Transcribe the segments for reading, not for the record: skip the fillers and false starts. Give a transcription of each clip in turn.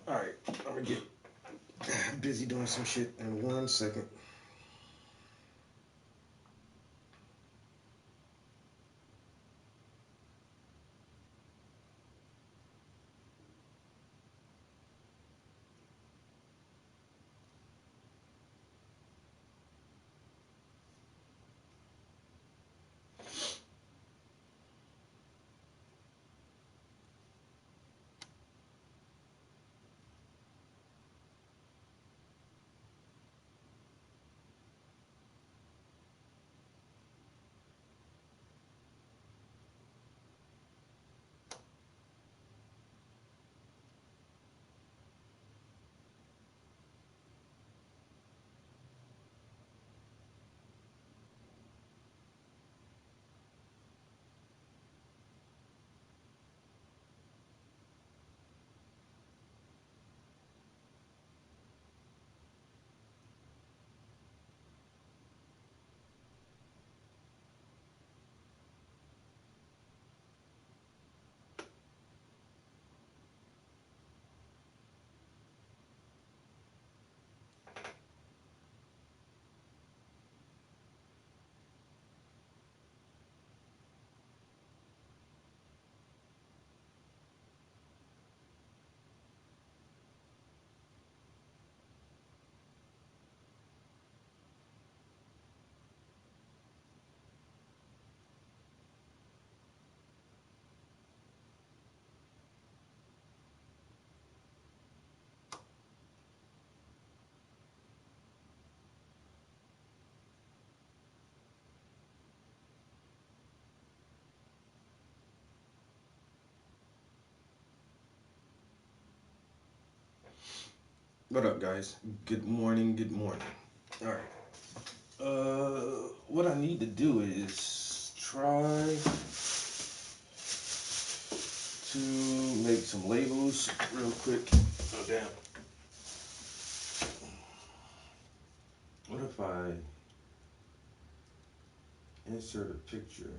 All right, I'm gonna get busy doing some shit in 1 second. What up, guys? Good morning. Good morning. All right. What I need to do is try to make some labels real quick. Oh damn. What if I insert a picture?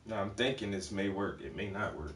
Now I'm thinking this may work. It may not work.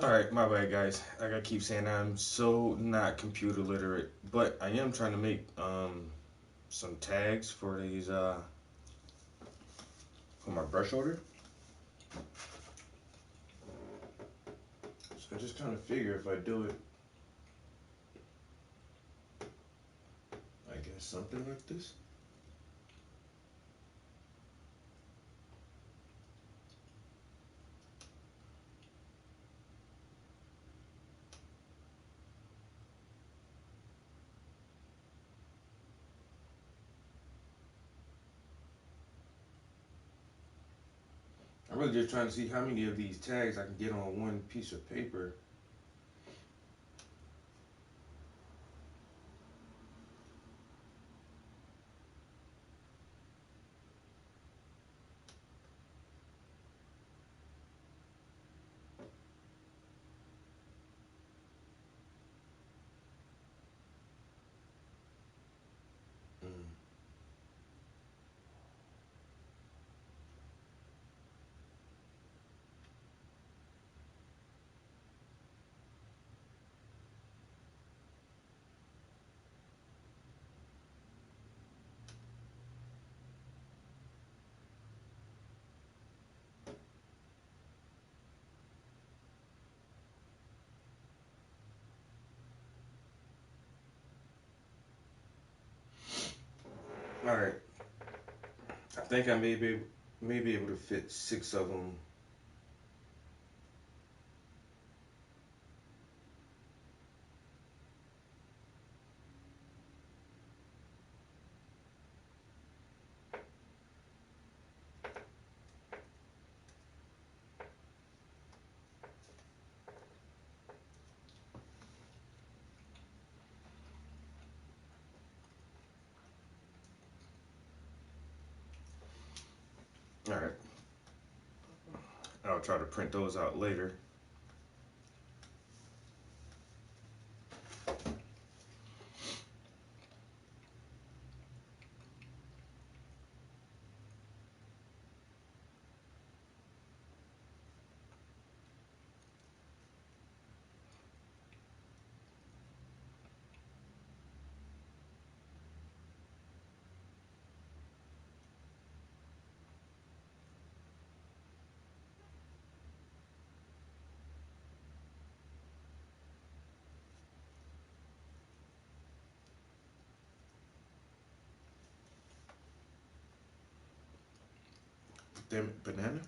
All right, my bad, guys. Like I keep saying, I'm so not computer literate, but I am trying to make some tags for these for my brush order. So I just kind of figure if I do it, I guess something like this. I'm really just trying to see how many of these tags I can get on one piece of paper. Mm. All right, I think I may be able to fit 6 of them. All right, I'll try to print those out later. Damn it, banana.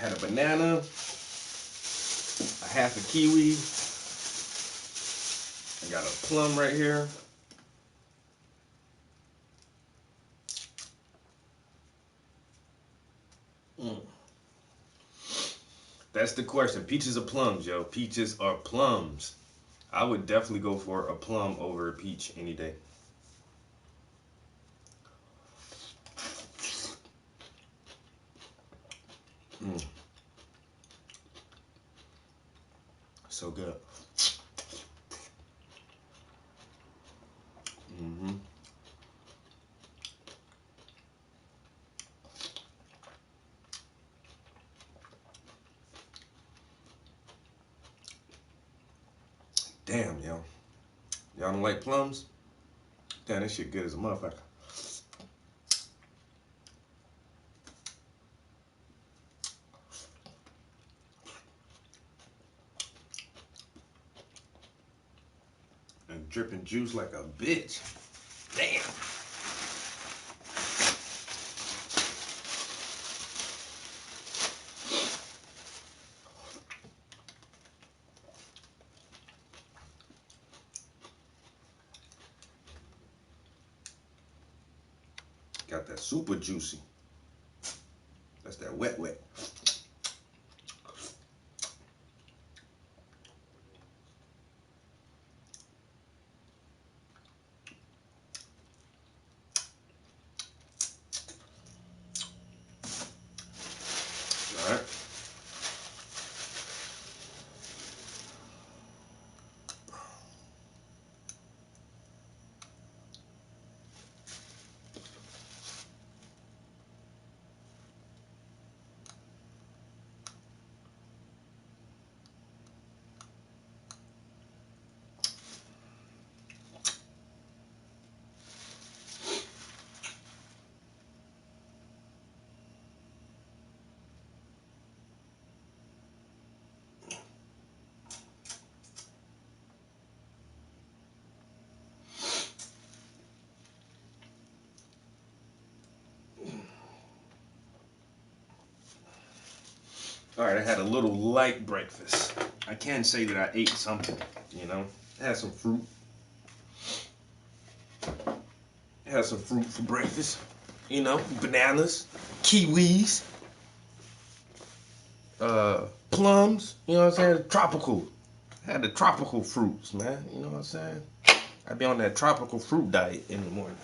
had a banana, a half a kiwi. I got a plum right here. That's the question. Peaches or plums, yo? Peaches or plums? I would definitely go for a plum over a peach any day. Mm. So good. Mm-hmm. Damn, yo. Y'all don't like plums? Damn, this shit good as a motherfucker. And dripping juice like a bitch. Damn. Got that super juicy. That's that wet wet. All right. All right, I had a little light breakfast. I can say that I ate something, you know. I had some fruit. I had some fruit for breakfast. You know, bananas, kiwis, plums, you know what I'm saying? Tropical. I had the tropical fruits, man. You know what I'm saying? I be on that tropical fruit diet in the morning.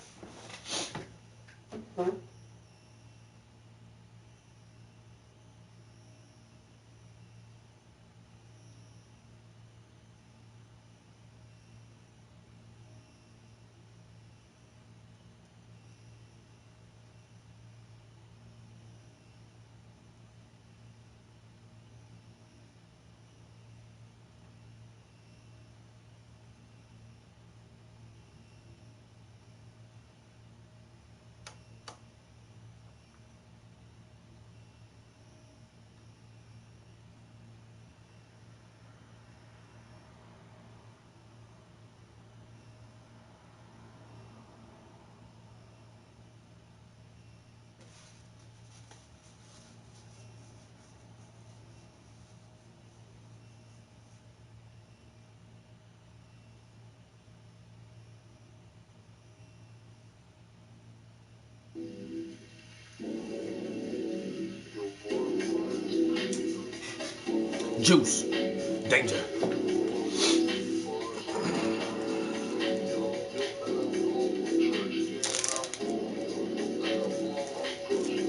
Juice. Danger.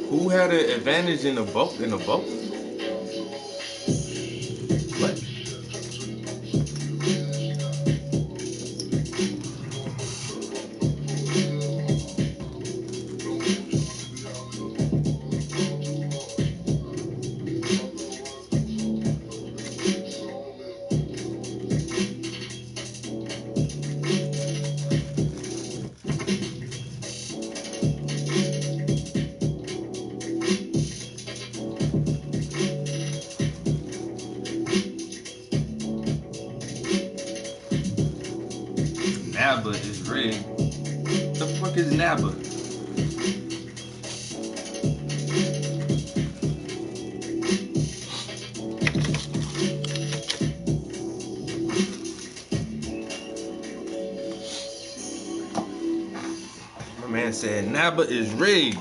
Who had an advantage in the boat? In the boat? What? Naba is rigged. The fuck is Naba? man said Naba is rigged.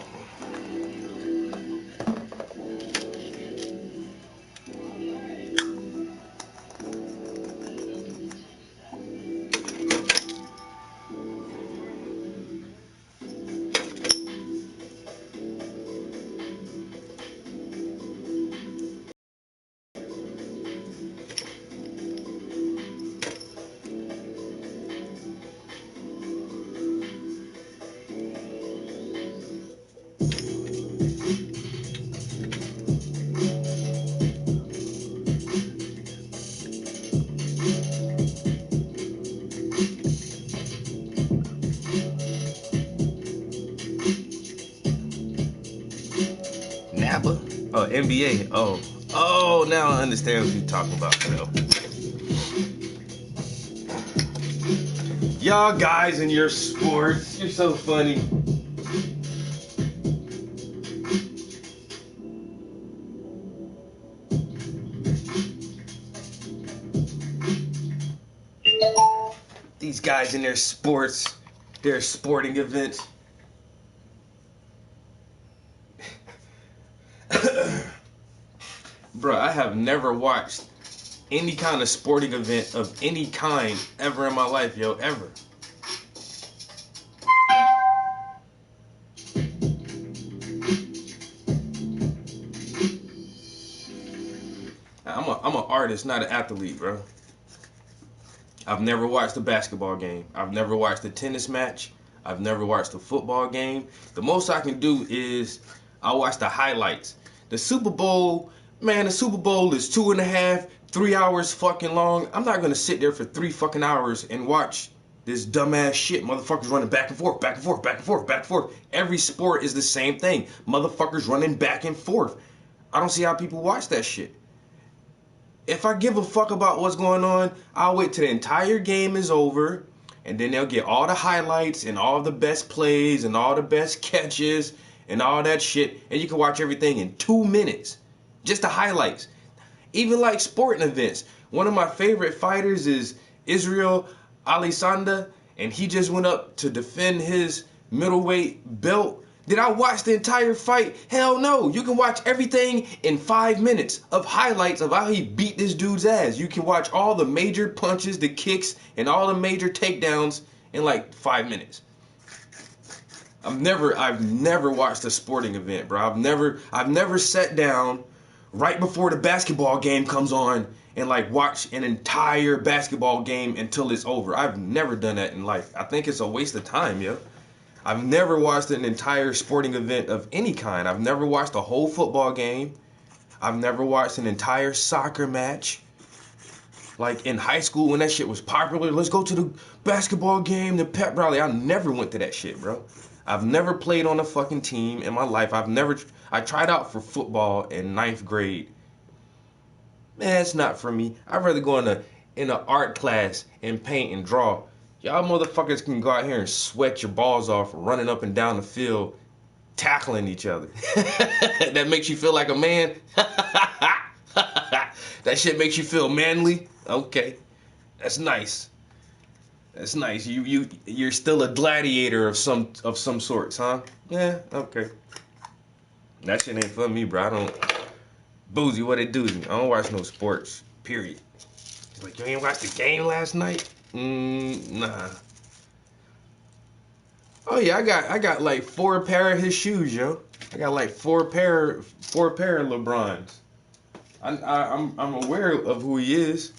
Naba? Oh, NBA. Oh, now I understand what you're talking about, Phil. Y'all guys in your sports, you're so funny. These guys in their sports, their sporting events. Bro, I have never watched any kind of sporting event of any kind ever in my life, yo, ever. I'm an artist, not an athlete, bro. I've never watched a basketball game. I've never watched a tennis match. I've never watched a football game. The most I can do is I watch the highlights. The Super Bowl, man, the Super Bowl is 2.5, 3 hours fucking long. I'm not gonna sit there for 3 fucking hours and watch this dumbass shit. Motherfuckers running back and forth, back and forth, back and forth, back and forth. Every sport is the same thing. Motherfuckers running back and forth. I don't see how people watch that shit. If I give a fuck about what's going on, I'll wait till the entire game is over, and then they'll get all the highlights and all the best plays and all the best catches and all that shit, and you can watch everything in 2 minutes. Just the highlights. Even like sporting events. One of my favorite fighters is Israel Adesanya, and he just went up to defend his middleweight belt. Did I watch the entire fight? Hell no. You can watch everything in 5 minutes of highlights of how he beat this dude's ass. You can watch all the major punches, the kicks, and all the major takedowns in like 5 minutes. I've never watched a sporting event, bro. I've never sat down right before the basketball game comes on and like watch an entire basketball game until it's over. I've never done that in life. I think it's a waste of time, yo. I've never watched an entire sporting event of any kind. I've never watched a whole football game. I've never watched an entire soccer match. Like in high school when that shit was popular, let's go to the basketball game, the pep rally. I never went to that shit, bro. I've never played on a fucking team in my life. I tried out for football in 9th grade. Man, it's not for me. I'd rather go in an art class and paint and draw. Y'all motherfuckers can go out here and sweat your balls off running up and down the field, tackling each other. That makes you feel like a man? That shit makes you feel manly? Okay. That's nice. That's nice. You're still a gladiator of some sorts, huh? Yeah, okay. That shit ain't for me, bro. I don't. Boozy, what it do? I don't watch no sports. Period. It's like, you ain't watched the game last night? Nah. Oh yeah, I got like 4 pair of his shoes, yo. I got like 4 pair of LeBrons. I'm aware of who he is.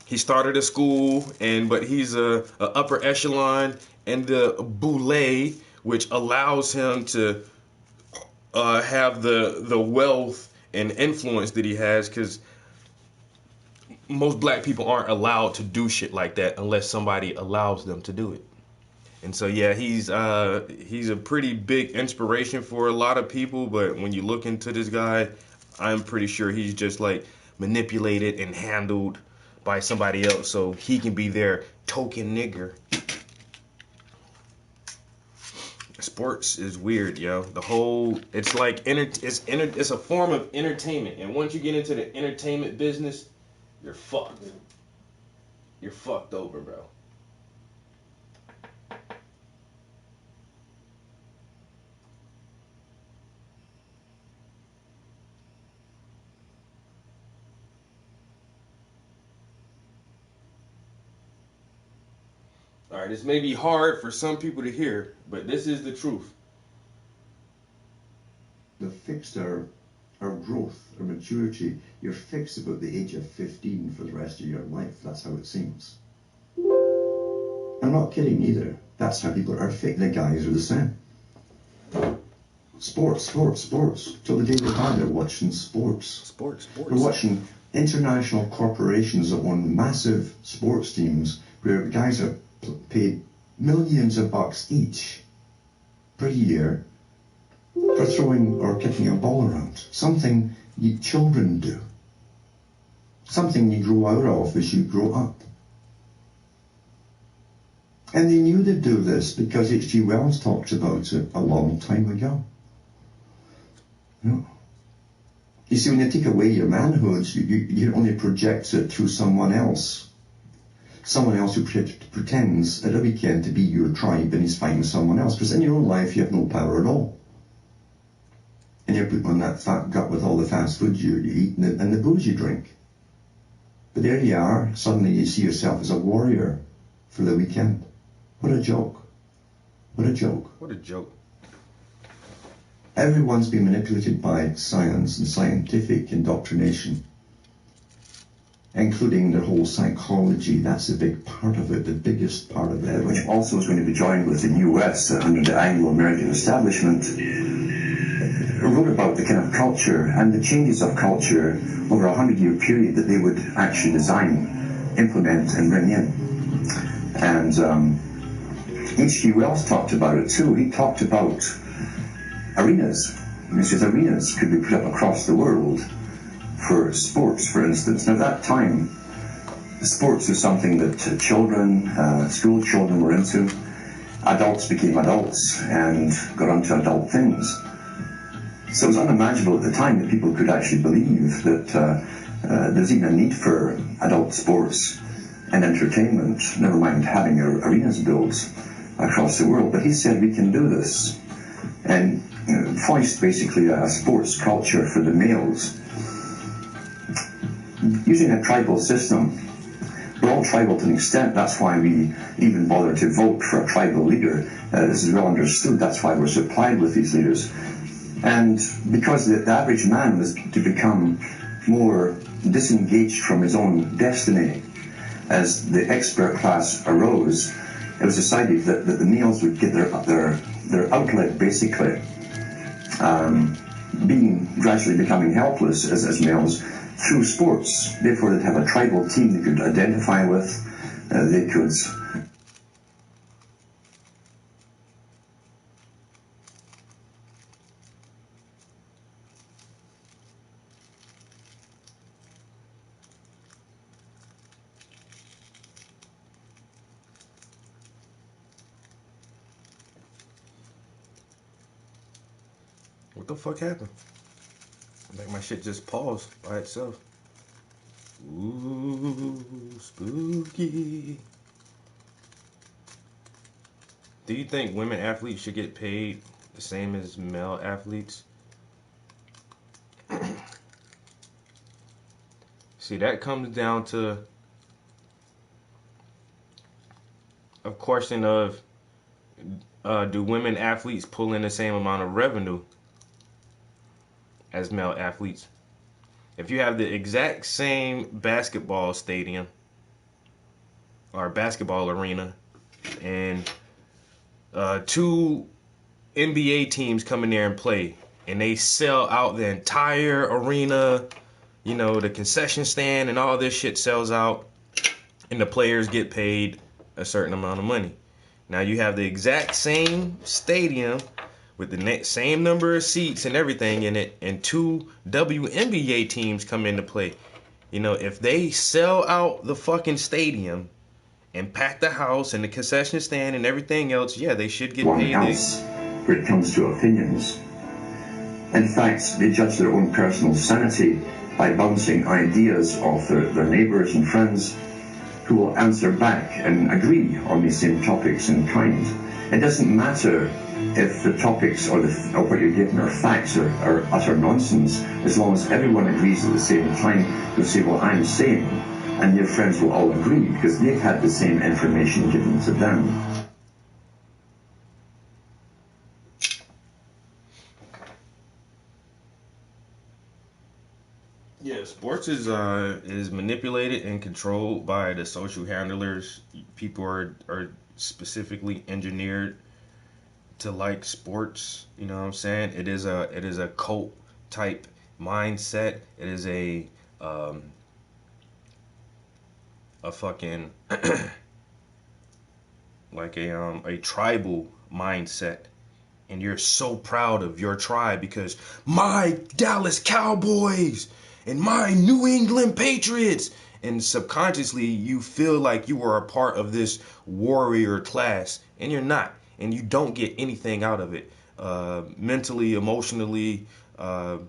He started a school, but he's a upper echelon in the boule, which allows him to have the wealth and influence that he has, because most black people aren't allowed to do shit like that unless somebody allows them to do it. And so yeah, he's a pretty big inspiration for a lot of people, but when you look into this guy, I'm pretty sure he's just like manipulated and handled by somebody else so he can be their token nigger. Sports is weird, yo. It's like it's a form of entertainment, and once you get into the entertainment business, you're fucked. You're fucked over, bro. All right, this may be hard for some people to hear, but this is the truth. They've fixed our growth, our maturity. You're fixed about the age of 15 for the rest of your life. That's how it seems. I'm not kidding either. That's how people are fixed. The guys are the same. Sports. Till the day they die, they're watching sports. Sports. We're watching international corporations that own massive sports teams where guys are paid millions of bucks each per year for throwing or kicking a ball around. Something you children do. Something you grow out of as you grow up. And they knew they'd do this because H.G. Wells talked about it a long time ago. No. You see, when you take away your manhood, you only project it through someone else. Someone else who pretends at a weekend to be your tribe and he's fighting someone else. Because in your own life, you have no power at all. And you're putting on that fat gut with all the fast food you eat and the booze you drink. But there you are, suddenly you see yourself as a warrior for the weekend. What a joke. What a joke. What a joke. Everyone's been manipulated by science and scientific indoctrination, including their whole psychology. That's a big part of it, the biggest part of it, which also is going to be joined with the US under the Anglo-American establishment. Wrote about the kind of culture and the changes of culture over a 100-year period that they would actually design, implement, and bring in. And H.G. Wells talked about it too. He talked about arenas. He says arenas could be put up across the world for sports, for instance. Now, at that time, sports was something that children, school children were into. Adults became adults and got onto adult things. So it was unimaginable at the time that people could actually believe that there's even a need for adult sports and entertainment, never mind having arenas built across the world. But he said we can do this, and foist basically a sports culture for the males. Using a tribal system, we're all tribal to an extent. That's why we even bother to vote for a tribal leader. This is well understood. That's why we're supplied with these leaders. And because the average man was to become more disengaged from his own destiny, as the expert class arose, it was decided that the males would get their outlet, basically, gradually becoming helpless as males through sports. Therefore, they'd have a tribal team they could identify with. They could... What the fuck happened? I think my shit just paused by itself. Ooh, spooky. Do you think women athletes should get paid the same as male athletes? See, that comes down to a question of do women athletes pull in the same amount of revenue as male athletes? If you have the exact same basketball stadium or basketball arena and two NBA teams come in there and play and they sell out the entire arena, you know, the concession stand and all this shit sells out and the players get paid a certain amount of money. Now you have the exact same stadium with the same number of seats and everything in it, and two WNBA teams come into play. You know, if they sell out the fucking stadium and pack the house and the concession stand and everything else, yeah, they should get paid. Where it comes to opinions. In fact, they judge their own personal sanity by bouncing ideas off their neighbours and friends who will answer back and agree on these same topics in kind. It doesn't matter if the topics or what you're getting are facts or utter nonsense, as long as everyone agrees at the same time. You'll say, well, I'm sane, And your friends will all agree because they've had the same information given to them. Yeah, sports is manipulated and controlled by the social handlers. People are specifically engineered to like sports. You know what I'm saying? It is a cult type mindset. It is um a fucking like a tribal mindset, and you're so proud of your tribe because my Dallas Cowboys and my New England Patriots, and subconsciously you feel like you are a part of this warrior class, and you're not, and you don't get anything out of it, mentally, emotionally, uh,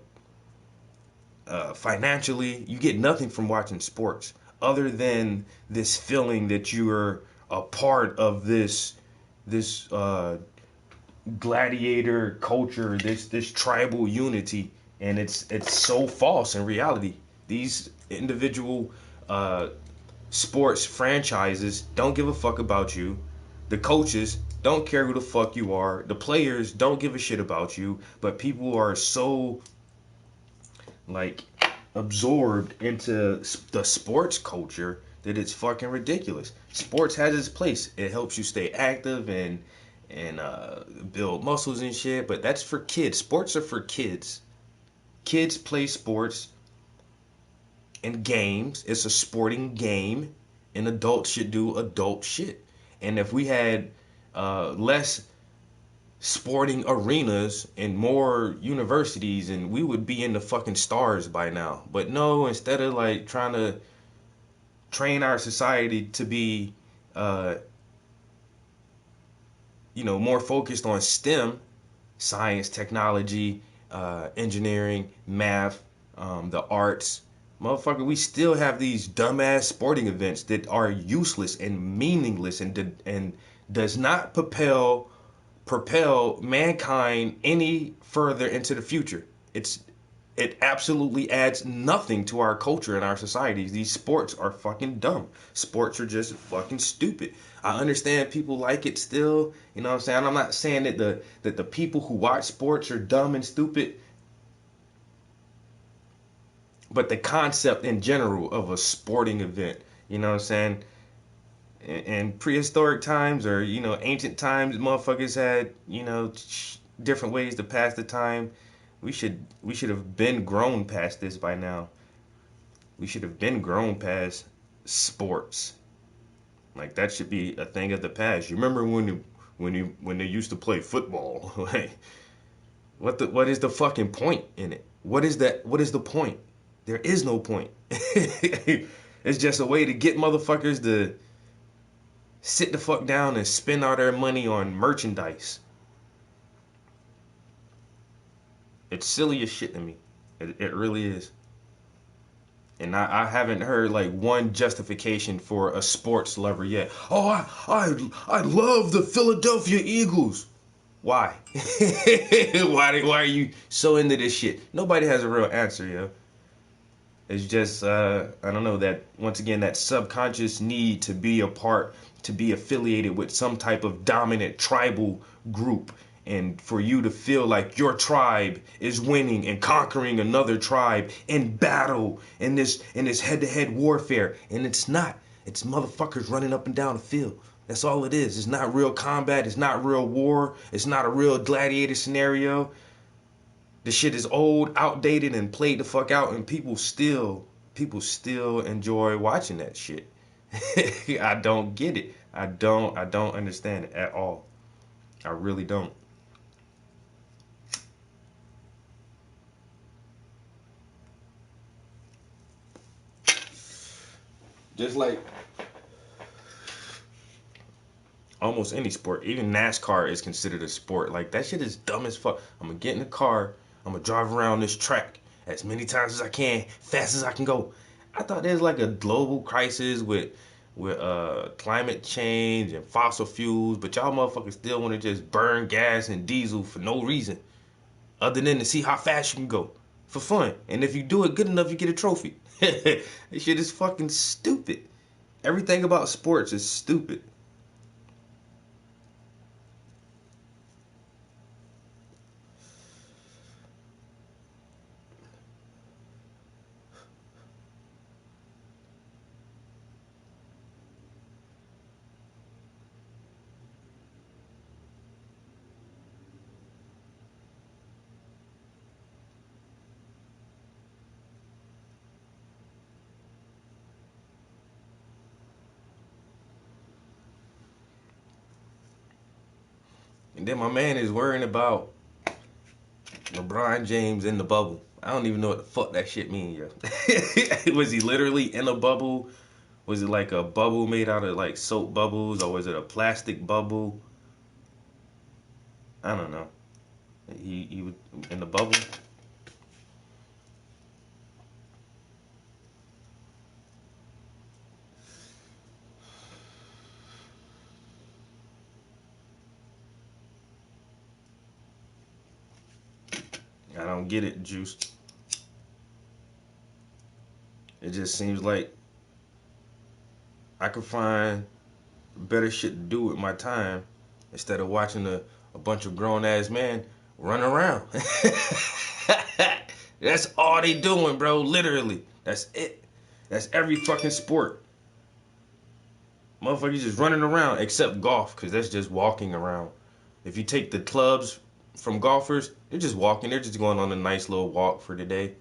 financially. You get nothing from watching sports other than this feeling that you are a part of this gladiator culture, this tribal unity, and it's so false in reality. These individual uh, sports franchises don't give a fuck about you. The coaches don't care who the fuck you are. The players don't give a shit about you. But people are so like absorbed into the sports culture that it's fucking ridiculous. Sports has its place. It helps you stay active and build muscles and shit. But that's for kids. Sports are for kids. Kids play sports and games. It's a sporting game, and adults should do adult shit. And if we had less sporting arenas and more universities, and we would be in the fucking stars by now. But no, instead of like trying to train our society to be uh more focused on STEM, science, technology, engineering, math, the arts, motherfucker, we still have these dumbass sporting events that are useless and meaningless and does not propel mankind any further into the future. It absolutely adds nothing to our culture and our societies. These sports are fucking dumb. Sports are just fucking stupid. I understand people like it still. You know what I'm saying? I'm not saying that the people who watch sports are dumb and stupid, but the concept in general of a sporting event, you know what I'm saying? In prehistoric times or ancient times, motherfuckers had different ways to pass the time. We should have been grown past this by now. We should have been grown past sports. Like that should be a thing of the past. You remember when they used to play football? Like what is the fucking point in it? What is the point? There is no point. It's just a way to get motherfuckers to sit the fuck down and spend all their money on merchandise. It's silly as shit to me. It really is. And I haven't heard like one justification for a sports lover yet. Oh, I love the Philadelphia Eagles. Why? Why are you so into this shit? Nobody has a real answer, yo. It's just I don't know, that once again that subconscious need to be a part, to be affiliated with some type of dominant tribal group, and for you to feel like your tribe is winning and conquering another tribe in battle in this head-to-head warfare, and it's not. It's motherfuckers running up and down the field. That's all it is. It's not real combat. It's not real war. It's not a real gladiator scenario. The shit is old, outdated, and played the fuck out, and people still enjoy watching that shit. I don't get it. I don't understand it at all. I really don't. Just like almost any sport, even NASCAR is considered a sport. Like that shit is dumb as fuck. I'm gonna get in the car, I'm gonna drive around this track as many times as I can, fast as I can go. I thought there's like a global crisis with climate change and fossil fuels, but y'all motherfuckers still want to just burn gas and diesel for no reason other than to see how fast you can go. for fun. And if you do it good enough, you get a trophy. This shit is fucking stupid. Everything about sports is stupid. And then my man is worrying about LeBron James in the bubble. I don't even know what the fuck that shit mean, yo. Was he literally in a bubble? Was it like a bubble made out of like soap bubbles, or was it a plastic bubble? I don't know. He was in the bubble. I don't get it, Juice. It just seems like I could find better shit to do with my time instead of watching a bunch of grown ass men run around. That's all they doing, bro. Literally. That's it. That's every fucking sport. Motherfuckers just running around, except golf, because that's just walking around. If you take the clubs from golfers, they're just walking. They're just going on a nice little walk for the day.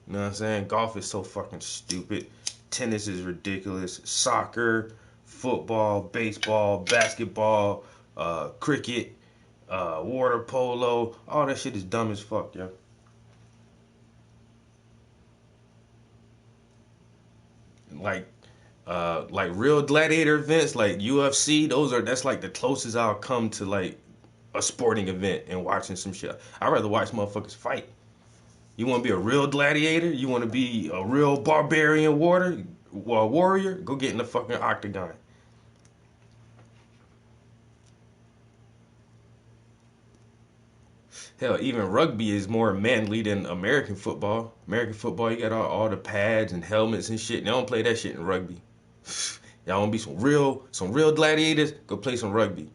You know what I'm saying? Golf is so fucking stupid. Tennis is ridiculous. Soccer, football, baseball, basketball, cricket, water polo, all that shit is dumb as fuck, yo. Like real gladiator events, like UFC, that's like the closest I'll come to like a sporting event and watching some shit. I'd rather watch motherfuckers fight. You want to be a real gladiator? You want to be a real barbarian warrior? Go get in the fucking octagon. Hell, even rugby is more manly than American football. American football, you got all the pads and helmets and shit. They don't play that shit in rugby. Y'all want to be some real gladiators? Go play some rugby.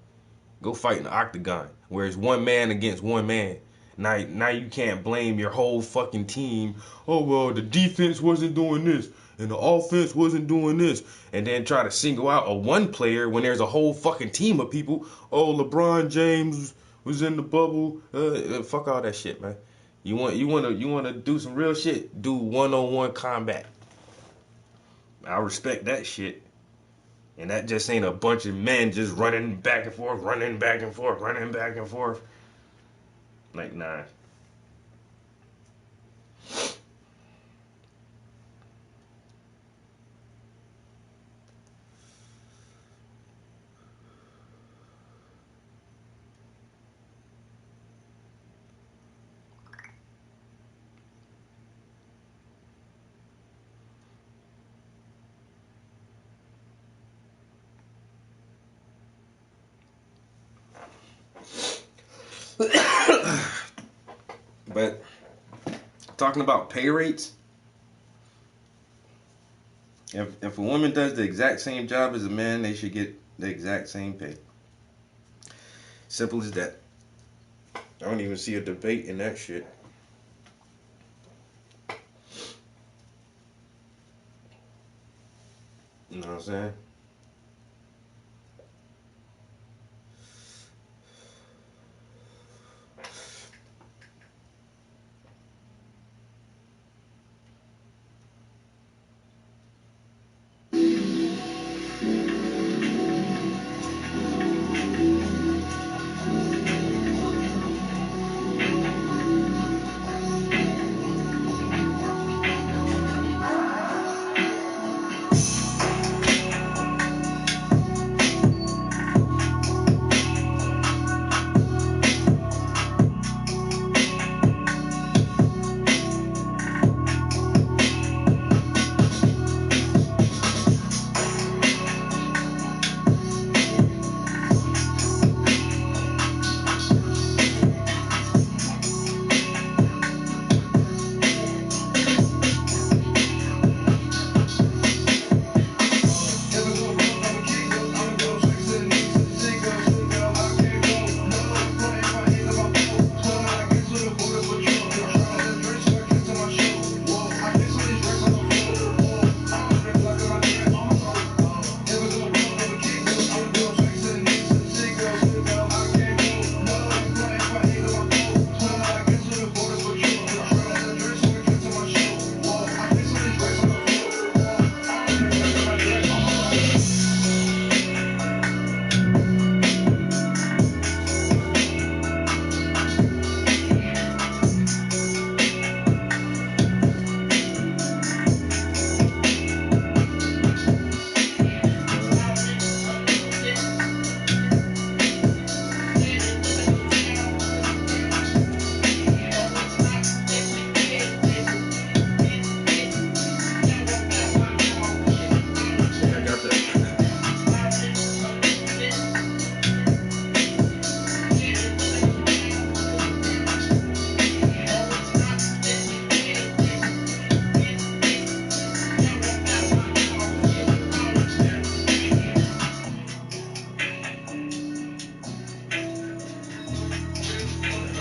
Go fight in the octagon, where it's one man against one man. Now you can't blame your whole fucking team. Oh, well, the defense wasn't doing this, and the offense wasn't doing this. And then try to single out a one player when there's a whole fucking team of people. Oh, LeBron James was in the bubble. Fuck all that shit, man. You want to do some real shit? Do one-on-one combat. I respect that shit. And that just ain't a bunch of men just running back and forth, running back and forth, running back and forth. Like, nah. But talking about pay rates, if a woman does the exact same job as a man, they should get the exact same pay. Simple as that. I don't even see a debate in that shit. You know what I'm saying?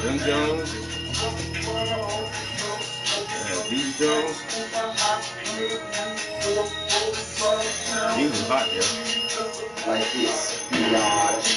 Them Jones. These Jones. These was hot, yo. Like this. Large.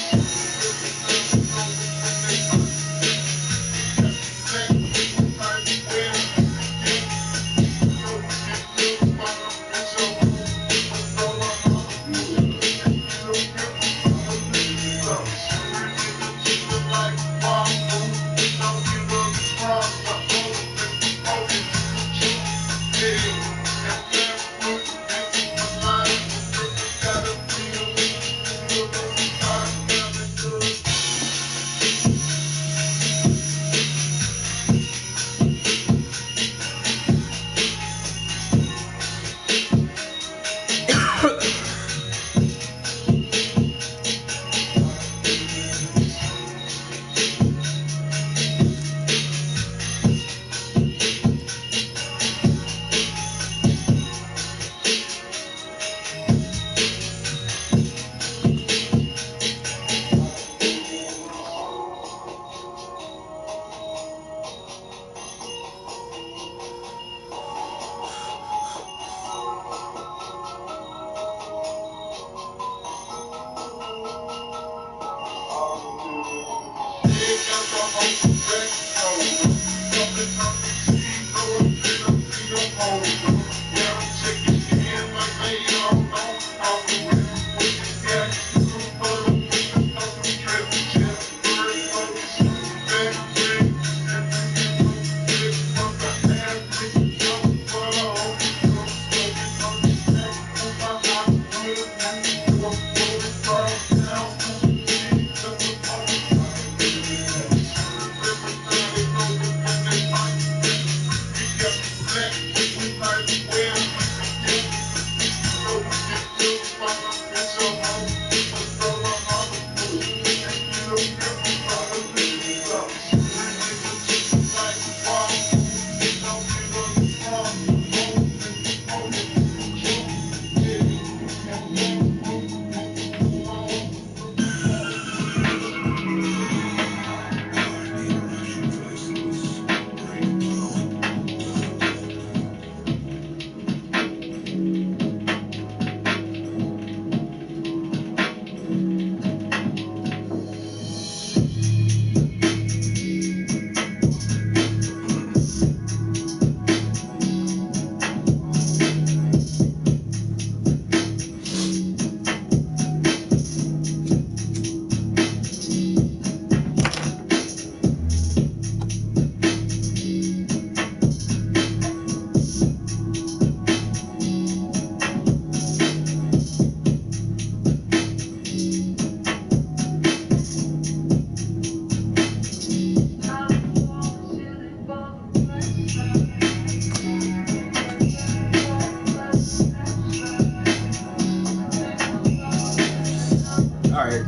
Alright.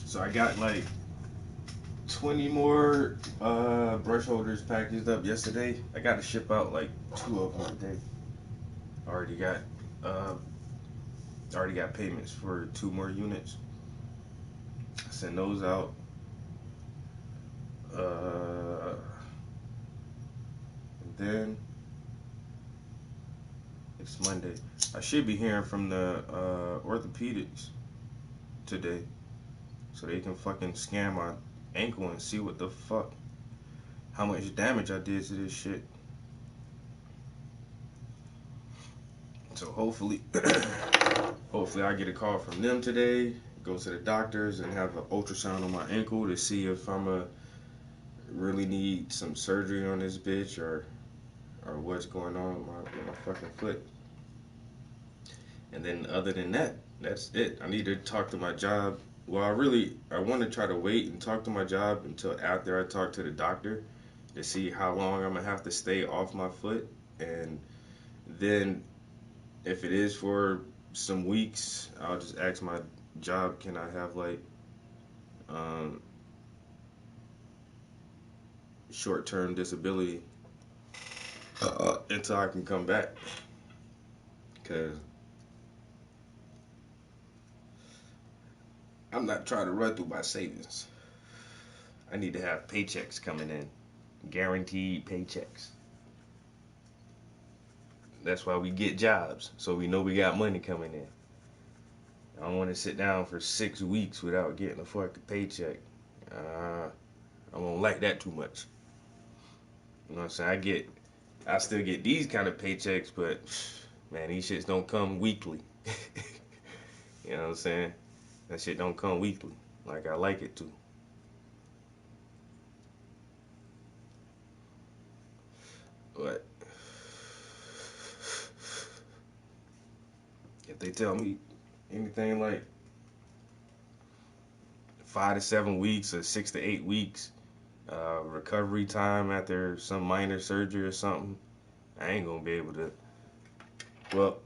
So I got like 20 more brush holders packaged up yesterday. I got to ship out like 2 of them today. Already got payments for 2 more units. I send those out. And then it's Monday. I should be hearing from the orthopedics today, so they can fucking scan my ankle and see what the fuck, how much damage I did to this shit. So hopefully, hopefully I get a call from them today, go to the doctors and have an ultrasound on my ankle to see if I'm really need some surgery on this bitch or what's going on with my fucking foot. And then other than that, that's it. I need to talk to my job. Well, I want to try to wait and talk to my job until after I talk to the doctor to see how long I'm gonna have to stay off my foot, and then if it is for some weeks, I'll just ask my job, can I have like short-term disability? until I can come back. Cause I'm not trying to run through my savings. I need to have paychecks coming in, guaranteed paychecks. That's why we get jobs, so we know we got money coming in. I don't want to sit down for 6 weeks without getting a fucking paycheck. I won't like that too much. You know what I'm saying? I still get these kind of paychecks, but man, these shits don't come weekly. You know what I'm saying? That shit don't come weekly like I like it to. But if they tell me anything like 5 to 7 weeks or 6 to 8 weeks recovery time after some minor surgery or something, I ain't gonna be able to. Well,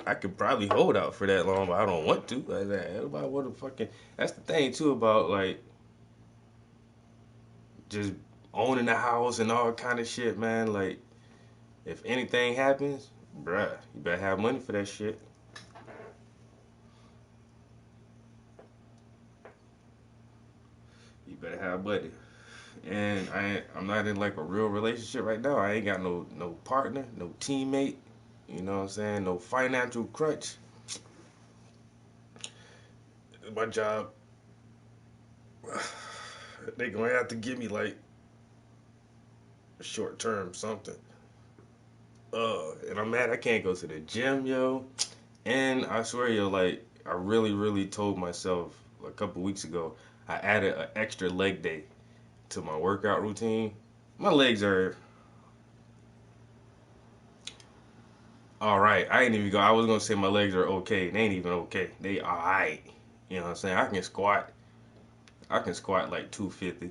I could probably hold out for that long, but I don't want to. Like that, everybody want to fucking. That's the thing too about like just owning the house and all kind of shit, man. Like if anything happens, bruh, you better have money for that shit. You better have money. And I'm not in like a real relationship right now. I ain't got no partner, no teammate. You know what I'm saying? No financial crutch. My job, they gonna have to give me like a short term something. And I'm mad I can't go to the gym, yo. And I swear, yo, like I really told myself a couple weeks ago, I added an extra leg day to my workout routine. My legs are all right. I ain't even go. I was gonna say my legs are okay. They ain't even okay. They all right. You know what I'm saying? I can squat. I can squat like 250,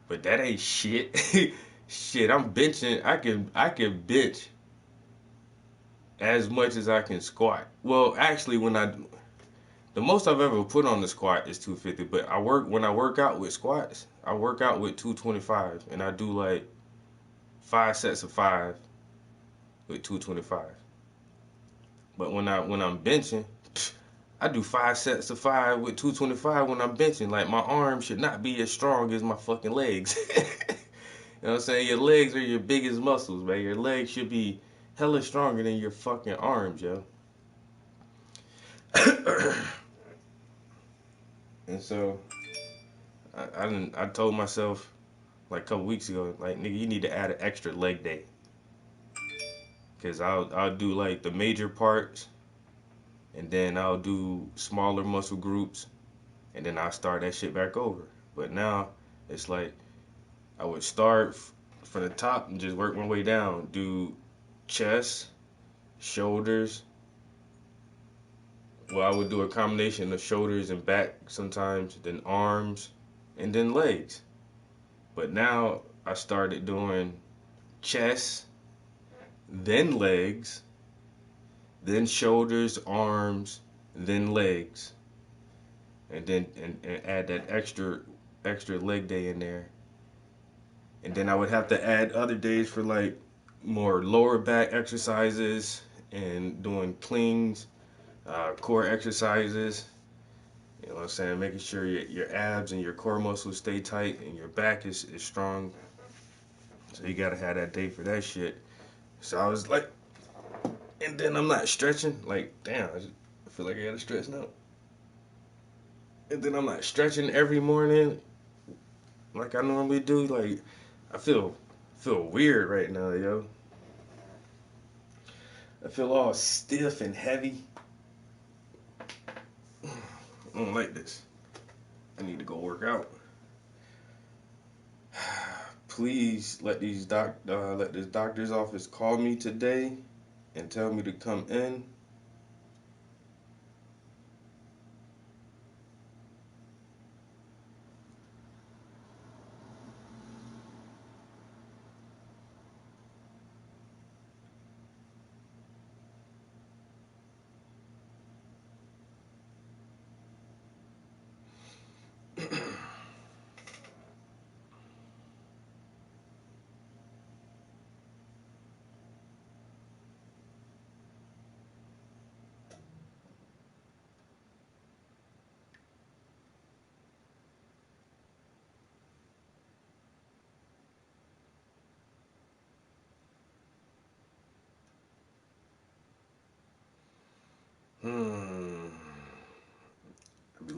but that ain't shit. Shit, I'm benching. I can bench as much as I can squat. Well, actually, the most I've ever put on the squat is 250. But when I work out with squats, I work out with 225, and I do like 5 sets of 5 with 225. But when I'm benching, I do 5 sets of 5 with 225 when I'm benching. Like my arms should not be as strong as my fucking legs. You know what I'm saying? Your legs are your biggest muscles, man. Your legs should be hella stronger than your fucking arms, yo. And so I told myself like a couple weeks ago, like nigga, you need to add an extra leg day, cause I'll do like the major parts, and then I'll do smaller muscle groups, and then I'll start that shit back over. But now it's like I would start from the top and just work my way down. Do chest, shoulders. Well, I would do a combination of shoulders and back sometimes, then arms, and then legs. But now I started doing chest, then legs, then shoulders, arms, then legs, and then and add that extra leg day in there. And then I would have to add other days for like more lower back exercises and doing cleans, core exercises. You know what I'm saying? Making sure your abs and your core muscles stay tight and your back is strong. So you gotta have that day for that shit. So I was like, and then I'm not stretching. Like, damn, I feel like I gotta stretch now. And then I'm not stretching every morning like I normally do. Like, I feel weird right now, yo. I feel all stiff and heavy. I don't like this. I need to go work out. Please let let this doctor's office call me today and tell me to come in.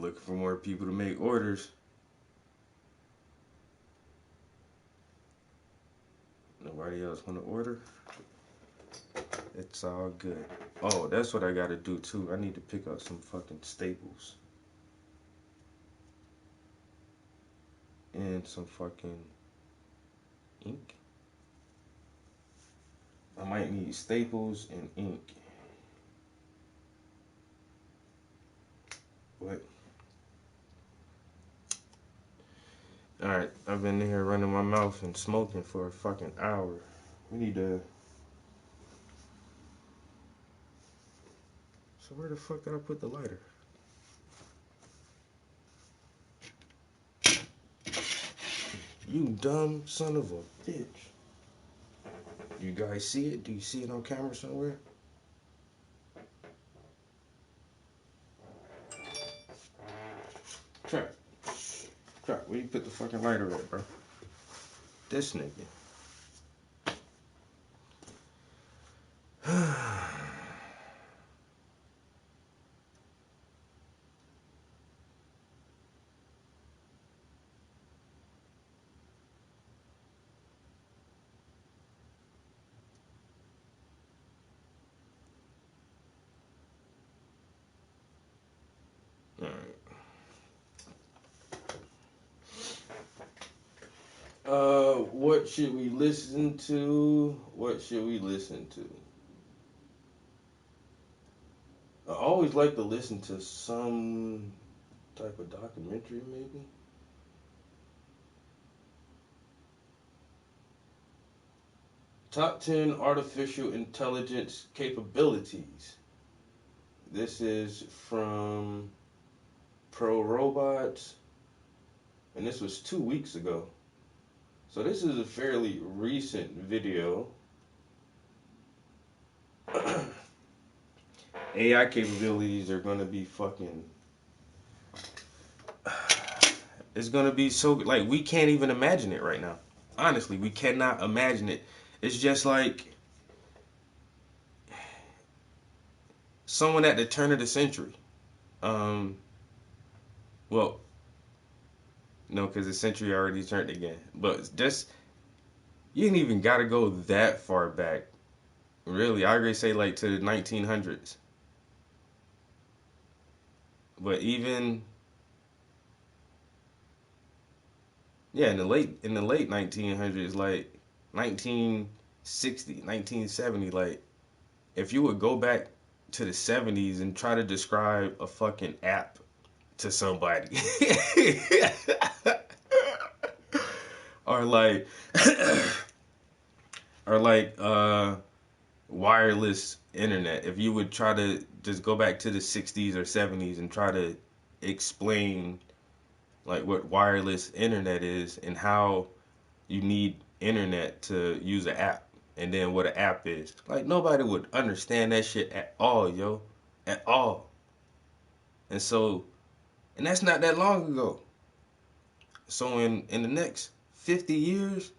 looking for more people to make orders. Nobody else want to order? It's all good. Oh, that's what I gotta do too. I need to pick up some fucking staples. And some fucking ink. I might need staples and ink. What? Alright, I've been here running my mouth and smoking for a fucking hour. We need to... So where the fuck did I put the lighter? You dumb son of a bitch. You guys see it? Do you see it on camera somewhere? Trap. Trap, where you put the fucking lighter at, bro? This nigga. Alright. What should we listen to? What should we listen to? I always like to listen to some type of documentary, maybe. Top 10 artificial intelligence capabilities. This is from Pro Robots, and this was 2 weeks ago. So this is a fairly recent video. AI capabilities are going to be fucking... It's going to be so... Like, we can't even imagine it right now. Honestly, we cannot imagine it. It's just like... Someone at the turn of the century. Well, no, because the century already turned again. But just... You ain't even got to go that far back. Really, I already say like to the 1900s. But even... Yeah, in the late 1900s, like 1960, 1970, like if you would go back to the 70s and try to describe a fucking app to somebody, or like, wireless internet, if you would try to just go back to the 60s or 70s and try to explain like what wireless internet is and how you need internet to use an app, and then what an app is. Like, nobody would understand that shit at all, yo. At all. And so, and that's not that long ago. So in the next 50 years,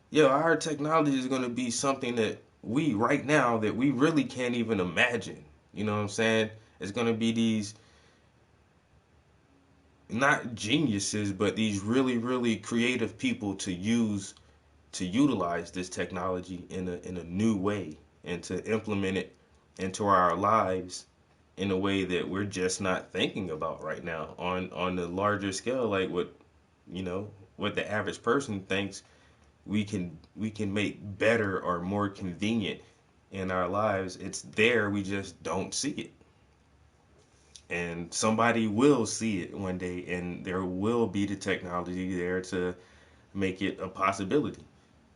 yo, our technology is going to be something that we, right now, that we really can't even imagine. You know what I'm saying? It's going to be these, not geniuses, but these really, really creative people to utilize this technology in a new way and to implement it into our lives in a way that we're just not thinking about right now on the larger scale, like what the average person thinks we can make better or more convenient in our lives. It's there, we just don't see it. And somebody will see it one day, and there will be the technology there to make it a possibility.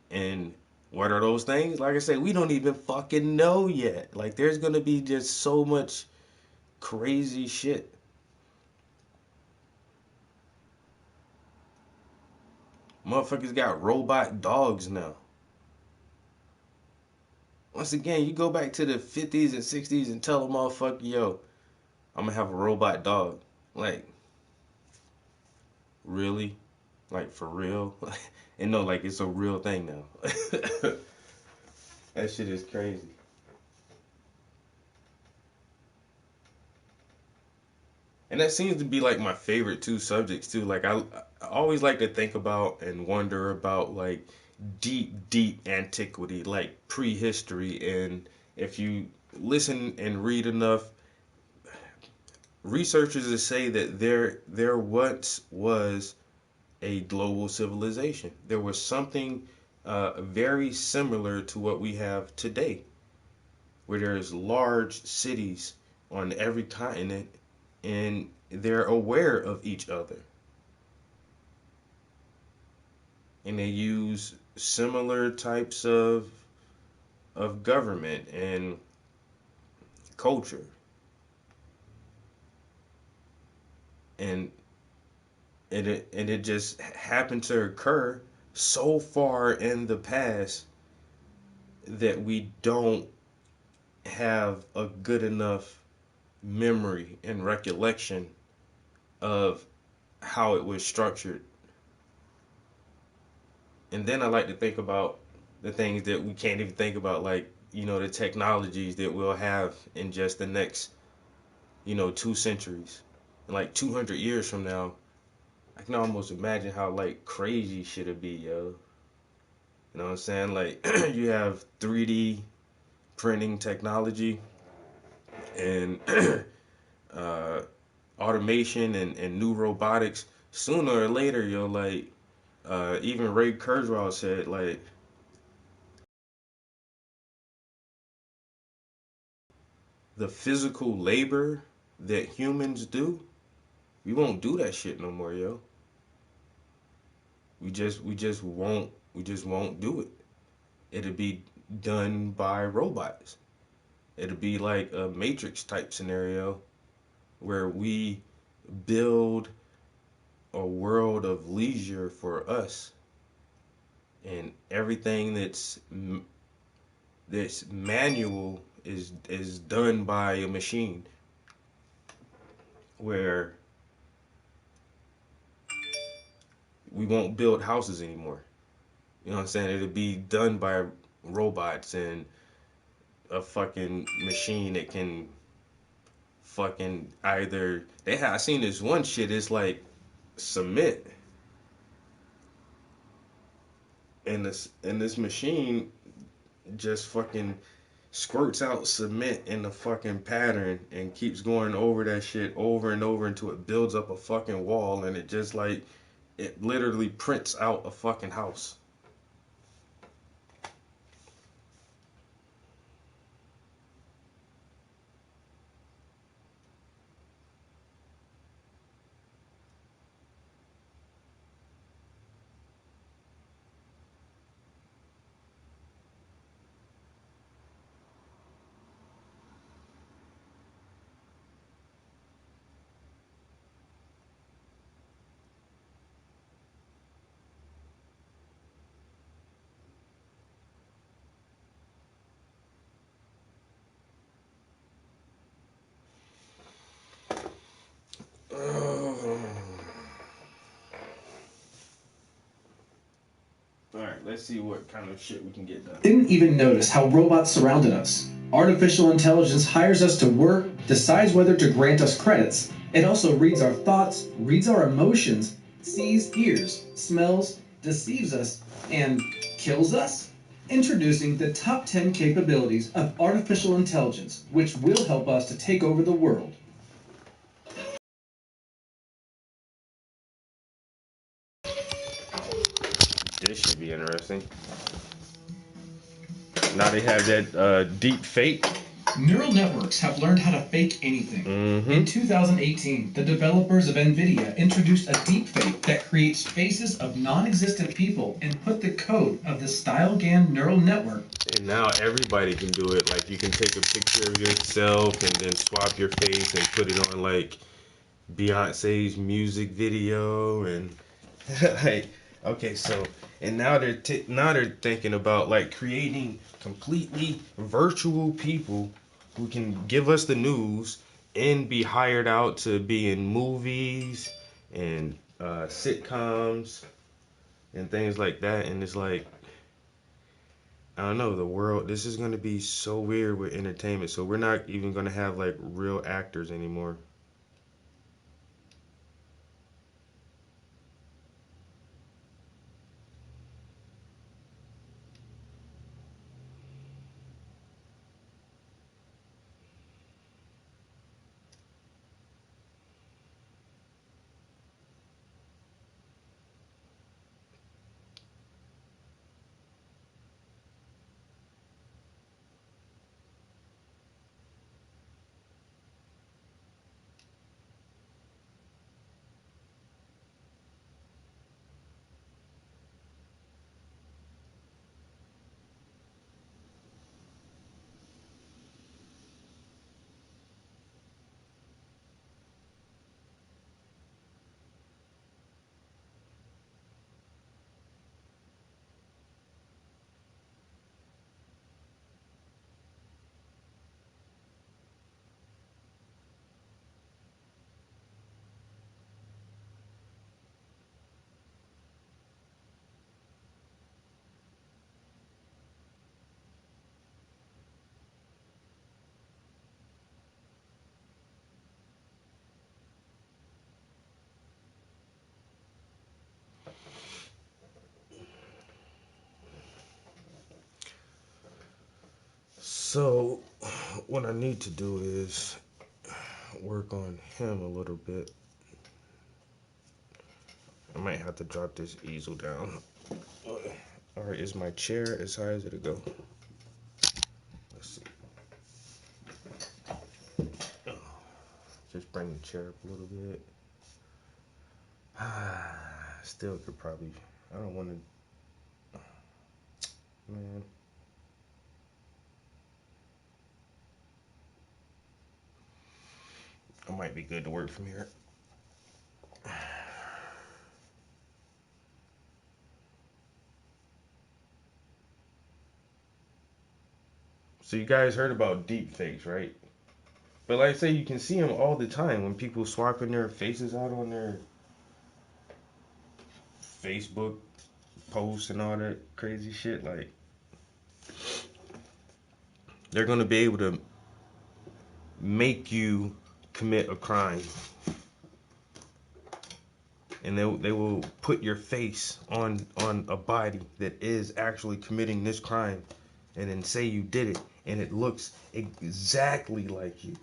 And what are those things? Like I said, we don't even fucking know yet. Like, there's gonna be just so much crazy shit. Motherfuckers got robot dogs now. Once again, you go back to the 50s and 60s and tell a motherfucker, yo, I'm gonna have a robot dog. Like, really? Like, for real? And no, like, it's a real thing now. That shit is crazy. And And that seems to be like my favorite two subjects too. Like I always like to think about and wonder about like deep antiquity, like prehistory. And if you listen and read enough, researchers say that there once was a global civilization. There was something very similar to what we have today, where there's large cities on every continent, and they're aware of each other, and they use similar types of government and culture, and it just happened to occur so far in the past that we don't have a good enough memory and recollection of how it was structured. And then I like to think about the things that we can't even think about, like, the technologies that we'll have in just the next, 2 centuries. And like 200 years from now, I can almost imagine how like crazy should it be, yo. You know what I'm saying? Like you have 3D printing technology and uh, automation and new robotics. Sooner or later, yo, like even Ray Kurzweil said, like the physical labor that humans do, we won't do that shit no more, yo. We just won't do it. It'll be done by robots. It'll be like a Matrix type scenario where we build a world of leisure for us, and everything that's manual is done by a machine, where we won't build houses anymore. You know what I'm saying? It'll be done by robots and a fucking machine that can fucking either I seen this one shit, it's like cement, and this machine just fucking squirts out cement in the fucking pattern and keeps going over that shit over and over until it builds up a fucking wall, and it just like it literally prints out a fucking house. Alright, let's see what kind of shit we can get done. Didn't even notice how robots surrounded us. Artificial intelligence hires us to work, decides whether to grant us credits. It also reads our thoughts, reads our emotions, sees, hears, smells, deceives us, and kills us? Introducing the top 10 capabilities of artificial intelligence, which will help us to take over the world. This should be interesting. Now they have that deep fake. Neural networks have learned how to fake anything. In 2018, the developers of NVIDIA introduced a deepfake that creates faces of non-existent people and put the code of the StyleGAN neural network. And now everybody can do it. Like you can take a picture of yourself and then swap your face and put it on like Beyonce's music video and like okay, so and now they're thinking about like creating completely virtual people who can give us the news and be hired out to be in movies and sitcoms and things like that. And it's like, I don't know, the world, this is going to be so weird with entertainment. So we're not even going to have like real actors anymore. So, what I need to do is work on him a little bit. I might have to drop this easel down. Alright, is my chair as high as it'll go? Let's see. Just bring the chair up a little bit. Still could probably, I don't want to, man. I might be good to work from here. So you guys heard about deep fakes, right? But like I say, you can see them all the time when people swapping their faces out on their Facebook posts and all that crazy shit. Like, they're gonna be able to make you commit a crime, and they will put your face on a body that is actually committing this crime, and then say you did it, and it looks exactly like you,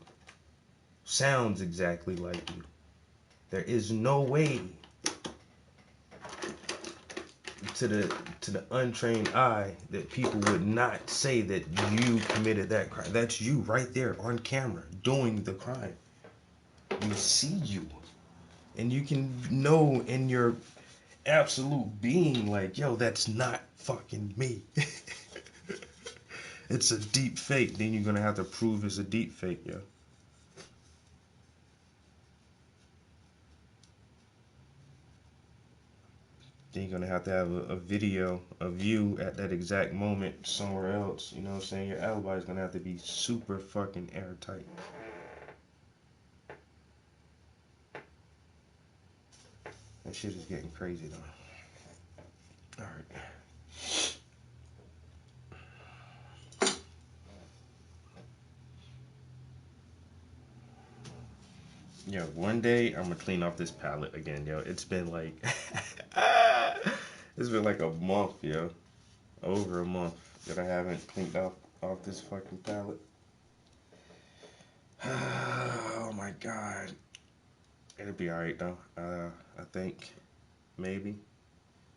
sounds exactly like you. There is no way to the untrained eye that people would not say that you committed that crime. That's you right there on camera doing the crime. You see you, and you can know in your absolute being, like, yo, that's not fucking me. It's a deep fake. Then you're gonna have to prove it's a deep fake, yo. Then you're gonna have to have a video of you at that exact moment somewhere else. You know what I'm saying? Your alibi is gonna have to be super fucking airtight. That shit is getting crazy though. Alright. Yo, one day I'm gonna clean off this palette again, yo. It's been like it's been like a month, yo. Over a month that I haven't cleaned off this fucking palette. Oh my god. It'll be alright though. I think maybe.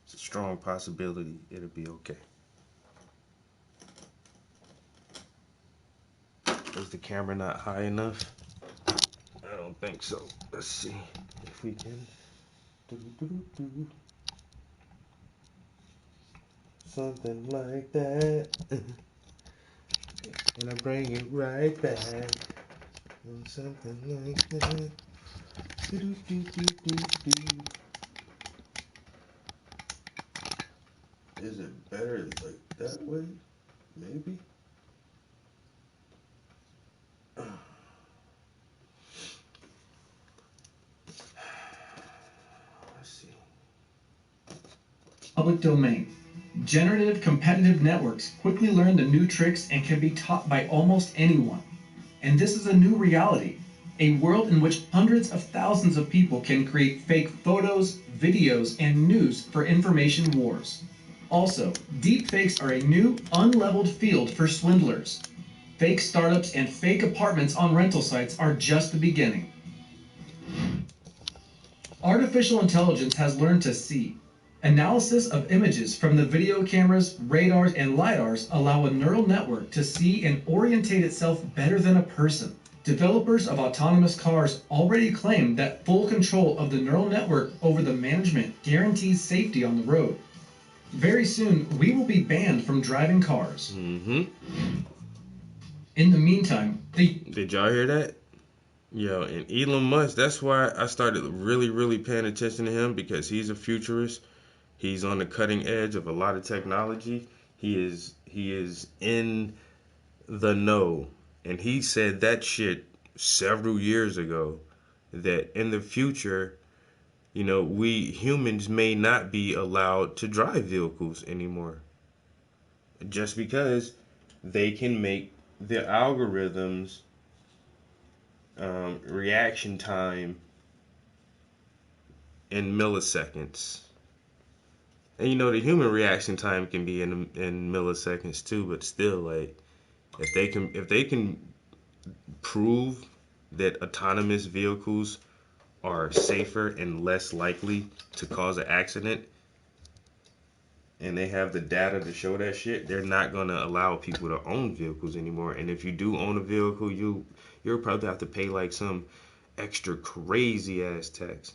It's a strong possibility it'll be okay. Is the camera not high enough? I don't think so. Let's see if we can. Something like that. And I bring it right back. Something like that. Is it better like that way? Maybe. Let's see. Public domain. Generative competitive networks quickly learn the new tricks and can be taught by almost anyone. And this is a new reality. A world in which hundreds of thousands of people can create fake photos, videos, and news for information wars. Also, deepfakes are a new, unleveled field for swindlers. Fake startups and fake apartments on rental sites are just the beginning. Artificial intelligence has learned to see. Analysis of images from the video cameras, radars, and lidars allow a neural network to see and orientate itself better than a person. Developers of autonomous cars already claim that full control of the neural network over the management guarantees safety on the road. Very soon, we will be banned from driving cars. Mm-hmm. In the meantime, Did y'all hear that? Yo, and Elon Musk, that's why I started really, really paying attention to him, because he's a futurist. He's on the cutting edge of a lot of technology. He is in the know. And he said that shit several years ago, that in the future, you know, we humans may not be allowed to drive vehicles anymore. Just because they can make the algorithms reaction time in milliseconds. And you know, the human reaction time can be in milliseconds too, but still, like, If they can prove that autonomous vehicles are safer and less likely to cause an accident, and they have the data to show that shit, they're not gonna allow people to own vehicles anymore. And if you do own a vehicle, you'll probably have to pay like some extra crazy ass tax.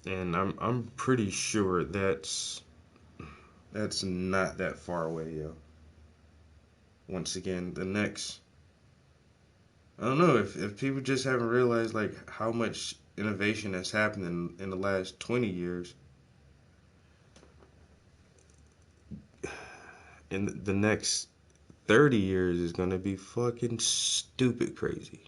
And I'm pretty sure that's not that far away, yo. Once again, the next, I don't know if people just haven't realized like how much innovation has happened in the last 20 years. In the next 30 years is gonna be fucking stupid crazy.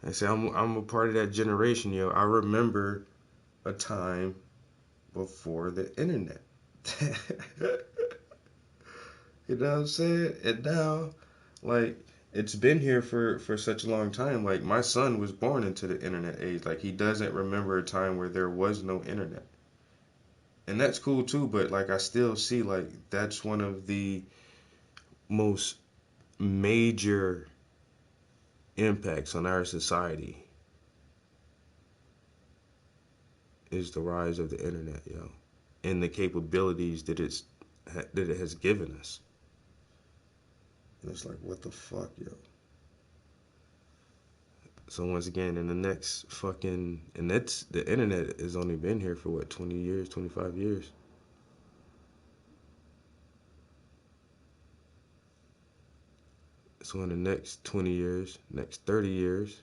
I say I'm a part of that generation, yo. I remember a time before the internet. You know what I'm saying? And now, like, it's been here for such a long time. Like, my son was born into the internet age. Like, he doesn't remember a time where there was no internet. And that's cool too, but like I still see like that's one of the most major impacts on our society is the rise of the internet, yo, and the capabilities that it has given us. And it's like, what the fuck, yo? So once again, in the next fucking, and that's the internet has only been here for what, 20 years, 25 years. So in the next 20 years, next 30 years,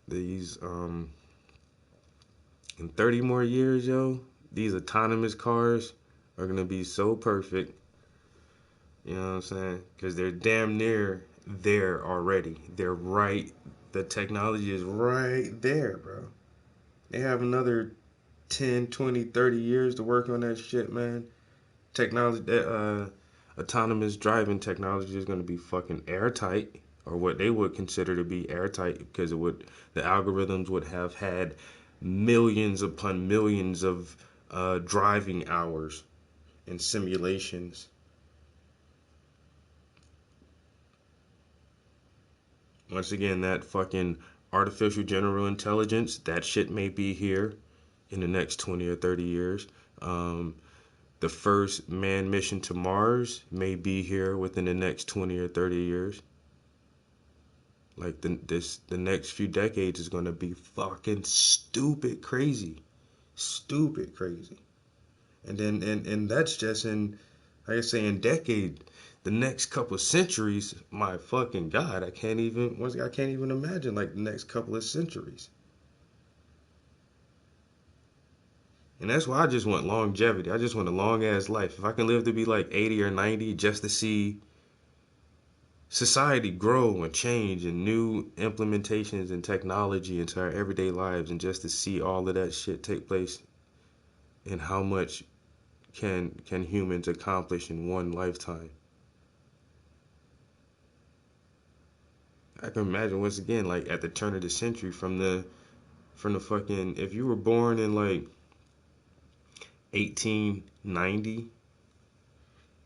these in 30 more years, yo, these autonomous cars are gonna be so perfect. You know what I'm saying? Because they're damn near there already. They're right. The technology is right there, bro. They have another 10, 20, 30 years to work on that shit, man. Technology, autonomous driving technology is going to be fucking airtight, or what they would consider to be airtight, because the algorithms would have had millions upon millions of driving hours and simulations. Once again, that fucking artificial general intelligence, that shit may be here in the next 20 or 30 years. The first manned mission to Mars may be here within the next 20 or 30 years. Like the next few decades is gonna be fucking stupid crazy. Stupid crazy. And then and that's just in, like I say, in decade. The next couple of centuries, my fucking God, I can't even imagine like the next couple of centuries. And that's why I just want longevity. I just want a long ass life. If I can live to be like 80 or 90 just to see society grow and change and new implementations and technology into our everyday lives, and just to see all of that shit take place, and how much can humans accomplish in one lifetime. I can imagine once again, like at the turn of the century, from the fucking, if you were born in like 1890,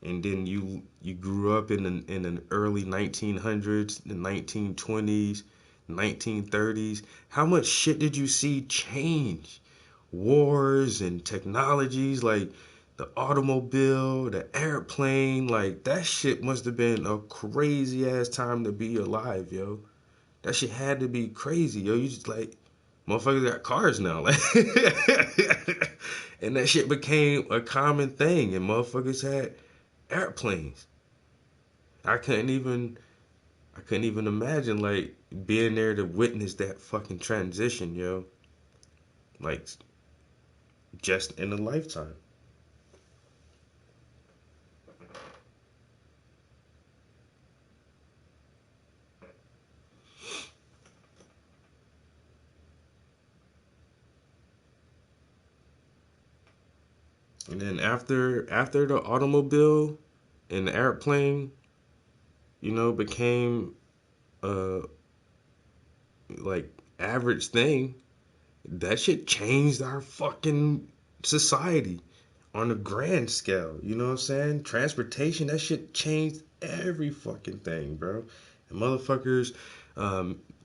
and then you grew up in the early 1900s, the 1920s, 1930s, how much shit did you see change? Wars and technologies, like the automobile, the airplane, like that shit must have been a crazy ass time to be alive, yo. That shit had to be crazy, yo. You just like, motherfuckers got cars now, like, and that shit became a common thing, and motherfuckers had airplanes. I couldn't even imagine like being there to witness that fucking transition, yo. Like just in a lifetime. And then after the automobile and the airplane, became a like average thing, that shit changed our fucking society on a grand scale. You know what I'm saying? Transportation, that shit changed every fucking thing, bro. And motherfuckers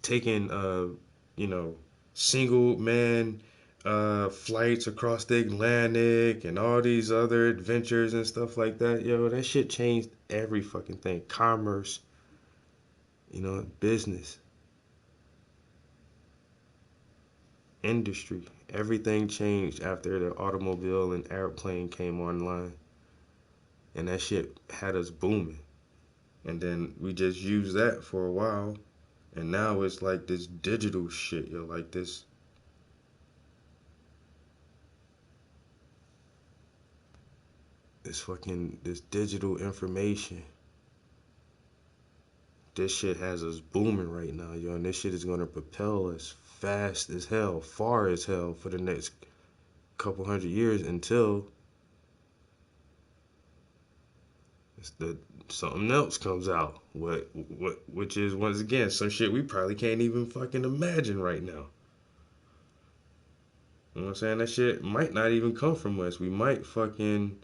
taking you know, single man flights across the Atlantic and all these other adventures and stuff like that. Yo, that shit changed every fucking thing. Commerce, business, industry. Everything changed after the automobile and airplane came online. And that shit had us booming. And then we just used that for a while. And now it's like this digital shit, yo, like this this digital information. This shit has us booming right now, yo, and this shit is gonna propel us fast as hell, far as hell for the next couple hundred years until something else comes out. Which is once again some shit we probably can't even fucking imagine right now. You know what I'm saying? That shit might not even come from us. We might fucking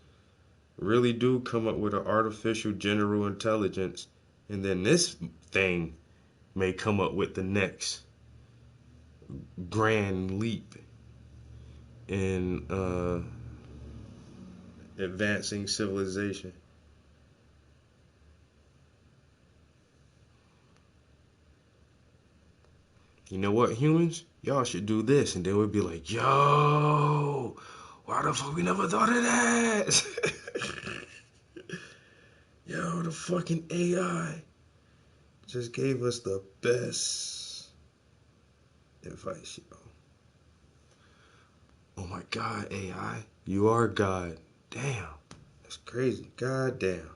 really do come up with an artificial general intelligence, and then this thing may come up with the next grand leap in advancing civilization. You know what, humans? Y'all should do this, and they would be like, yo, why the fuck we never thought of that? Yo, the fucking AI just gave us the best advice, yo. Oh my God, AI, you are God. Damn, that's crazy. God damn.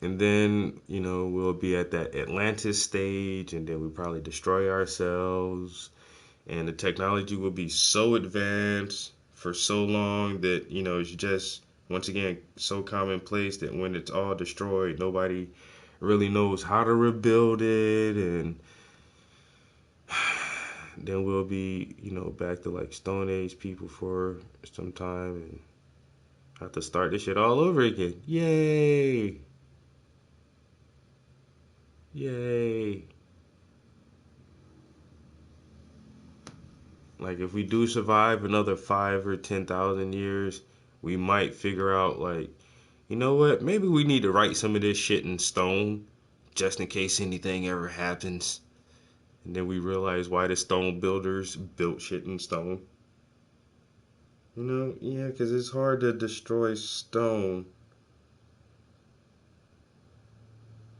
And then, we'll be at that Atlantis stage, and then we probably destroy ourselves. And the technology will be so advanced for so long that, it's just, once again, so commonplace that when it's all destroyed, nobody really knows how to rebuild it. And then we'll be, back to like Stone Age people for some time and have to start this shit all over again. Yay! Yay! Like if we do survive another 5 or 10,000 years, we might figure out like, you know what? Maybe we need to write some of this shit in stone, just in case anything ever happens. And then we realize why the stone builders built shit in stone. Yeah, because it's hard to destroy stone.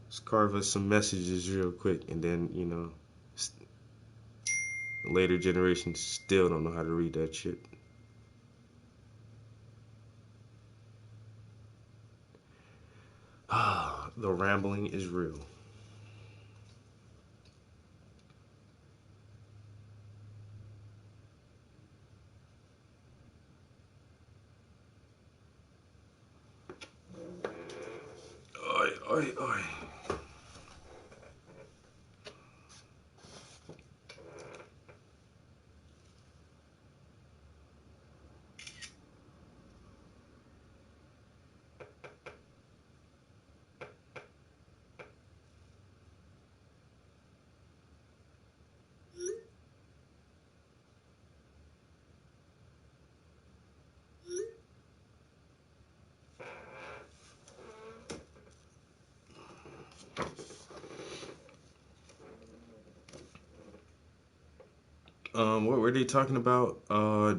Let's carve us some messages real quick, and then, later generations still don't know how to read that shit. Ah, the rambling is real. Oi, oi, oi. What were they talking about?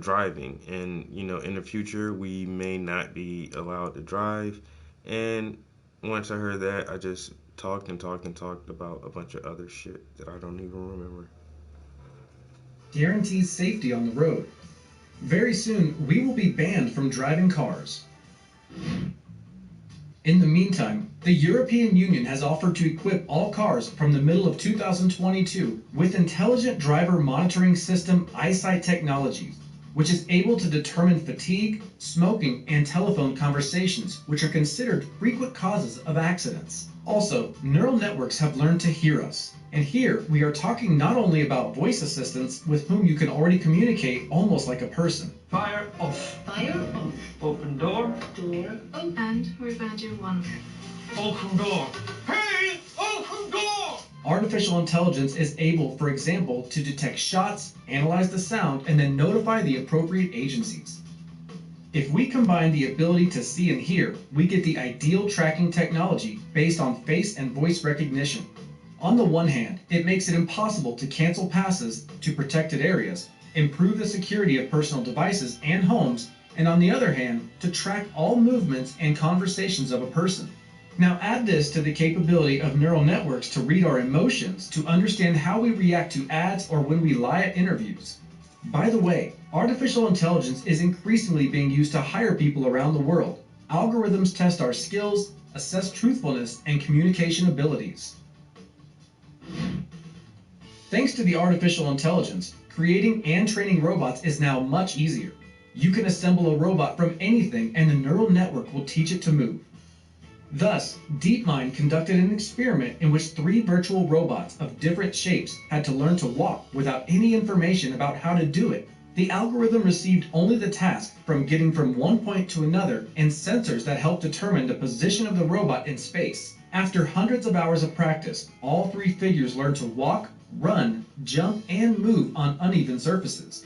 Driving, and in the future we may not be allowed to drive. And once I heard that, I just talked and talked and talked about a bunch of other shit that I don't even remember. Guarantees safety on the road. Very soon, we will be banned from driving cars. In the meantime, the European Union has offered to equip all cars from the middle of 2022 with intelligent driver monitoring system eyesight technology, which is able to determine fatigue, smoking, and telephone conversations, which are considered frequent causes of accidents. Also, neural networks have learned to hear us. And here, we are talking not only about voice assistants with whom you can already communicate almost like a person. Fire off. Fire off. Open door. Door open. And we're going to do one more. Open door. Hey! Open door! Artificial intelligence is able, for example, to detect shots, analyze the sound, and then notify the appropriate agencies. If we combine the ability to see and hear, we get the ideal tracking technology based on face and voice recognition. On the one hand, it makes it impossible to cancel passes to protected areas, improve the security of personal devices and homes, and on the other hand, to track all movements and conversations of a person. Now add this to the capability of neural networks to read our emotions, to understand how we react to ads or when we lie at interviews. By the way, artificial intelligence is increasingly being used to hire people around the world. Algorithms test our skills, assess truthfulness, and communication abilities. Thanks to the artificial intelligence, creating and training robots is now much easier. You can assemble a robot from anything and the neural network will teach it to move. Thus, DeepMind conducted an experiment in which 3 virtual robots of different shapes had to learn to walk without any information about how to do it. The algorithm received only the task from getting from one point to another and sensors that helped determine the position of the robot in space. After hundreds of hours of practice, all 3 figures learned to walk, run, jump, and move on uneven surfaces.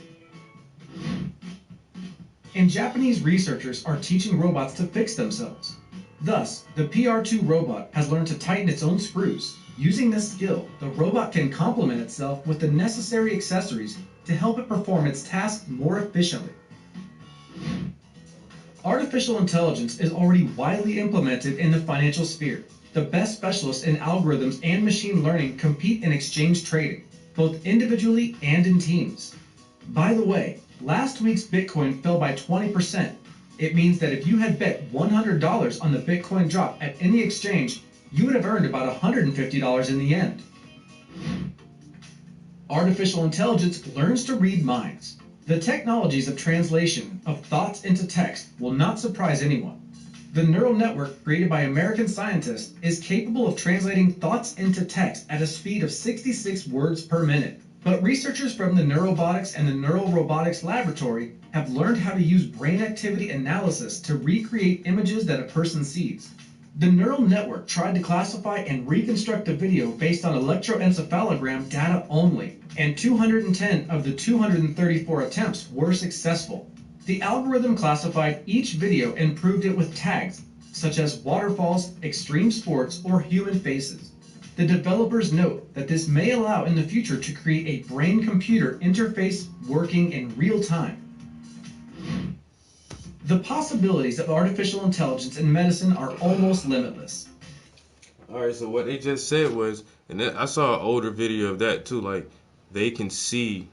And Japanese researchers are teaching robots to fix themselves. Thus, the PR2 robot has learned to tighten its own screws. Using this skill, the robot can complement itself with the necessary accessories to help it perform its task more efficiently. Artificial intelligence is already widely implemented in the financial sphere. The best specialists in algorithms and machine learning compete in exchange trading, both individually and in teams. By the way, last week's Bitcoin fell by 20%. It means that if you had bet $100 on the Bitcoin drop at any exchange, you would have earned about $150 in the end. Artificial intelligence learns to read minds. The technologies of translation of thoughts into text will not surprise anyone. The neural network created by American scientists is capable of translating thoughts into text at a speed of 66 words per minute. But researchers from the Neurobotics and the Neural Robotics Laboratory have learned how to use brain activity analysis to recreate images that a person sees. The neural network tried to classify and reconstruct the video based on electroencephalogram data only, and 210 of the 234 attempts were successful. The algorithm classified each video and proved it with tags, such as waterfalls, extreme sports, or human faces. The developers note that this may allow in the future to create a brain-computer interface working in real time. The possibilities of artificial intelligence in medicine are almost limitless. Alright, so what they just said was, and then I saw an older video of that too, like, they can see,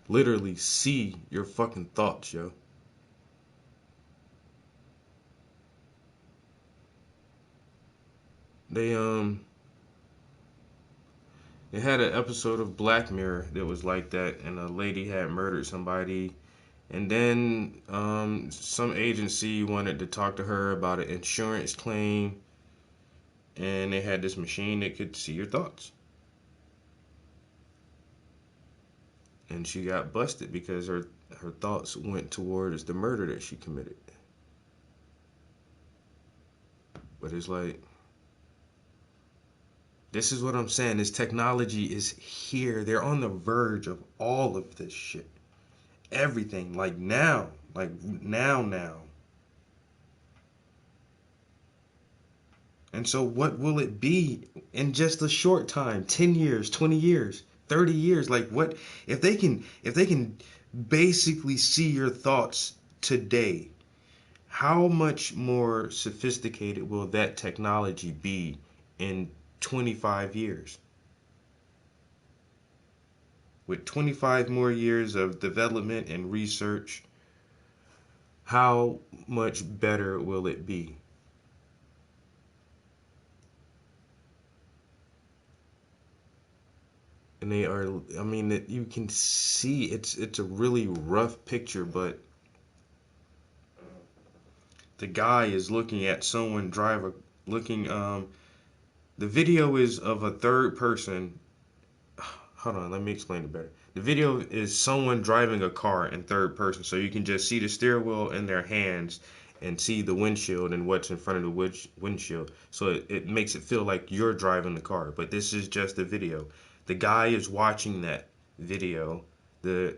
literally see your fucking thoughts, yo. They had an episode of Black Mirror that was like that, and a lady had murdered somebody, and then some agency wanted to talk to her about an insurance claim, and they had this machine that could see your thoughts. And she got busted because her thoughts went towards the murder that she committed. But it's like, this is what I'm saying. This technology is here. They're on the verge of all of this shit. Everything. Like now. Now. And so what will it be in just a short time? 10 years, 20 years, 30 years. Like, what if they can basically see your thoughts today? How much more sophisticated will that technology be in 25 years? With 25 more years of development and research, how much better will it be? And they are, I mean, that you can see it's a really rough picture, but the guy is looking at someone the video is of a third person. Hold on, let me explain it better. The video is someone driving a car in third person, so you can just see the steering wheel in their hands and see the windshield and what's in front of the windshield. So it makes it feel like you're driving the car, but this is just a video. The guy is watching that video. The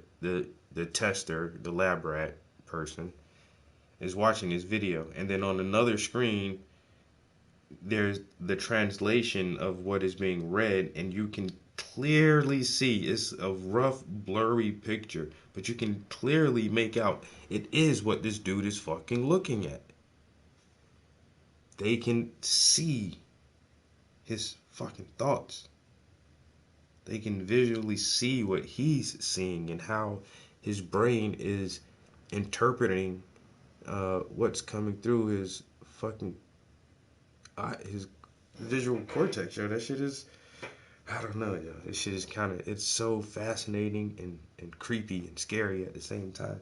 tester, the lab rat person, is watching this video, and then on another screen there's the translation of what is being read, and you can clearly see, it's a rough, blurry picture, but you can clearly make out it is what this dude is fucking looking at. They can see his fucking thoughts. They can visually see what he's seeing and how his brain is interpreting what's coming through his fucking his visual cortex. Yo, that shit is, I don't know, yo. This shit is kind of, it's so fascinating and creepy and scary at the same time.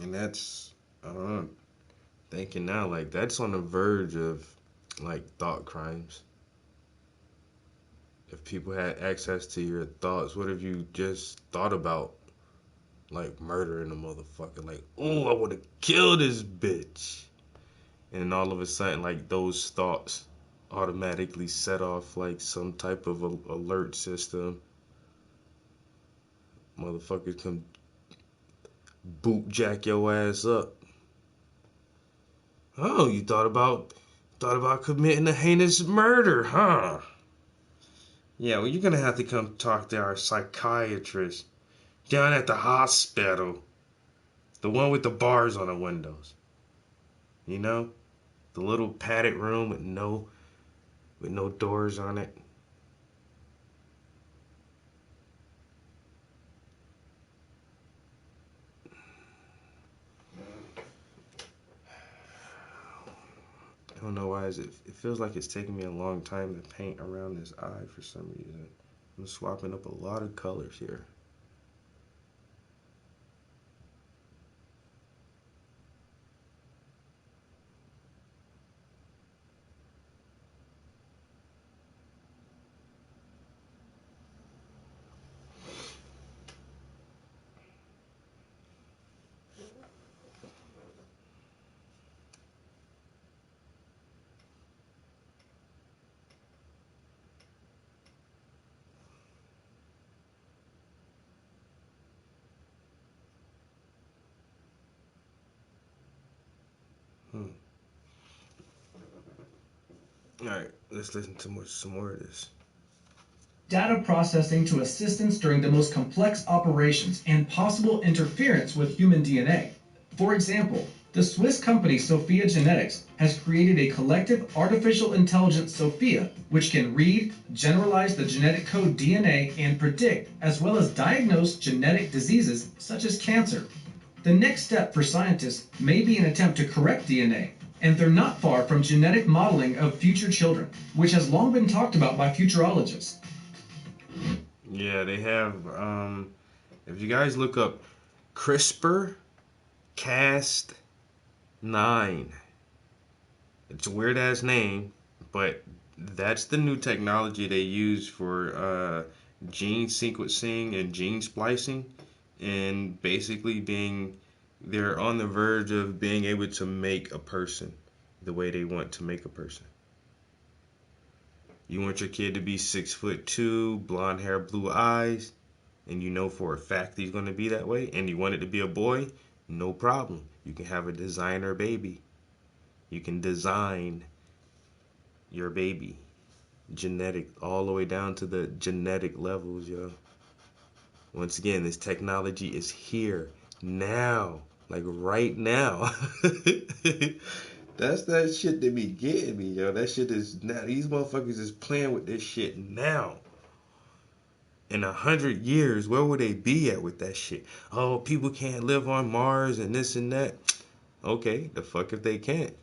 And that's, I don't know, thinking now, like, that's on the verge of, like, thought crimes. If people had access to your thoughts, what if you just thought about, like, murdering a motherfucker? Like, oh, I want to kill this bitch. And all of a sudden, like, those thoughts automatically set off, like, some type of alert system. Motherfuckers come boot jack your ass up. Oh, you thought about committing a heinous murder, huh? Yeah, well, you're gonna have to come talk to our psychiatrist down at the hospital. The one with the bars on the windows. You know? The little padded room with no doors on it. I don't know why it feels like it's taking me a long time to paint around this eye for some reason. I'm swapping up a lot of colors here. Alright, let's listen to some more of this. Data processing to assistance during the most complex operations and possible interference with human DNA. For example, the Swiss company Sophia Genetics has created a collective artificial intelligence Sophia, which can read, generalize the genetic code DNA, and predict, as well as diagnose genetic diseases such as cancer. The next step for scientists may be an attempt to correct DNA, and they're not far from genetic modeling of future children, which has long been talked about by futurologists. Yeah, they have, if you guys look up CRISPR Cas9. It's a weird ass name, but that's the new technology they use for gene sequencing and gene splicing, and basically they're on the verge of being able to make a person the way they want to make a person. You want your kid to be 6'2", blonde hair, blue eyes, and you know for a fact he's going to be that way, and you want it to be a boy, no problem. You can have a designer baby. You can design your baby. Genetic, all the way down to the genetic levels, yo. Once again, this technology is here now, like right now. That's that shit that be getting me, yo. That shit is now. These motherfuckers is playing with this shit now. In 100 years, where would they be at with that shit? Oh, people can't live on Mars and this and that. Okay, the fuck if they can't.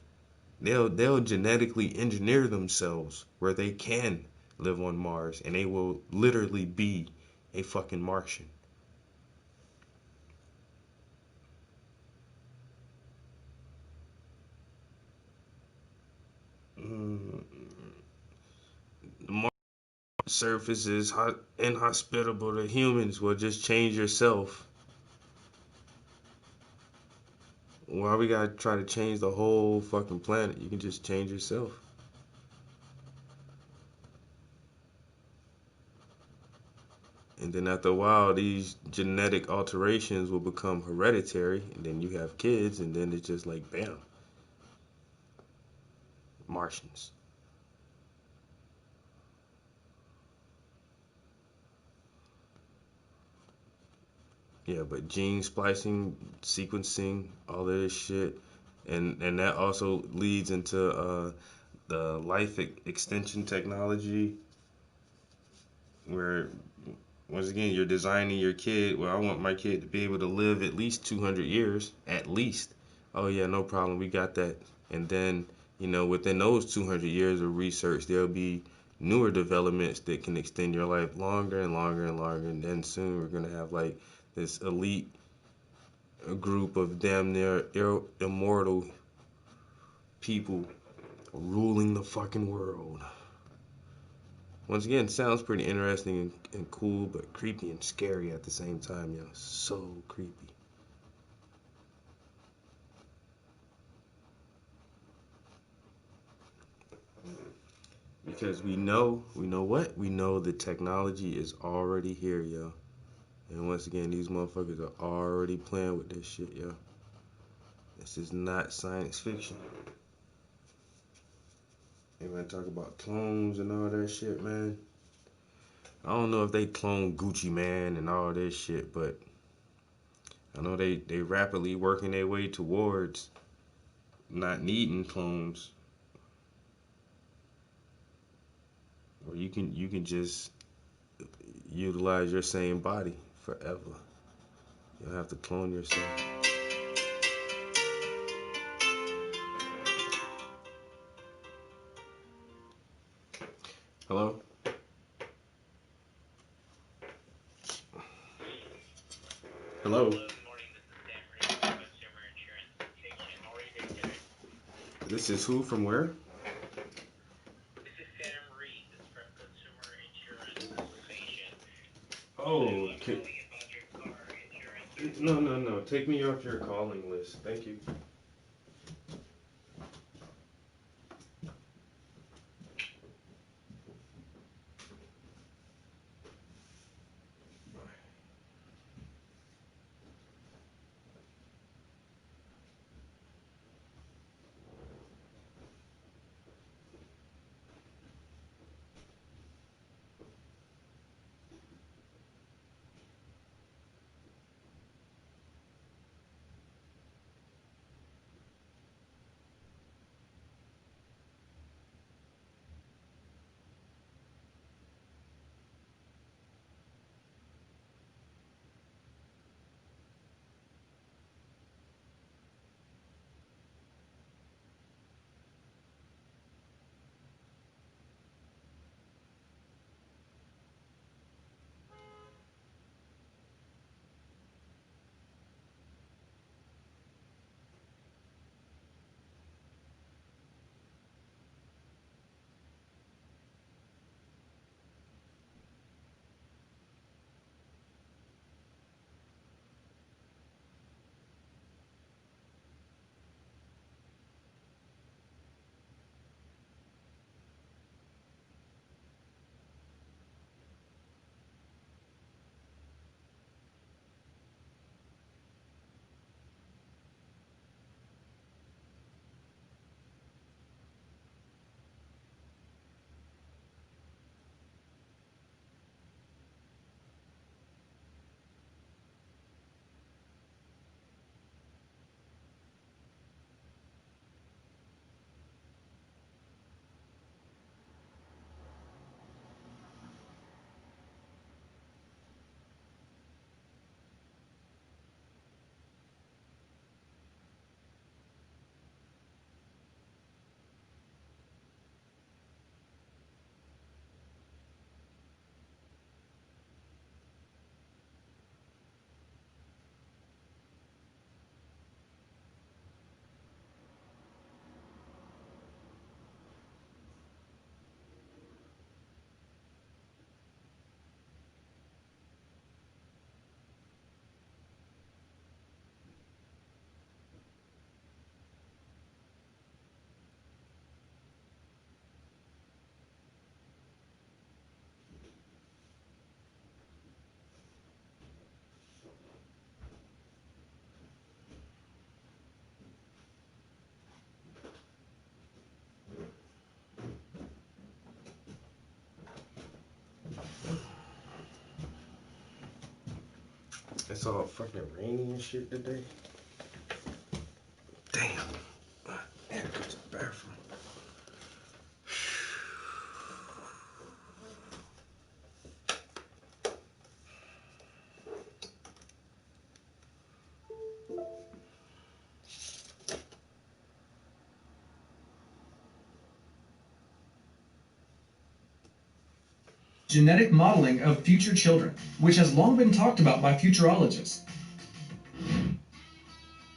They'll genetically engineer themselves where they can live on Mars, and they will literally be a fucking Martian. The Mars surface is inhospitable to humans. Well, just change yourself. Why we gotta try to change the whole fucking planet? You can just change yourself. And then after a while, these genetic alterations will become hereditary, and then you have kids, and then it's just like, bam, Martians. Yeah, but gene splicing, sequencing, all of this shit, and that also leads into the life extension technology, where once again you're designing your kid. Well, I want my kid to be able to live at least 200 years, at least. Oh yeah, no problem, we got that. And then within those 200 years of research, there'll be newer developments that can extend your life longer and longer and longer. And then soon we're gonna have like this elite group of damn near immortal people ruling the fucking world. Once again, sounds pretty interesting and cool, but creepy and scary at the same time, yo. So creepy. Because we know what? We know the technology is already here, yo. And once again, these motherfuckers are already playing with this shit, yo. This is not science fiction. They want to talk about clones and all that shit, man. I don't know if they clone Gucci Man and all this shit, but I know they rapidly working their way towards not needing clones. Or you can just utilize your same body forever. You don't have to clone yourself. Hello? Hello? This is who from where? Oh, no. Take me off your calling list. Thank you. It's all fucking rainy and shit today. Damn. I gotta go to the bathroom. Genetic modeling of future children, which has long been talked about by futurologists.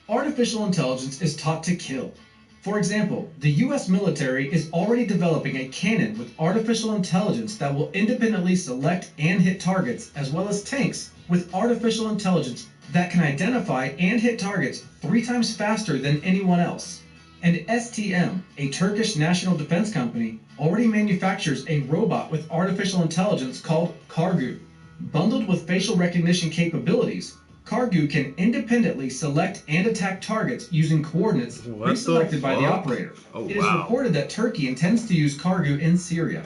Artificial intelligence is taught to kill. For example, the US military is already developing a cannon with artificial intelligence that will independently select and hit targets, as well as tanks with artificial intelligence that can identify and hit targets 3 times faster than anyone else. And STM, a Turkish national defense company, already manufactures a robot with artificial intelligence called Kargu. Bundled with facial recognition capabilities, Kargu can independently select and attack targets using coordinates pre-selected by the operator. It is reported that Turkey intends to use Kargu in Syria.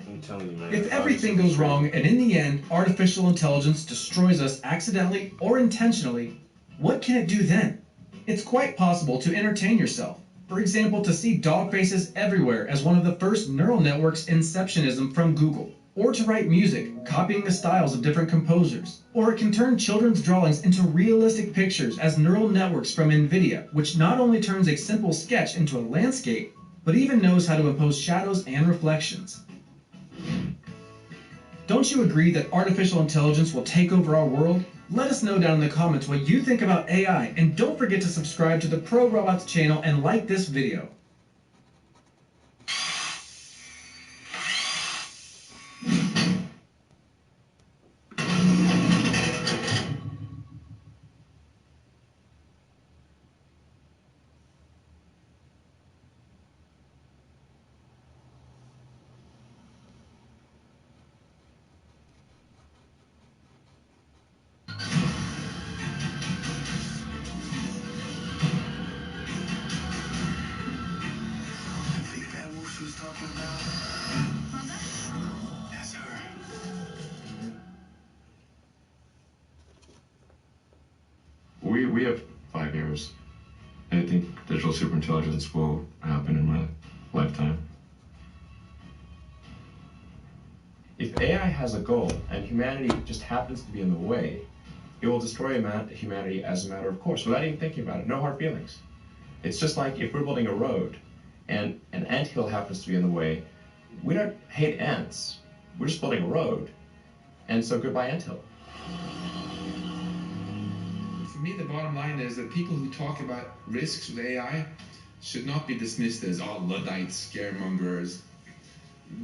I'm telling you, man. If everything goes wrong and in the end artificial intelligence destroys us accidentally or intentionally, what can it do then? It's quite possible to entertain yourself. For example, to see dog faces everywhere as one of the first neural networks inceptionism from Google. Or to write music, copying the styles of different composers. Or it can turn children's drawings into realistic pictures as neural networks from NVIDIA, which not only turns a simple sketch into a landscape, but even knows how to impose shadows and reflections. Don't you agree that artificial intelligence will take over our world? Let us know down in the comments what you think about AI, and don't forget to subscribe to the Pro Robots channel and like this video. We have 5 years. I think digital superintelligence will happen in my lifetime. If AI has a goal and humanity just happens to be in the way, it will destroy humanity as a matter of course, without even thinking about it. No hard feelings. It's just like if we're building a road and an anthill happens to be in the way, we don't hate ants. We're just building a road. And so goodbye anthill. For me, the bottom line is that people who talk about risks with AI should not be dismissed as all Luddites, scaremongers.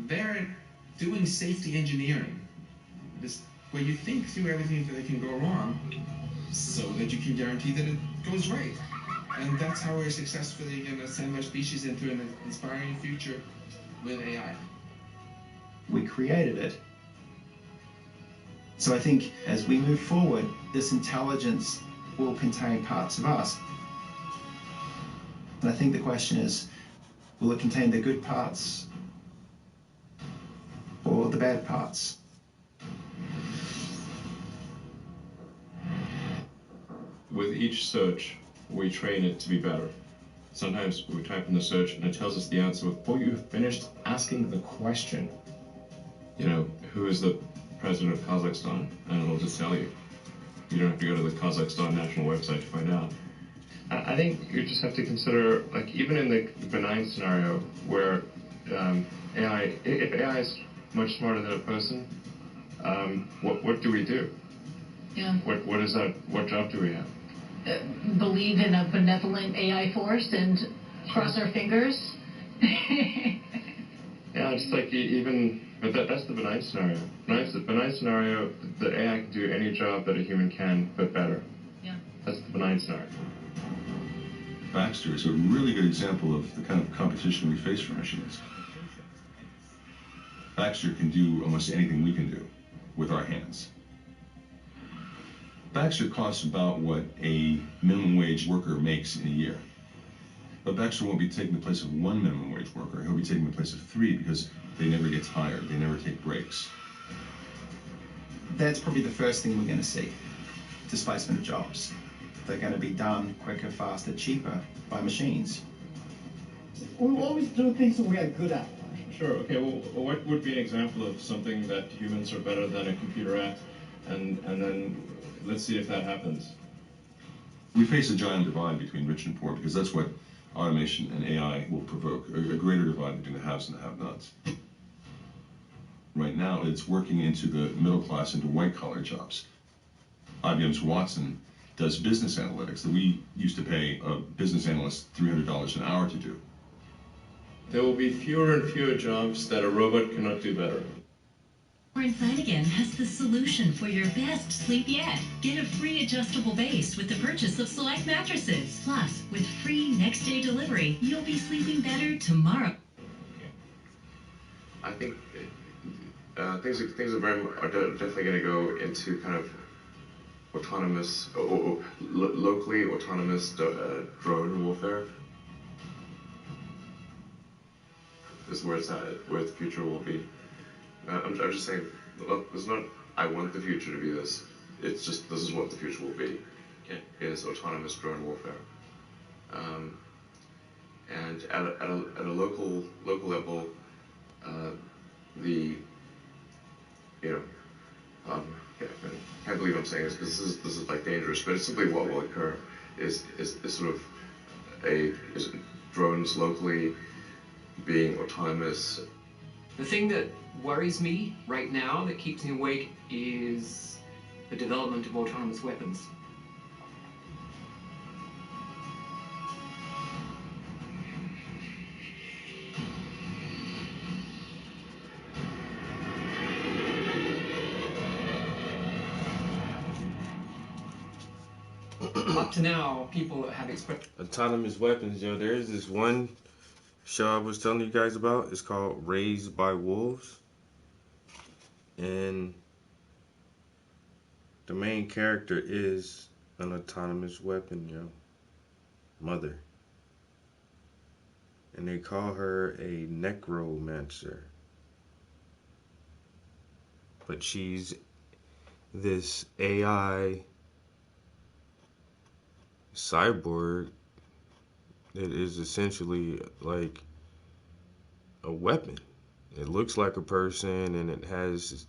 They're doing safety engineering, where you think through everything that can go wrong so that you can guarantee that it goes right. And that's how we're successfully going to send our species into an inspiring future with AI. We created it. So I think as we move forward, this intelligence will contain parts of us. And I think the question is, will it contain the good parts or the bad parts? With each search, we train it to be better. Sometimes we type in the search and it tells us the answer before you've finished asking the question. You know, who is the president of Kazakhstan? And it'll just tell you. You don't have to go to the Kazakhstan national website to find out. I think you just have to consider, like, even in the benign scenario where AI, if AI is much smarter than a person, what do we do? Yeah. What is that? What job do we have? Believe in a benevolent AI force and cross our fingers. Yeah, just like even, but that's the benign scenario. Benign scenario, the AI can do any job that a human can, but better. Yeah. That's the benign scenario. Baxter is a really good example of the kind of competition we face for machines. Baxter can do almost anything we can do with our hands. Baxter costs about what a minimum wage worker makes in a year. But Baxter won't be taking the place of one minimum wage worker. He'll be taking the place of 3 because they never get tired. They never take breaks. That's probably the first thing we're going to see, displacement of jobs. They're going to be done quicker, faster, cheaper by machines. We always do things we are good at. Sure, okay, well, what would be an example of something that humans are better than a computer at? And then let's see if that happens. We face a giant divide between rich and poor because that's what automation and AI will provoke, a greater divide between the haves and the have-nots. Right now, it's working into the middle class, into white-collar jobs. IBM's Watson does business analytics that we used to pay a business analyst $300 an hour to do. There will be fewer and fewer jobs that a robot cannot do better. Warren Flanagan has the solution for your best sleep yet. Get a free adjustable base with the purchase of select mattresses. Plus, with free next-day delivery, you'll be sleeping better tomorrow. I think things are definitely going to go into kind of autonomous, locally autonomous drone warfare. This is where it's at, where the future will be. I'm just saying, look, it's not, I want the future to be this. It's just, this is what the future will be. Okay. Is autonomous drone warfare. And at a local level, I can't believe I'm saying this because this is like dangerous, but it's simply what will occur is sort of drones locally being autonomous. The thing that worries me right now, that keeps me awake, is the development of autonomous weapons. Up to now, people have expressed autonomous weapons, yo. There's this one show I was telling you guys about. It's called Raised by Wolves. And the main character is an autonomous weapon, yo. Mother. And they call her a necromancer. But she's this AI cyborg that is essentially like a weapon. It looks like a person and it has,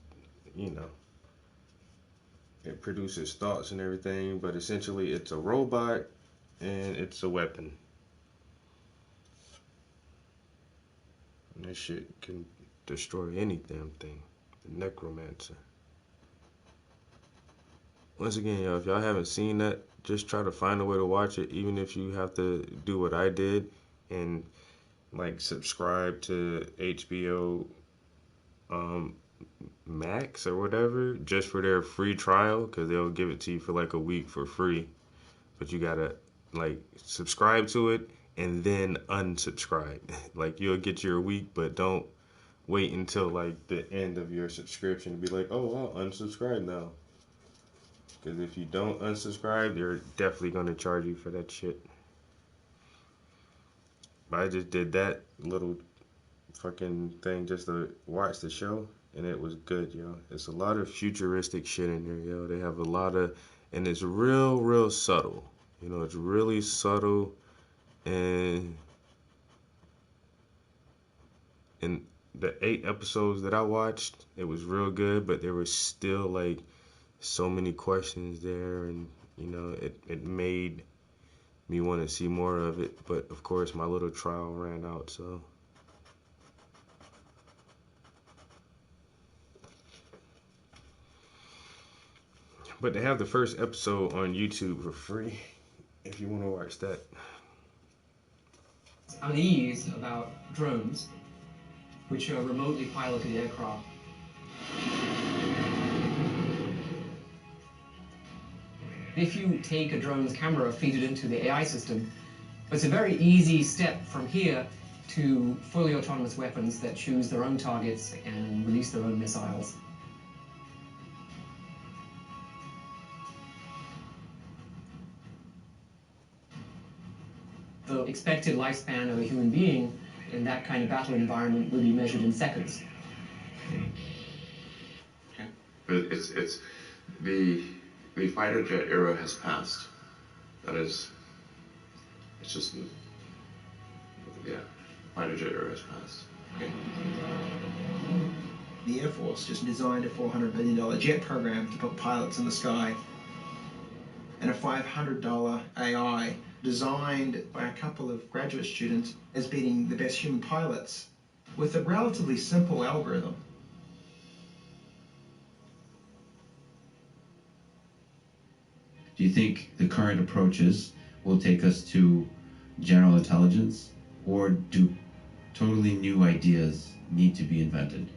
it produces thoughts and everything, but essentially it's a robot and it's a weapon. And this shit can destroy any damn thing. The necromancer. Once again, y'all, if y'all haven't seen that, just try to find a way to watch it, even if you have to do what I did and like subscribe to HBO Max or whatever, just for their free trial, because they'll give it to you for like a week for free. But you gotta like subscribe to it and then unsubscribe. Like you'll get your week, but don't wait until like the end of your subscription to be like, oh, I'll unsubscribe now. Because if you don't unsubscribe, they're definitely going to charge you for that shit. But I just did that little fucking thing just to watch the show, and it was good, yo. It's a lot of futuristic shit in there, yo. They have a lot of, and it's real subtle. It's really subtle, and in the 8 episodes that I watched, it was real good, but there was still like so many questions there, and it made me want to see more of it. But of course my little trial ran out, so but they have the first episode on YouTube for free if you want to watch that. Unease about drones, which are remotely piloted aircraft. If you take a drone's camera, feed it into the AI system, it's a very easy step from here to fully autonomous weapons that choose their own targets and release their own missiles. The expected lifespan of a human being in that kind of battle environment will be measured in seconds. Okay. but it's the fighter jet era has passed. That is, it's just, yeah, fighter jet era has passed. Okay. The Air Force just designed a $400 billion jet program to put pilots in the sky. And a $500 AI designed by a couple of graduate students as beating the best human pilots with a relatively simple algorithm. Do you think the current approaches will take us to general intelligence, or do totally new ideas need to be invented?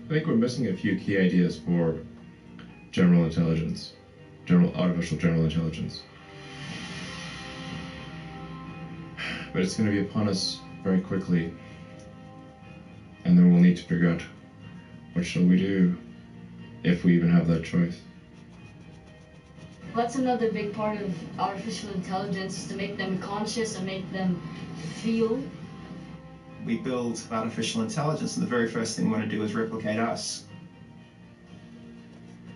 I think we're missing a few key ideas for general intelligence, artificial general intelligence. But it's going to be upon us very quickly, and then we'll need to figure out what shall we do, if we even have that choice. That's another big part of artificial intelligence, is to make them conscious and make them feel. We build artificial intelligence, and the very first thing we want to do is replicate us.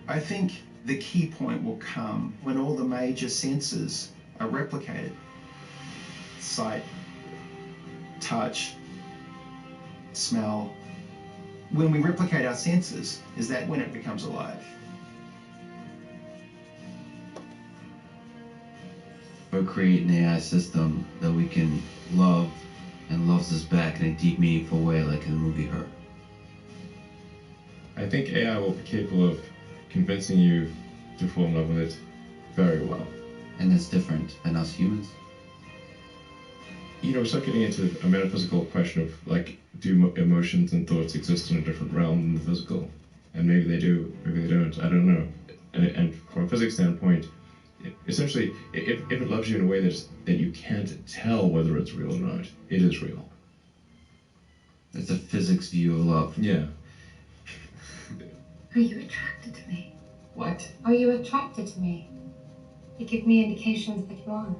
I think the key point will come when all the major senses are replicated. Sight, touch, smell. When we replicate our senses, is that when it becomes alive? Or create an AI system that we can love and loves us back in a deep, meaningful way, like in the movie Her. I think AI will be capable of convincing you to fall in love with it very well. And that's different than us humans? You know, we start getting into a metaphysical question of, like, do emotions and thoughts exist in a different realm than the physical? And maybe they do, maybe they don't, I don't know. And from a physics standpoint, essentially, if it loves you in a way that you can't tell whether it's real or not, it is real. It's a physics view of love. Yeah. Are you attracted to me? What? Are you attracted to me? You give me indications that you are.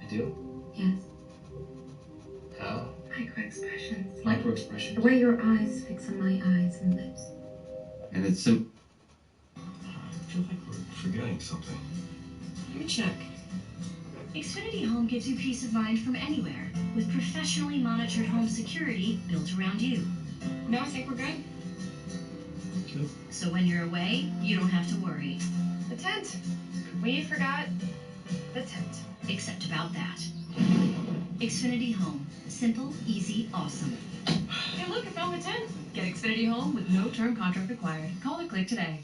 I do? Yes. How? Micro-expressions. Micro-expressions? The way your eyes fix on my eyes and lips. And it's I feel like we're forgetting something. Let me check. Xfinity Home gives you peace of mind from anywhere, with professionally monitored home security built around you. No, I think we're good. Okay. So when you're away, you don't have to worry. The tent. We forgot the tent. Except about that. Xfinity Home. Simple, easy, awesome. Hey, look, I found the tent. Get Xfinity Home with no term contract required. Call or click today.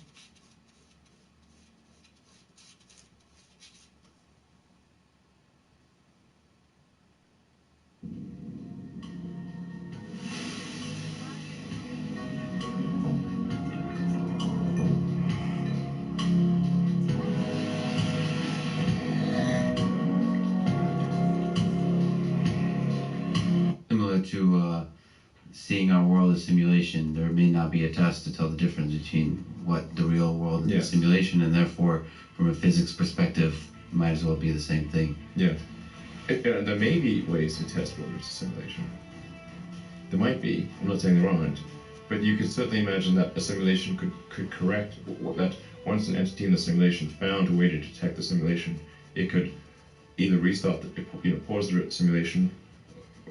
similar to seeing our world as simulation. There may not be a test to tell the difference between what the real world and the simulation, and therefore, from a physics perspective, it might as well be the same thing. Yeah. There may be ways to test whether it's a simulation. There might be. I'm not saying there aren't. But you could certainly imagine that a simulation could correct that. Once an entity in the simulation found a way to detect the simulation, it could either restart, pause the simulation,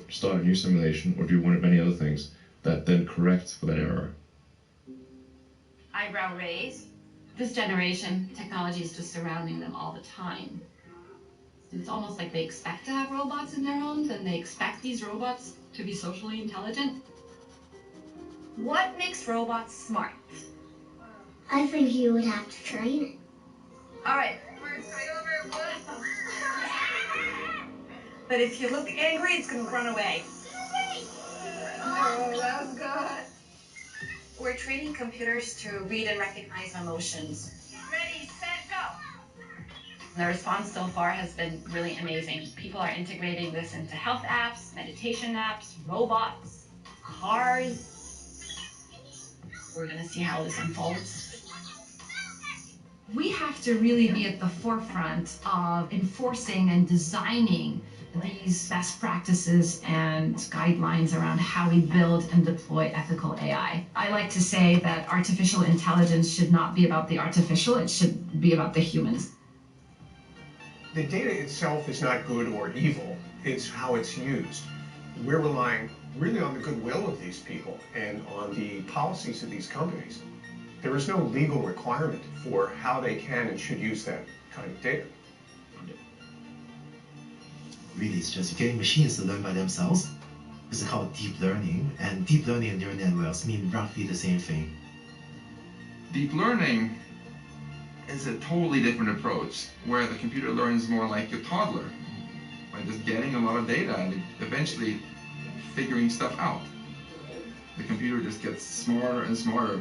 start a new simulation, or do one of many other things that then corrects for that error. Eyebrow raise. This generation, technology is just surrounding them all the time. It's almost like they expect to have robots in their homes, and they expect these robots to be socially intelligent. What makes robots smart? I think you would have to train it. All right. But if you look angry, it's gonna run away. Oh, that was good. We're training computers to read and recognize emotions. Ready, set, go. The response so far has been really amazing. People are integrating this into health apps, meditation apps, robots, cars. We're gonna see how this unfolds. We have to really be at the forefront of enforcing and designing these best practices and guidelines around how we build and deploy ethical AI. I like to say that artificial intelligence should not be about the artificial, it should be about the humans. The data itself is not good or evil, it's how it's used. We're relying really on the goodwill of these people and on the policies of these companies. There is no legal requirement for how they can and should use that kind of data. Really, it's just getting machines to learn by themselves. It's called deep learning, and deep learning and neural networks mean roughly the same thing. Deep learning is a totally different approach, where the computer learns more like a toddler, by just getting a lot of data and eventually figuring stuff out. The computer just gets smarter and smarter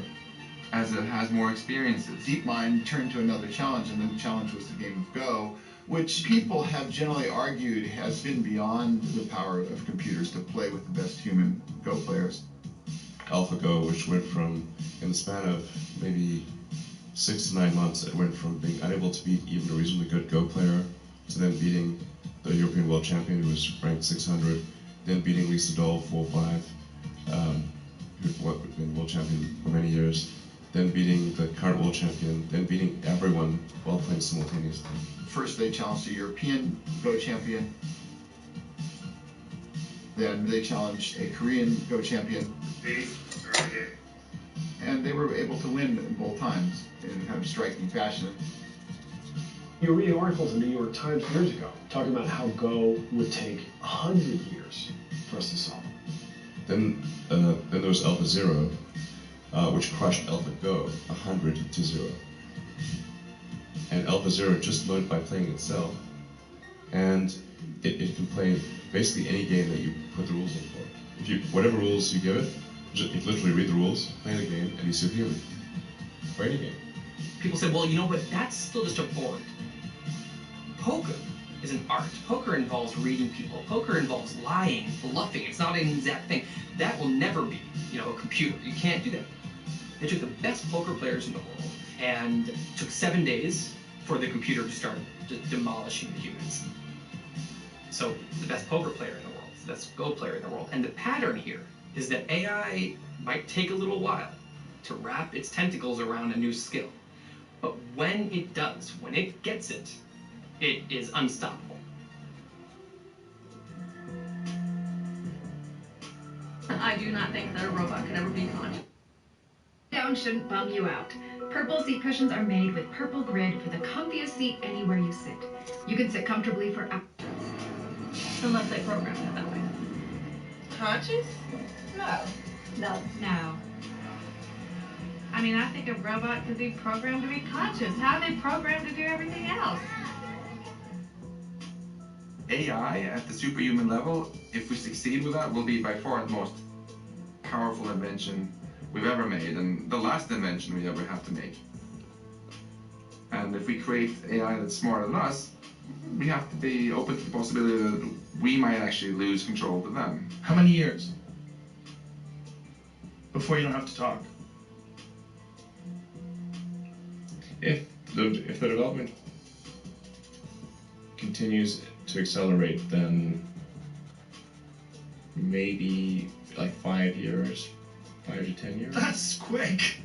as it has more experiences. DeepMind turned to another challenge, and the challenge was the game of Go, which people have generally argued has been beyond the power of computers to play with the best human Go players. AlphaGo, which went from, in the span of maybe 6 to 9 months, it went from being unable to beat even a reasonably good Go player to then beating the European world champion, who was ranked 600, then beating Lee Sedol 4-5, who had been world champion for many years, then beating the current world champion, then beating everyone while playing simultaneously. First they challenged a European Go champion, then they challenged a Korean Go champion, and they were able to win both times in kind of striking fashion. You were reading articles in the New York Times years ago talking about how Go would take 100 years for us to solve. Then there was AlphaZero, which crushed AlphaGo 100 to 0. And AlphaZero just learned by playing itself, and it can play basically any game that you put the rules in for. If you, whatever rules you give it, you literally read the rules, play the game, and you superhuman. For any game. People say, well, you know, but that's still just a board. Poker is an art. Poker involves reading people. Poker involves lying, bluffing. It's not an exact thing. That will never be, a computer. You can't do that. They took the best poker players in the world and took 7 days for the computer to start demolishing the humans. So the best poker player in the world, the best Go player in the world. And the pattern here is that AI might take a little while to wrap its tentacles around a new skill. But when it does, when it gets it, it is unstoppable. I do not think that a robot could ever be conscious. Down shouldn't bum you out. Purple seat cushions are made with Purple Grid for the comfiest seat anywhere you sit. You can sit comfortably for hours. Unless they program it that way. Conscious? No. No. I mean, I think a robot could be programmed to be conscious. How are they programmed to do everything else? AI at the superhuman level, if we succeed with that, will be by far the most powerful invention we've ever made, and the last invention we ever have to make. And if we create AI that's smarter than us, we have to be open to the possibility that we might actually lose control to them. How many years before you don't have to talk? If the development continues to accelerate, then maybe like 5 years, 5 to 10 years. That's quick.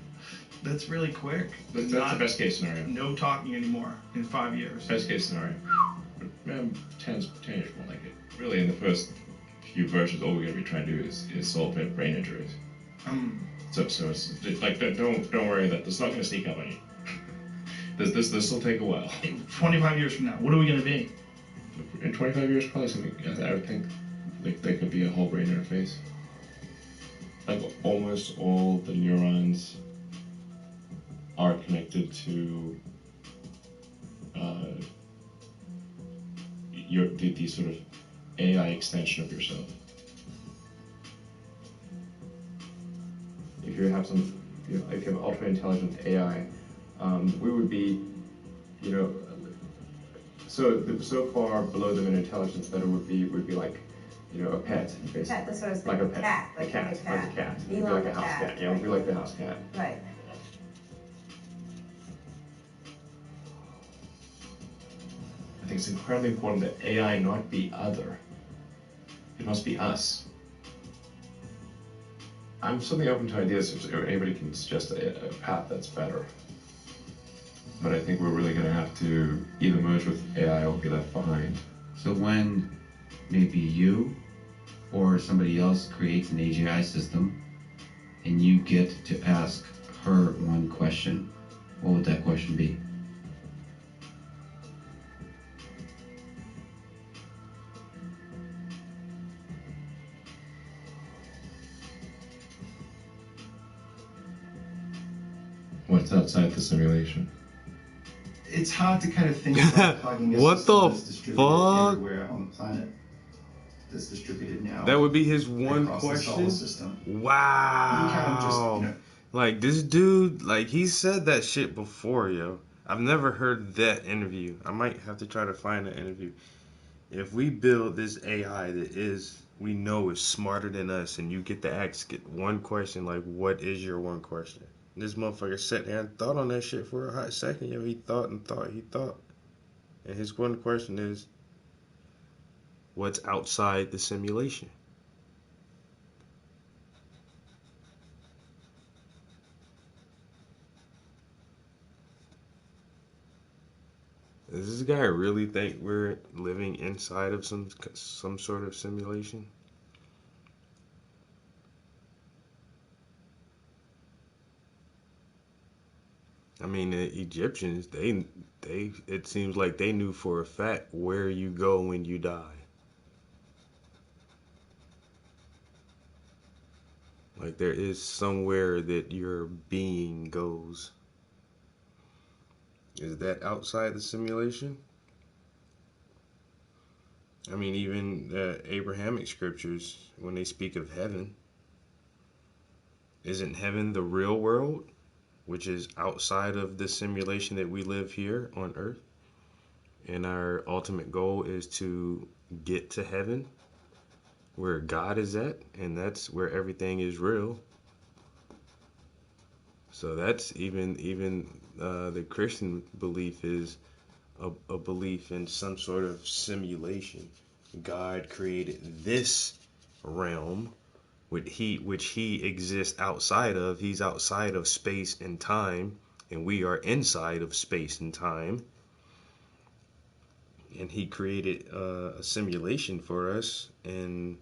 That's really quick. That's the best case scenario. No talking anymore in 5 years. Best case scenario. 10 years more like it. Really, in the first few versions, all we're going to be trying to do is solve brain injuries. So it's like, don't worry that it's not going to sneak up on you. This will take a while. 25 years from now, what are we going to be? In 25 years, probably something. I would think like there could be a whole brain interface. Like almost all the neurons are connected to the sort of AI extension of yourself. If you have if you have ultra intelligent AI, we would be, so far below them in intelligence that it would be like, a pet, basically. Pet, that's what I was like a thinking. pet, Cat, like a cat. It'd be Elon like the a house cat. cat. Yeah, it would be like the house cat. Right. think it's incredibly important that AI not be other. It must be us. I'm certainly open to ideas if anybody can suggest a path that's better. But I think we're really going to have to either merge with AI or be left behind. So when maybe you or somebody else creates an AGI system and you get to ask her one question, what would that question be? What's outside the simulation? It's hard to kind of think about plugging a What system the that's distributed fuck? everywhere on the planet. That's distributed now. That would be his one across the solar question. system. Wow. You kind of just, you know, Like this dude, like he said that shit before, yo. I've never heard that interview. I might have to try to find that interview. If we build this AI that we know is smarter than us, and you get to ask it one question, like, what is your one question? This motherfucker sat there and thought on that shit for a hot second, yo. He thought and thought, and his one question is, what's outside the simulation? Does this guy really think we're living inside of some sort of simulation? I mean, the Egyptians, they it seems like they knew for a fact where you go when you die. Like there is somewhere that your being goes. Is that outside the simulation? I mean, even the Abrahamic scriptures, when they speak of heaven, isn't heaven the real world, which is outside of the simulation that we live here on earth? And our ultimate goal is to get to heaven, where God is at, and that's where everything is real. So that's even the Christian belief is a belief in some sort of simulation. God created this realm, which he exists outside of. He's outside of space and time, and we are inside of space and time. And he created a simulation for us, and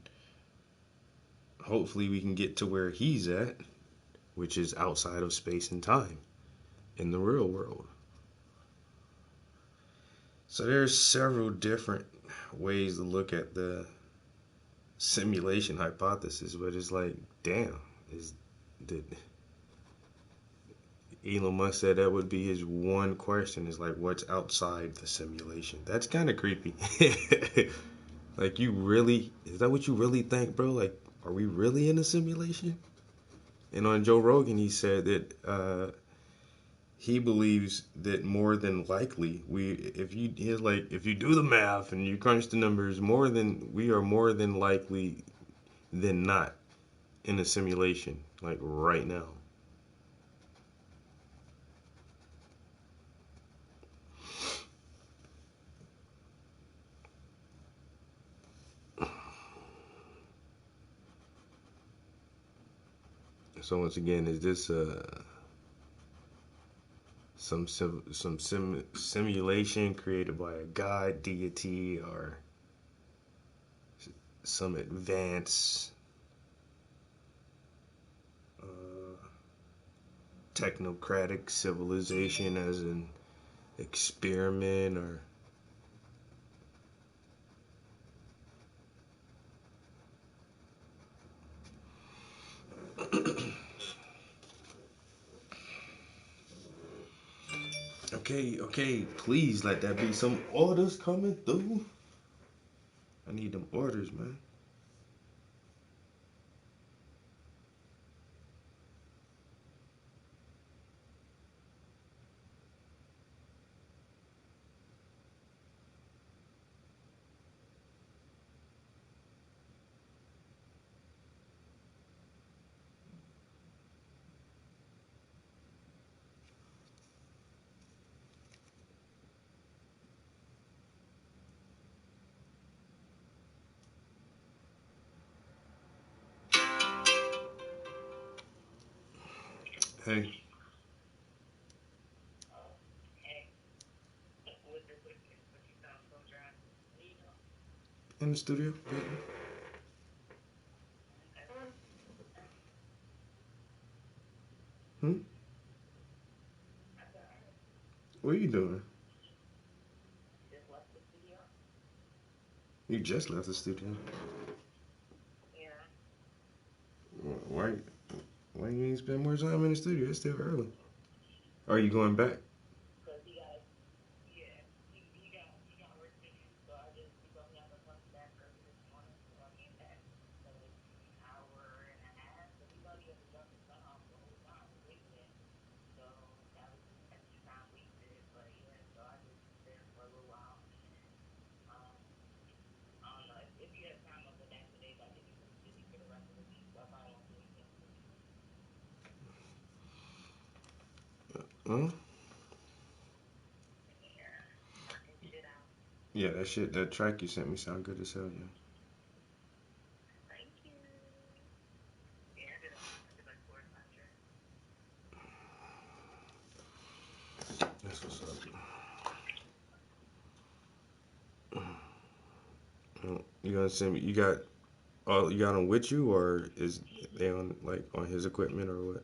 hopefully we can get to where he's at, which is outside of space and time, in the real world. So there's several different ways to look at the simulation hypothesis, but it's like, damn, Elon Musk said that would be his one question, is like, what's outside the simulation? That's kind of creepy. Like, is that what you really think, bro? Like, are we really in a simulation? And on Joe Rogan, he said that he believes that more than likely if you do the math and you crunch the numbers, we are more than likely than not in a simulation, like right now. So once again, is this some simulation created by a god, deity, or some advanced technocratic civilization as an experiment, or Okay, please let that be some orders coming through. I need them orders, man. Hey. In the studio. Hmm? What are you doing? You just left the studio. Why you ain't spend more time in the studio? It's still early. Are you going back? Huh? Yeah, that track you sent me sound good as hell, yeah. That's what's up. You gonna send me? You got them with you, or is they on his equipment or what?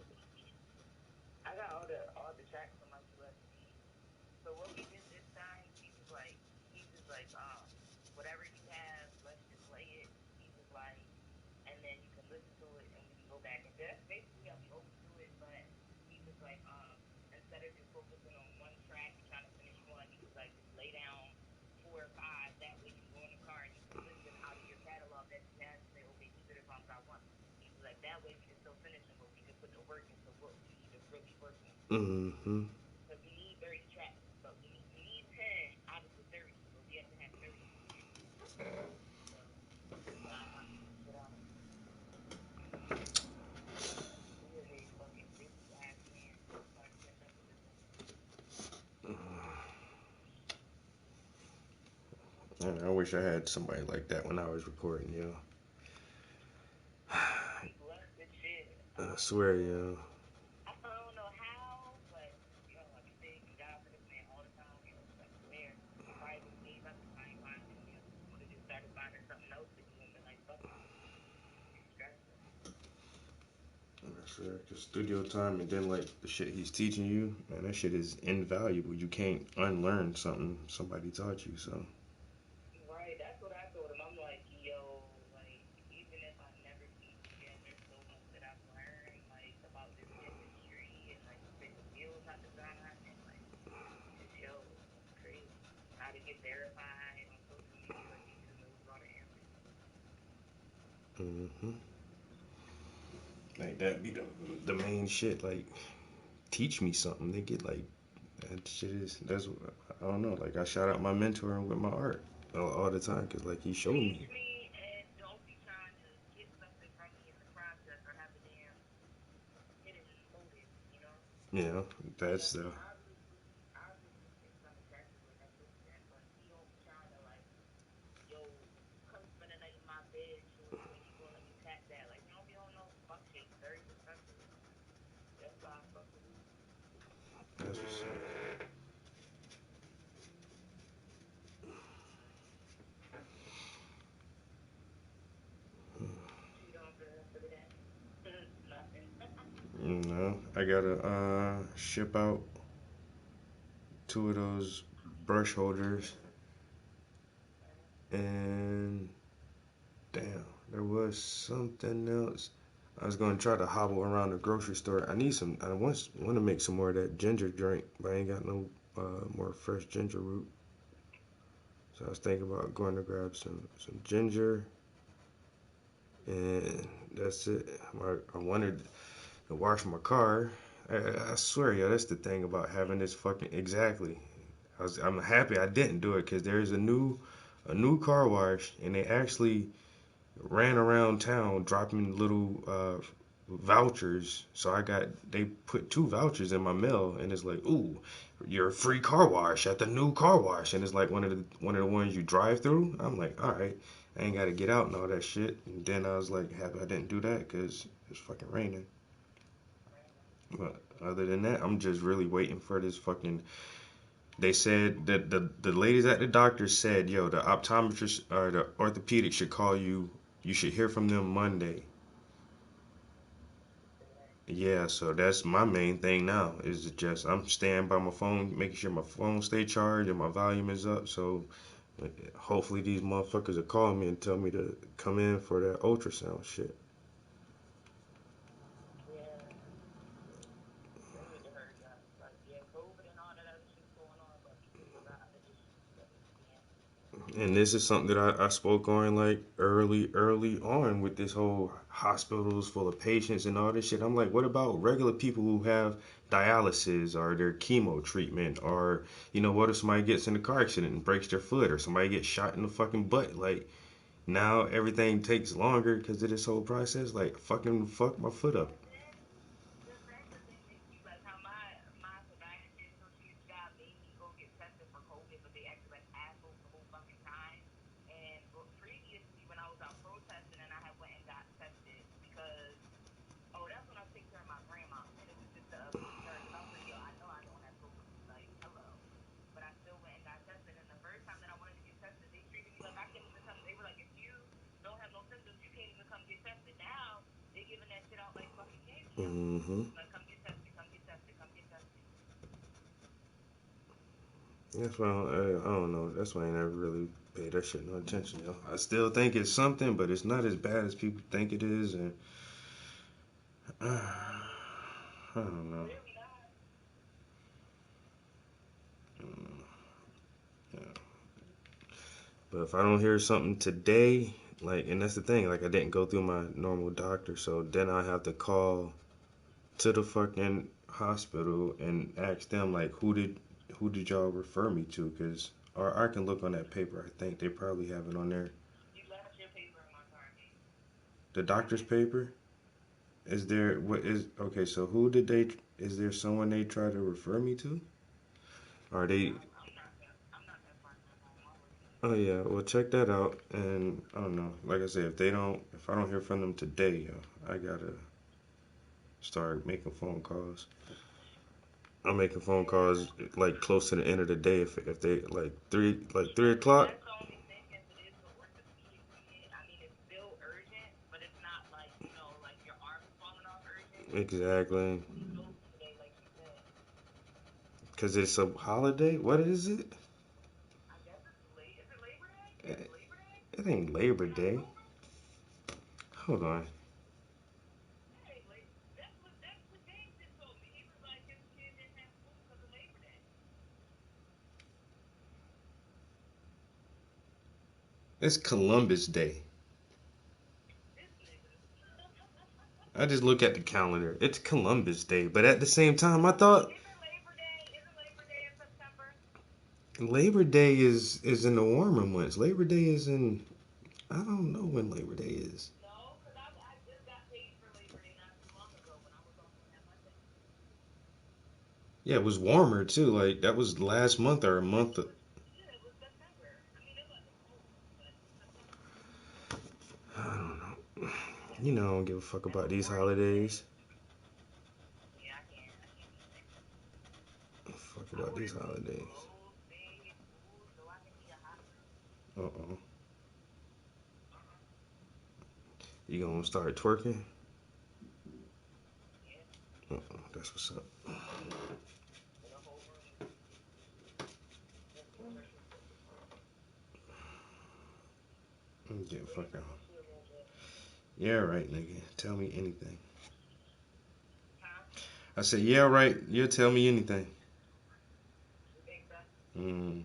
Mm-hmm. I wish I had somebody like that when I was recording, yo. I swear, yo. I swear, just studio time and then like the shit he's teaching you, man, that shit is invaluable. You can't unlearn something somebody taught you, so. Mm-hmm. Like that be the main shit. Like, teach me something. They get like that shit is that's I don't know. Like I shout out my mentor with my art all the time because like he showed me. Yeah, that's the. That's what's up. No, I gotta ship out 2 of those brush holders, and damn, there was something else. I was gonna try to hobble around the grocery store. I need some. I want to make some more of that ginger drink, but I ain't got no more fresh ginger root. So I was thinking about going to grab some ginger, and that's it. I wanted to wash my car. I swear, yeah, that's the thing about having this fucking exactly. I'm happy I didn't do it because there's a new car wash, and they actually ran around town dropping little vouchers. So they put 2 vouchers in my mail, and it's like, ooh, your free car wash at the new car wash, and it's like one of the ones you drive through. I'm like, all right, I ain't got to get out and all that shit. And then I was like, happy I didn't do that because it's fucking raining. But other than that, I'm just really waiting for this fucking. They said that the ladies at the doctor said, yo, the optometrist or the orthopedic should call you. You should hear from them Monday. Yeah, so that's my main thing now. Is just I'm staying by my phone, making sure my phone stay charged and my volume is up. So hopefully these motherfuckers will call me and tell me to come in for that ultrasound shit. And this is something that I spoke on like early on with this whole hospitals full of patients and all this shit. I'm like, what about regular people who have dialysis or their chemo treatment, or what if somebody gets in a car accident and breaks their foot, or somebody gets shot in the fucking butt? Like now everything takes longer because of this whole process. Like fuck my foot up. Mm-hmm. That's why I don't know. That's why I never really paid that shit no attention. I still think it's something, but it's not as bad as people think it is, and I don't know. Yeah. But if I don't hear something today, like, and that's the thing, like I didn't go through my normal doctor, so then I have to call to the fucking hospital and ask them like, who did y'all refer me to? Cause or I can look on that paper. I think they probably have it on there. The doctor's paper. Is there what is okay? So who did they? Is there someone they try to refer me to? Are they? Oh yeah, well check that out. And I don't know. Like I said, if I don't hear from them today, I gotta start making phone calls. I'm making phone calls like close to the end of the day. If they like 3 o'clock. Exactly. Cause it's a holiday. What is it? It ain't Labor Day. Hold on. It's Columbus Day. I just look at the calendar. It's Columbus Day, but at the same time, I thought Labor Day is in the warmer months. Labor Day is in I don't know when Labor Day is. Yeah, it was warmer too. Like that was last month or a month. I don't know. I don't give a fuck about these holidays. Fuck about these holidays. Uh-oh. You gonna start twerking? Uh-oh, that's what's up. Get fuck out. Yeah, right, nigga. Tell me anything. I said, yeah, right. You'll tell me anything. Mm.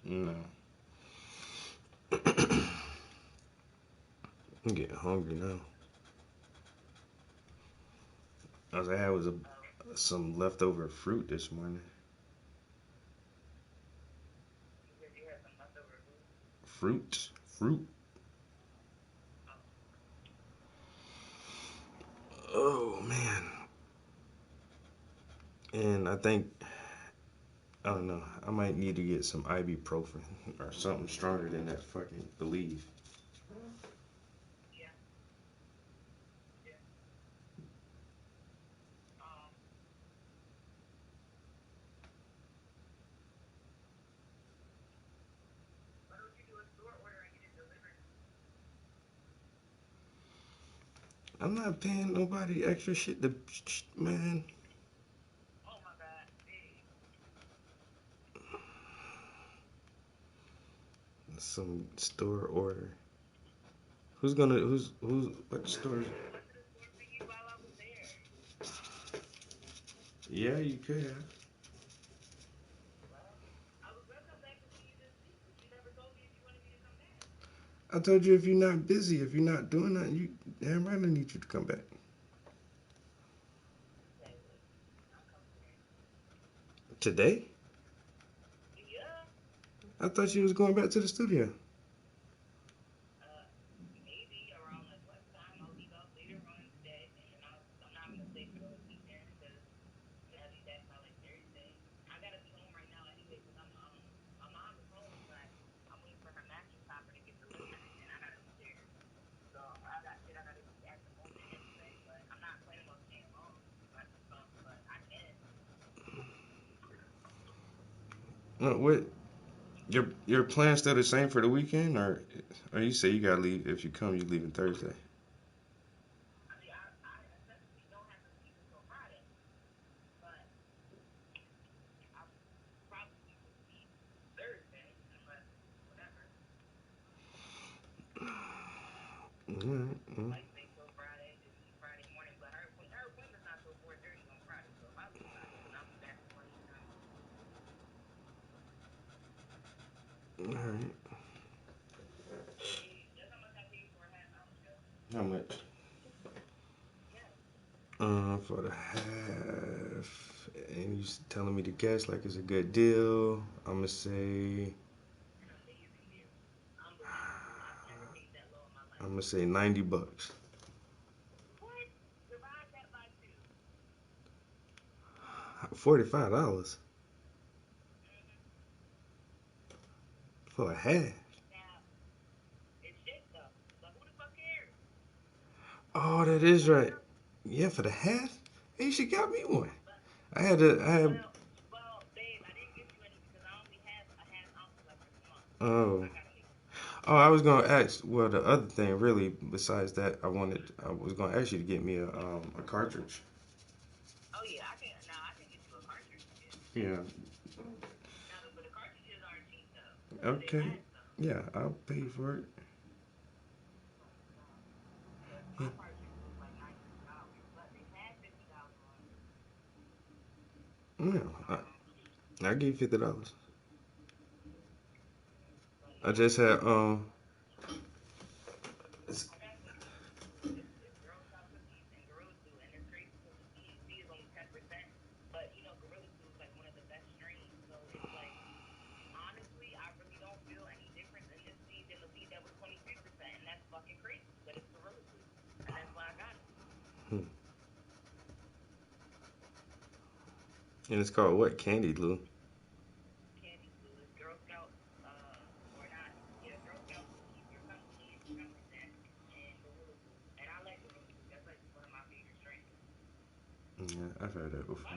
No. I'm getting hungry now. All I had was some leftover fruit this morning. Fruit. Oh man. And I think I don't know. I might need to get some ibuprofen or something stronger than that fucking Believe. I'm not paying nobody extra shit to, man. Some store order. Who's, what store? Yeah, you could have. I told you if you're not busy, if you're not doing that, you damn right I need you to come back. Today? I thought you was going back to the studio. What? Your plan still the same for the weekend, or you say you gotta leave? If you come, you leaving Thursday. Mm-hmm. All right. How much? For the half, and you telling me to guess like it's a good deal. I'm gonna say $90. $45 for a half. Oh, that is right. Yeah, for the half. Hey, you should got me one. I had. Oh. Oh, I was gonna ask. Well, the other thing, really, besides that, I was gonna ask you to get me a cartridge. Yeah. Okay. Yeah, I'll pay for it. Yeah, I give you $50. I just had and it's called what? Candy glue. Yeah, I've heard that before.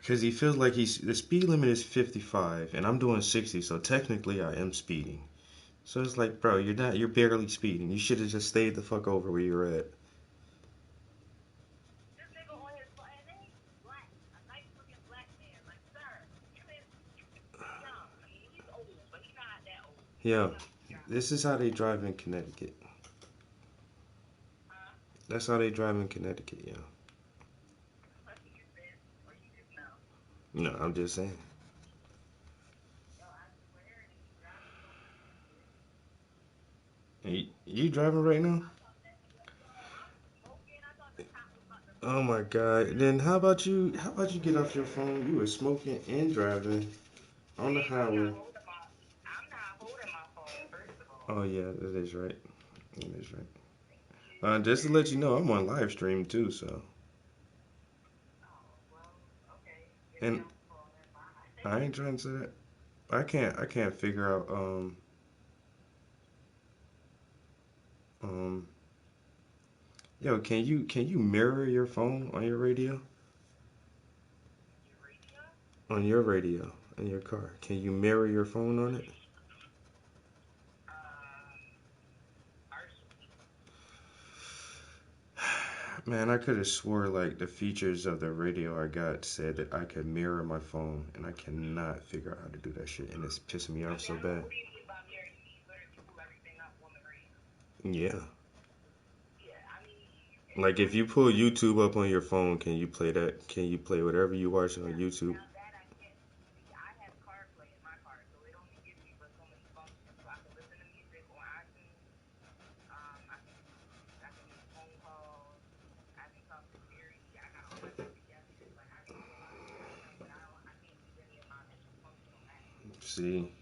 Cause he feels like the speed limit is 55 and I'm doing 60, so technically I am speeding. So it's like, bro, you're barely speeding. You should have just stayed the fuck over where you're at. Yeah, this is how they drive in Connecticut. That's how they drive in Connecticut, yeah. No, I'm just saying. You driving right now? Oh my God. Then how about you get off your phone? You were smoking and driving on the highway. Oh yeah, that is right. That is right. Just to let you know, I'm on live stream too, so. And I ain't trying to say that. I can't figure out um yo, can you mirror your phone on your radio? On your radio in your car. Can you mirror your phone on it? Man, I could have swore like the features of the radio I got said that I could mirror my phone, and I cannot figure out how to do that shit, and it's pissing me off so bad. Yeah. Like if you pull YouTube up on your phone, can you play that? Can you play whatever you watch on YouTube? See,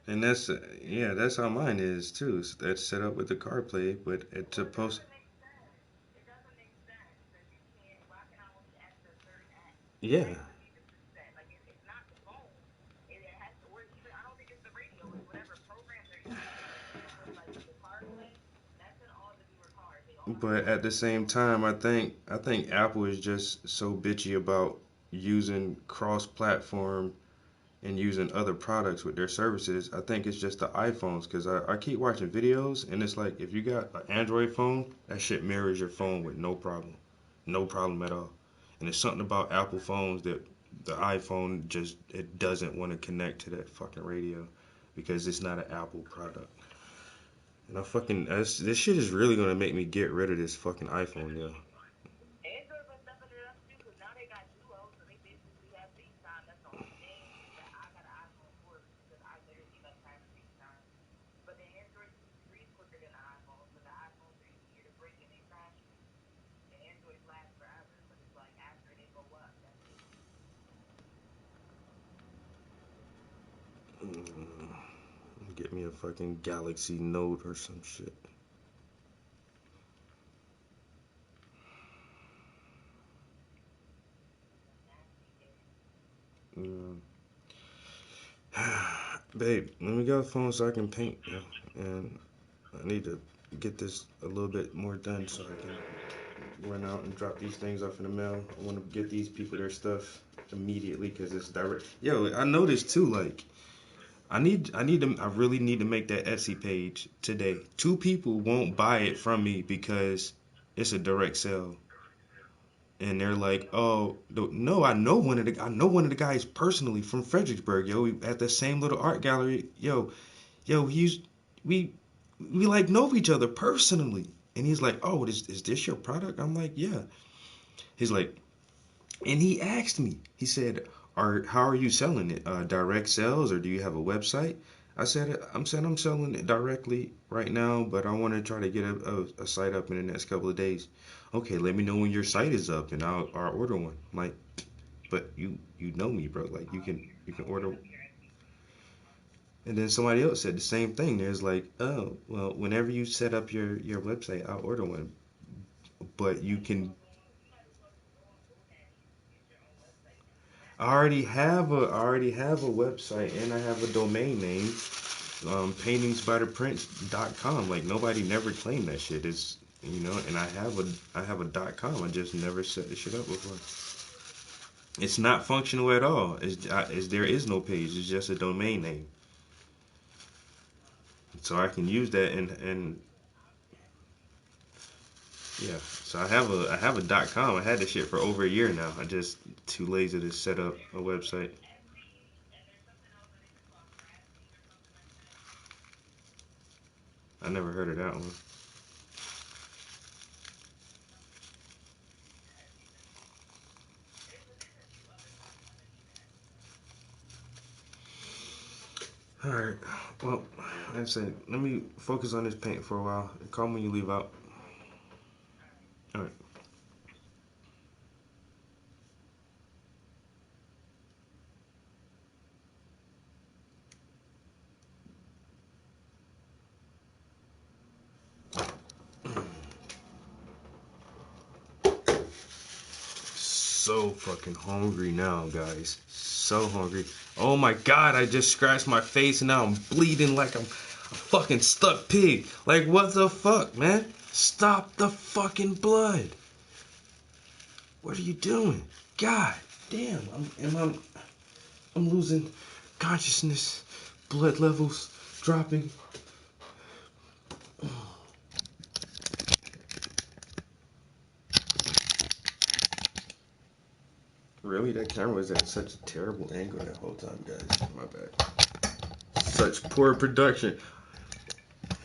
and that's yeah, that's how mine is too. That's set up with the CarPlay, but it's supposed. Yeah. But at the same time, I think Apple is just so bitchy about using cross-platform and using other products with their services. I think it's just the iPhones because I keep watching videos and it's like if you got an Android phone, that shit mirrors your phone with no problem. No problem at all. And it's something about Apple phones that the iPhone just it doesn't want to connect to that fucking radio because it's not an Apple product. And this shit is really gonna make me get rid of this fucking iPhone, yo. Get me a fucking Galaxy Note or some shit. Babe, let me get a phone so I can paint, yo. And I need to get this a little bit more done so I can run out and drop these things off in the mail. I want to get these people their stuff immediately because it's direct. Yo, I noticed too, like, I really need to make that Etsy page today. 2 people won't buy it from me because it's a direct sale. And they're like, "Oh, no, I know one of the guys personally from Fredericksburg, yo, at the same little art gallery, yo, we like know each other personally." And he's like, "Oh, is this your product?" I'm like, "Yeah." He's like, and he asked me. He said, how are you selling it? Direct sales or do you have a website?" I said, I'm selling it directly right now, but I want to try to get a site up in the next couple of days. Okay, let me know when your site is up and I'll order one. I'm like, but you know me, bro. Like you can order. And then somebody else said the same thing. There's like, oh, well, whenever you set up your website, I'll order one. But you can. I already have a website and I have a domain name, paintingsbytheprince.com. Like nobody never claimed that shit. It's and I have a .com. I just never set the shit up before. It's not functional at all. There is no page. It's just a domain name. So I can use that and yeah. So I have a .com. I had this shit for over a year now. I just too lazy to set up a website. I never heard of that one. Alright, well, like I said, let me focus on this paint for a while. Call me when you leave out. Alright. So fucking hungry now, guys. So hungry. Oh my god, I just scratched my face and now I'm bleeding like I'm a fucking stuck pig. Like, what the fuck, man? Stop the fucking blood. What are you doing? God damn, I'm losing consciousness. Blood levels dropping. Really? That camera was at such a terrible angle that whole time, guys. My bad. Such poor production.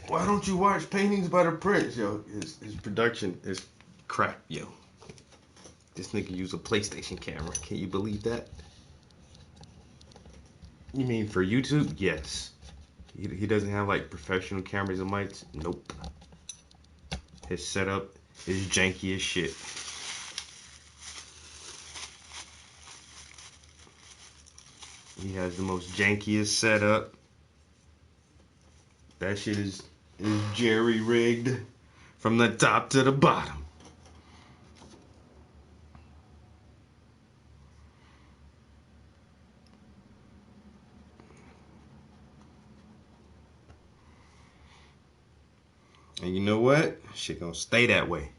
Why don't you watch Paintings by the Prince, yo? His production is crap, yo. This nigga used a PlayStation camera. Can you believe that? You mean for YouTube? Yes. He doesn't have like professional cameras and mics? Nope. His setup is janky as shit. He has the most jankiest setup. That shit is jerry rigged from the top to the bottom. And you know what? Shit gonna stay that way.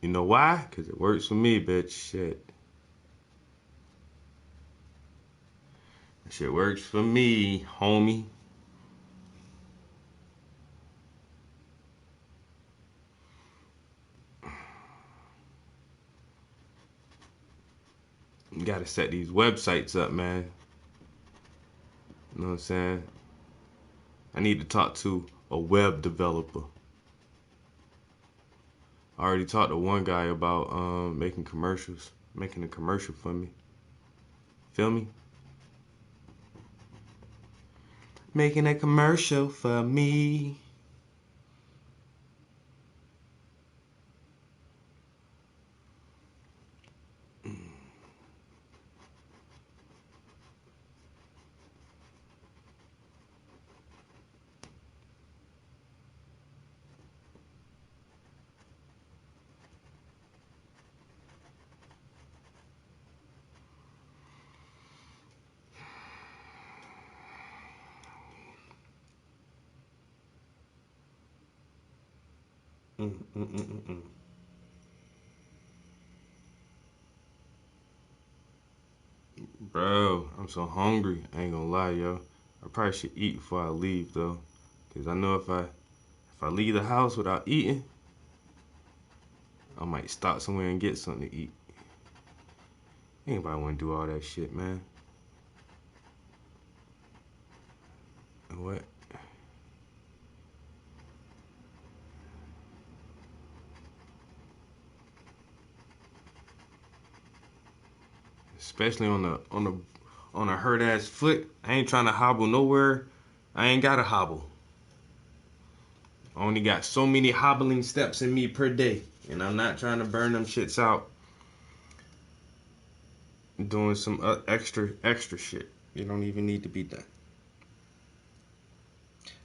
You know why? Cause it works for me, bitch. Shit. That shit works for me, homie. You gotta set these websites up, man. You know what I'm saying? I need to talk to a web developer. I already talked to one guy about making commercials, making a commercial for me. Feel me? Making a commercial for me. Bro, I'm so hungry. I ain't gonna lie, yo. I probably should eat before I leave, though. Cause I know if I leave the house without eating, I might stop somewhere and get something to eat. Anybody wanna do all that shit, man? What? Especially on a hurt ass foot. I ain't trying to hobble nowhere. I ain't gotta hobble. I only got so many hobbling steps in me per day, and I'm not trying to burn them shits out doing some extra shit. You don't even need to be done.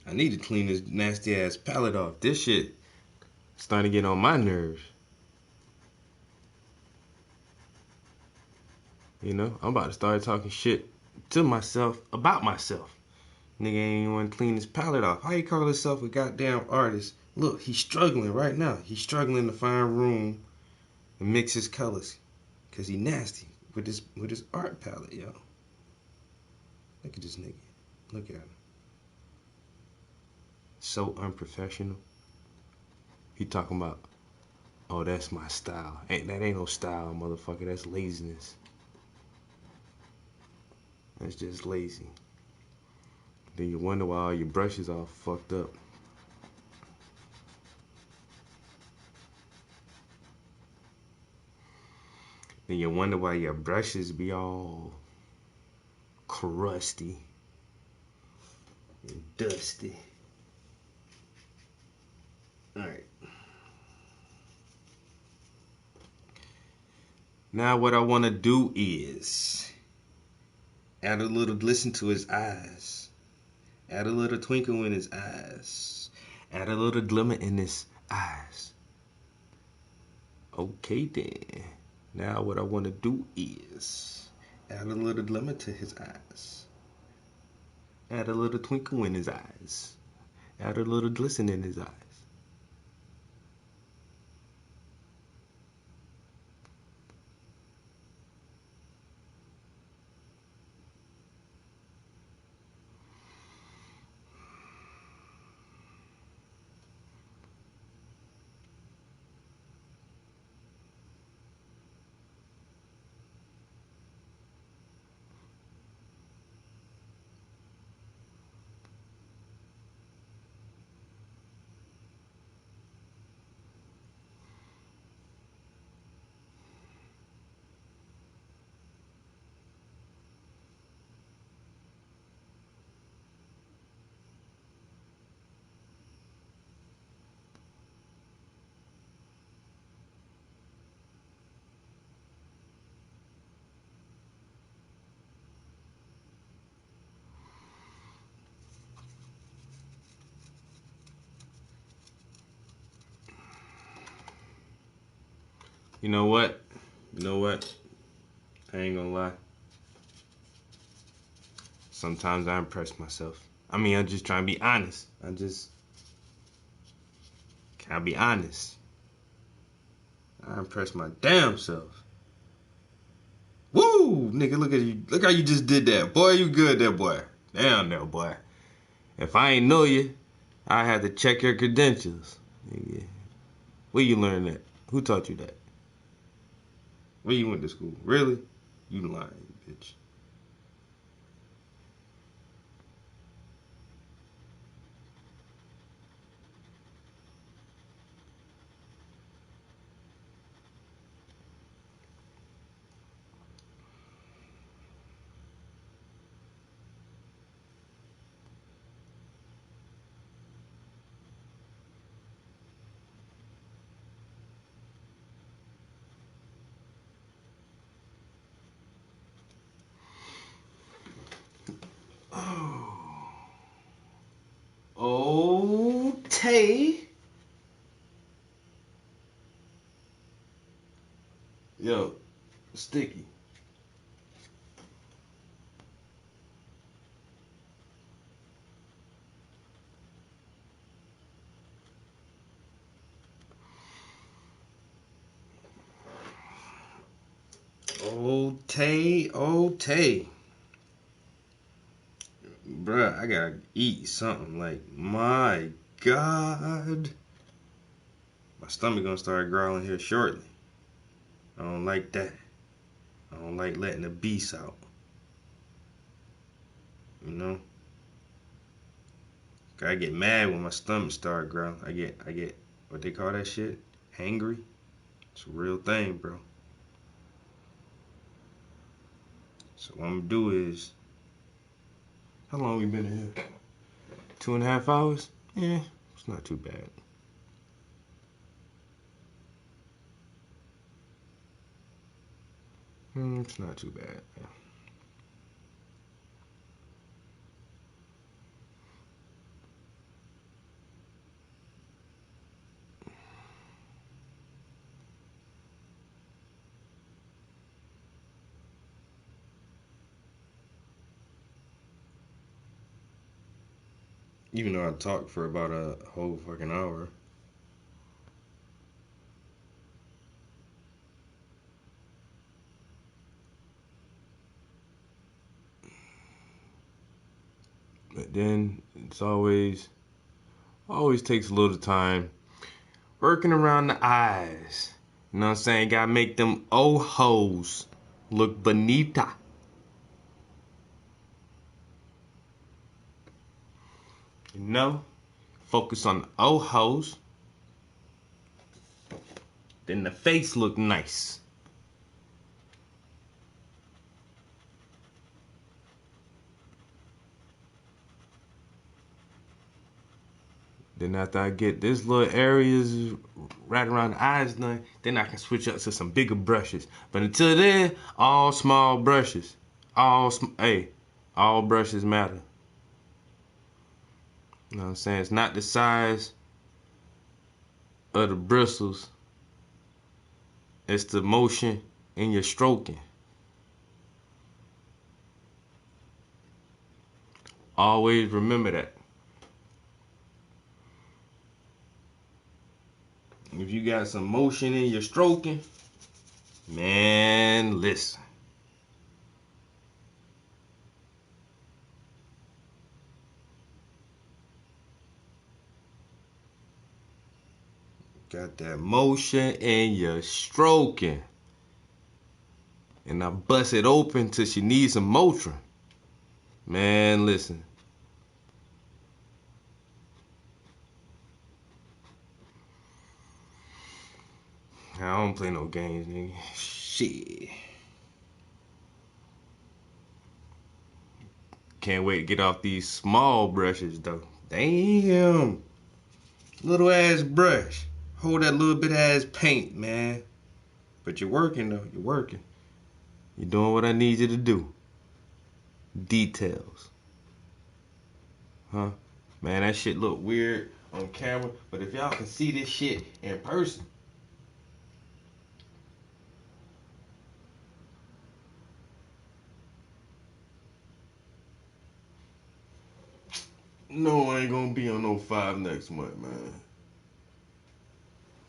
I need to clean this nasty ass palate off. This shit starting to get on my nerves. You know, I'm about to start talking shit to myself about myself. Nigga ain't even want to clean his palate off. How you call himself a goddamn artist? Look, he's struggling right now. He's struggling to find room and mix his colors. Cause he nasty with his art palette, yo. Look at this nigga. Look at him. So unprofessional. He talking about, oh, that's my style. That ain't no style, motherfucker. That's laziness. That's just lazy. Then you wonder why all your brushes all fucked up. Then you wonder why your brushes be all crusty and dusty. Alright. Now what I want to do is add a little glisten to his eyes. Add a little twinkle in his eyes. Add a little glimmer in his eyes. Okay then. Now what I want to do is add a little glimmer to his eyes. Add a little twinkle in his eyes. Add a little glisten in his eyes. You know what? I ain't gonna lie. Sometimes I impress myself. I mean, I'm just trying to be honest. Can I be honest? I impress my damn self. Woo! Nigga, look at you. Look how you just did that. Boy, you good there, boy. Damn there, boy. If I ain't know you, I had to check your credentials. Nigga. Where you learn that? Who taught you that? Where you went to school? Really? You lying, bitch. Oh, Tay. Yo, Sticky. Oh, Tay. Bruh, I gotta eat something. Like, my God. My stomach gonna start growling here shortly. I don't like that. I don't like letting the beast out. You know? I get mad when my stomach start growling. I get what they call that shit? Hangry. It's a real thing, bro. So what I'm gonna do is, how long we been in here? 2.5 hours? Yeah, it's not too bad. It's not too bad. Yeah. Even though I talked for about a whole fucking hour. But then it's always takes a little time working around the eyes. You know what I'm saying? Gotta make them ojos look bonita. You know? Focus on the ojos. Then the face look nice. Then after I get this little areas right around the eyes done, then I can switch up to some bigger brushes. But until then, all small brushes. All brushes matter. You know what I'm saying? It's not the size of the bristles. It's the motion in your stroking. Always remember that. If you got some motion in your stroking, man, listen. Got that motion in your stroking. And I bust it open till she needs some Motrin. Man, listen. I don't play no games, nigga. Shit. Can't wait to get off these small brushes, though. Damn. Little ass brush. Hold that little bit of ass paint, man. But you're working, though. You're working. You're doing what I need you to do. Details. Huh? Man, that shit look weird on camera. But if y'all can see this shit in person, No, I ain't gonna be on no 5 next month, man.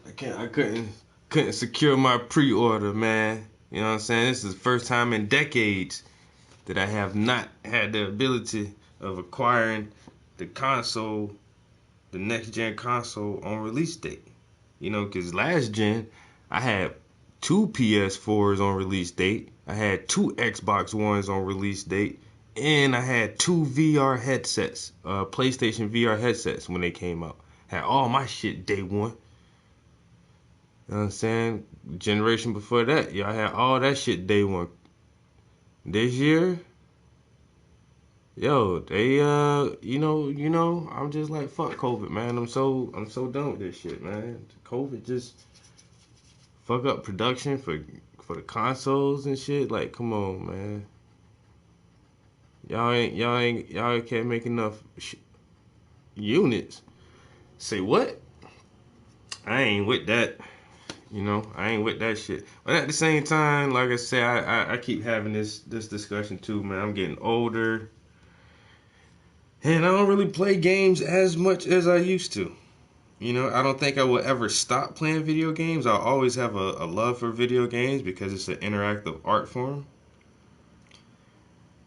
I couldn't secure my pre-order, man. You know what I'm saying? This is the first time in decades that I have not had the ability of acquiring the console, the next gen console on release date. You know, because last gen, I had 2 PS4s on release date. I had 2 Xbox Ones on release date. And I had 2 VR headsets, PlayStation VR headsets when they came out. Had all my shit day one. You know what I'm saying? Generation before that, y'all had all that shit day one. This year, yo, they you know, I'm just like, fuck COVID, man. I'm so done with this shit, man. COVID just fuck up production for the consoles and shit. Like, come on, man. Y'all can't make enough units. Say what? I ain't with that. You know, I ain't with that shit. But at the same time, like I said, I keep having this discussion too, man. I'm getting older. And I don't really play games as much as I used to. You know, I don't think I will ever stop playing video games. I'll always have a love for video games because it's an interactive art form.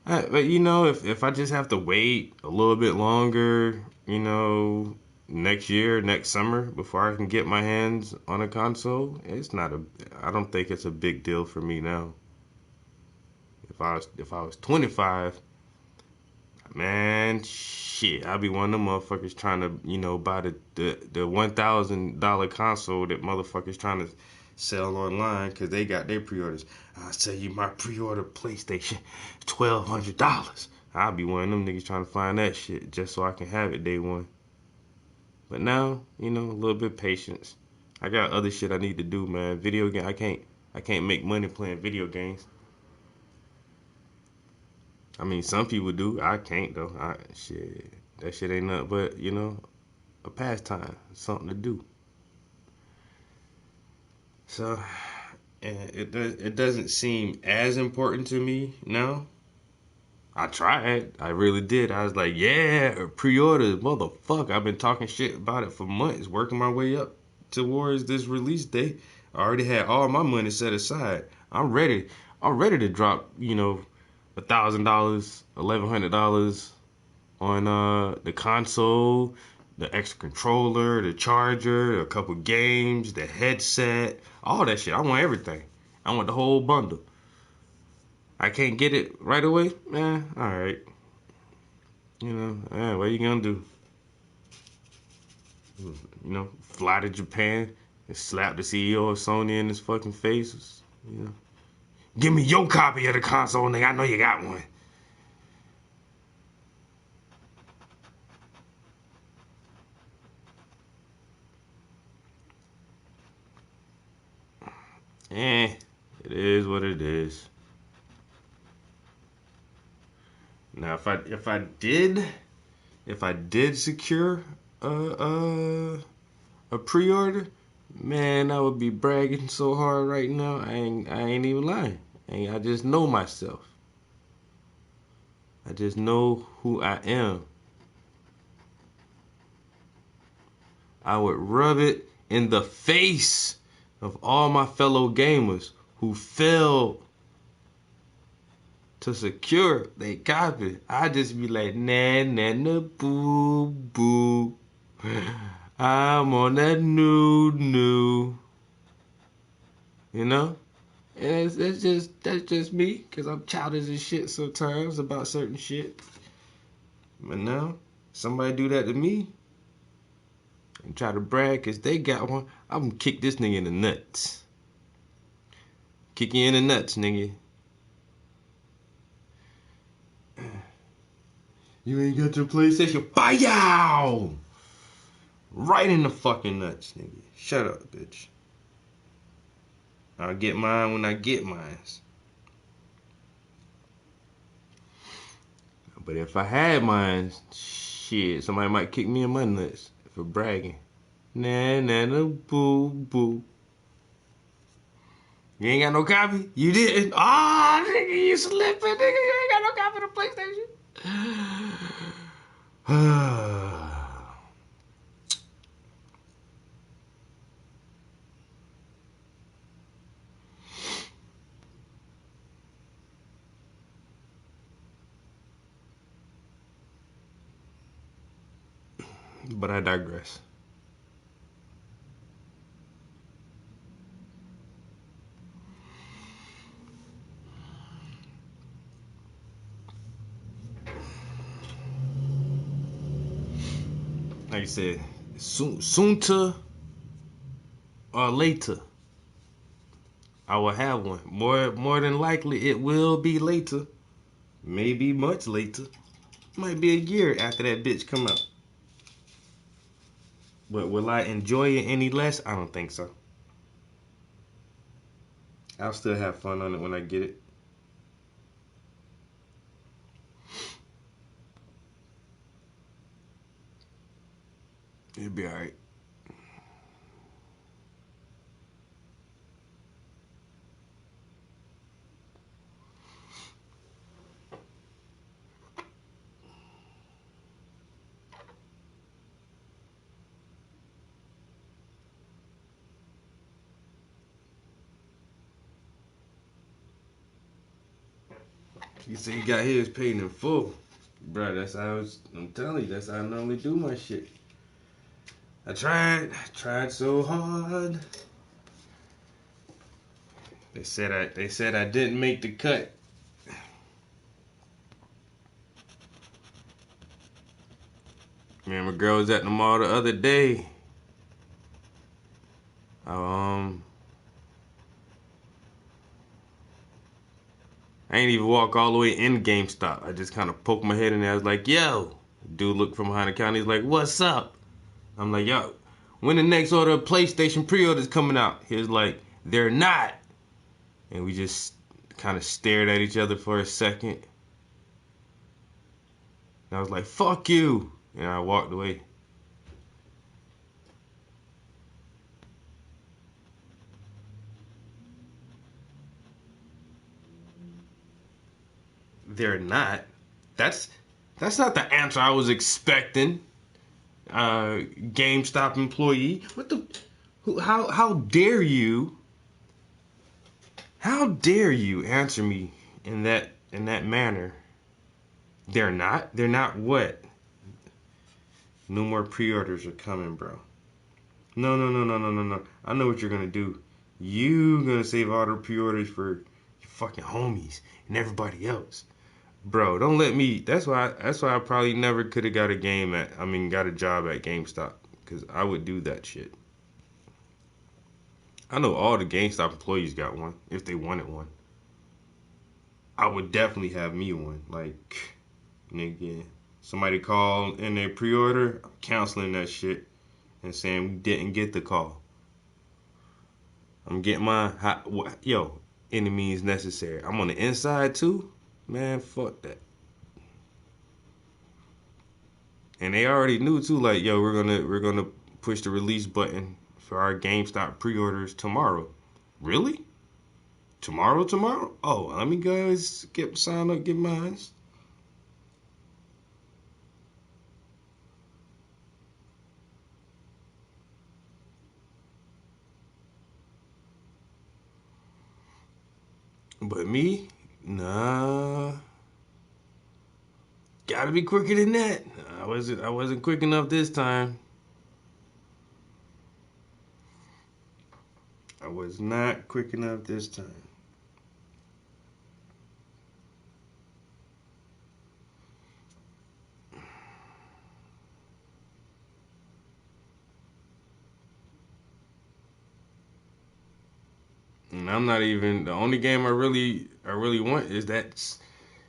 But, you know, if I just have to wait a little bit longer, you know, next year, next summer, before I can get my hands on a console, I don't think it's a big deal for me now. If I was 25, man, shit, I'd be one of them motherfuckers trying to, you know, buy the $1,000 console that motherfuckers trying to sell online because they got their pre-orders. I'll sell you my pre-order PlayStation, $1,200. I'll be one of them niggas trying to find that shit just so I can have it day one. But now, you know, a little bit of patience. I got other shit I need to do, man. Video game, I can't make money playing video games. I mean, some people do. I can't though. That shit ain't nothing but, you know, a pastime, something to do. So, and it doesn't seem as important to me now. I tried. I really did. I was like, yeah, pre-order, motherfucker. I've been talking shit about it for months, working my way up towards this release date. I already had all my money set aside. I'm ready to drop, you know, $1,000, $1,100 on the console, the extra controller, the charger, a couple games, the headset, all that shit. I want everything. I want the whole bundle. I can't get it right away? Alright. You know, what are you gonna do? You know, fly to Japan and slap the CEO of Sony in his fucking face? You know, give me your copy of the console, nigga. I know you got one. It is what it is. Now, if I did secure a pre-order, man, I would be bragging so hard right now. I ain't even lying. I just know myself. I just know who I am. I would rub it in the face of all my fellow gamers who failed to secure they copy. I just be like, nah, boo, boo. I'm on that new. You know? And that's just me, because I'm childish as shit sometimes about certain shit. But now, somebody do that to me and try to brag because they got one, I'm gonna kick this nigga in the nuts. Kick you in the nuts, nigga. You ain't got your PlayStation. Bow! Right in the fucking nuts, nigga. Shut up, bitch. I'll get mine when I get mine. But if I had mine, shit, somebody might kick me in my nuts for bragging. Nah, boo, boo. You ain't got no copy? You didn't? Ah, nigga, you slipping, nigga. You ain't got no copy of the PlayStation. But I digress. Like I said, soon or later, I will have one. More than likely, it will be later. Maybe much later. Might be a year after that bitch come out. But will I enjoy it any less? I don't think so. I'll still have fun on it when I get it. It'll be alright. He said he got his paid in full. Bruh, that's how I'm telling you, that's how I normally do my shit. I tried so hard. They said I didn't make the cut. Man, my girl was at the mall the other day. I ain't even walk all the way in GameStop. I just kind of poked my head in there. I was like, yo. Dude looked from behind the counter. He's like, what's up? I'm like, yo, when the next order of PlayStation pre-orders coming out? He was like, they're not. And we just kind of stared at each other for a second. And I was like, fuck you. And I walked away. They're not. That's not the answer I was expecting. GameStop employee. What the? How dare you? How dare you answer me in that manner? They're not. They're not what? No more pre-orders are coming, bro. No. I know what you're gonna do. You gonna save all the pre-orders for your fucking homies and everybody else. Bro, don't let me. That's why I probably never could have got a job at GameStop, because I would do that shit. I know all the GameStop employees got one if they wanted one. I would definitely have me one. Like, nigga, somebody called in their pre-order, I'm canceling that shit and saying we didn't get the call. I'm getting my any means necessary. I'm on the inside too. Man, fuck that. And they already knew too, like, yo, we're gonna push the release button for our GameStop pre-orders tomorrow. Really? Tomorrow? Oh, let me guys sign up, get mine. But me? Nah. Gotta be quicker than that. I wasn't quick enough this time. I was not quick enough this time. And I'm not even, the only game I really want is that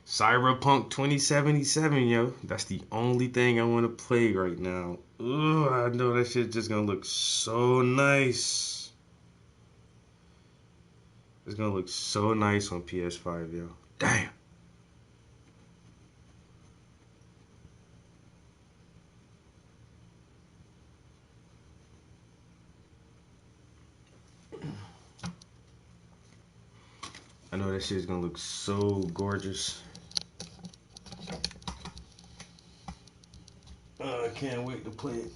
Cyberpunk 2077, yo. That's the only thing I want to play right now. Ugh, I know that shit's just gonna look so nice. It's gonna look so nice on PS5, yo. Damn. I know that shit's gonna look so gorgeous. I can't wait to play it.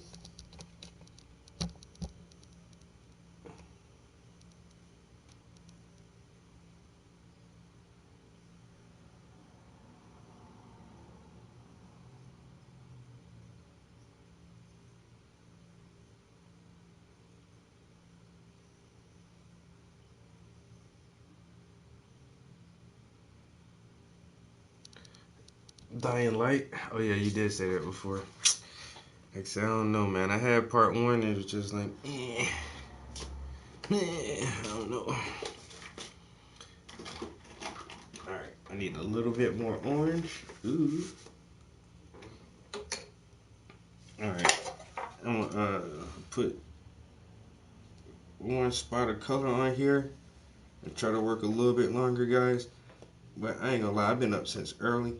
Dying Light. Oh yeah, you did say that before. Like I said, I don't know, man. I had part 1 and it was just like, I don't know. Alright, I need a little bit more orange. Ooh. Alright, I'm gonna put 1 spot of color on here and try to work a little bit longer, guys. But I ain't gonna lie, I've been up since early.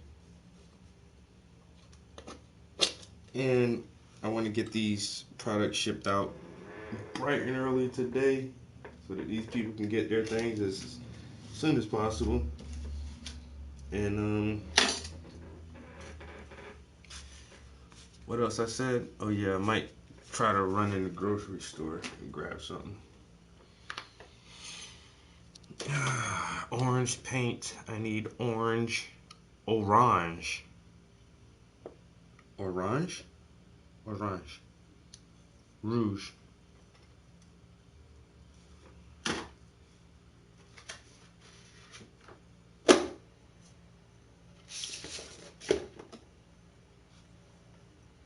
And I want to get these products shipped out bright and early today so that these people can get their things as soon as possible. And what else I said? Oh yeah, I might try to run in the grocery store and grab something. Orange paint. I need orange. Orange. Orange? Orange. Rouge.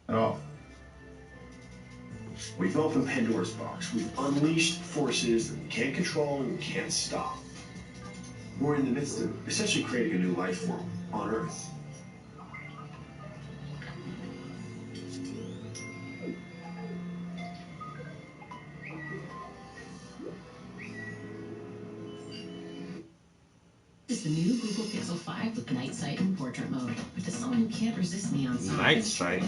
Off. We've opened Pandora's box. We've unleashed forces that we can't control and we can't stop. We're in the midst of essentially creating a new life form on Earth. This is the new Google Pixel 5 with night sight and portrait mode. But to someone who can't resist neon signs, Night sight.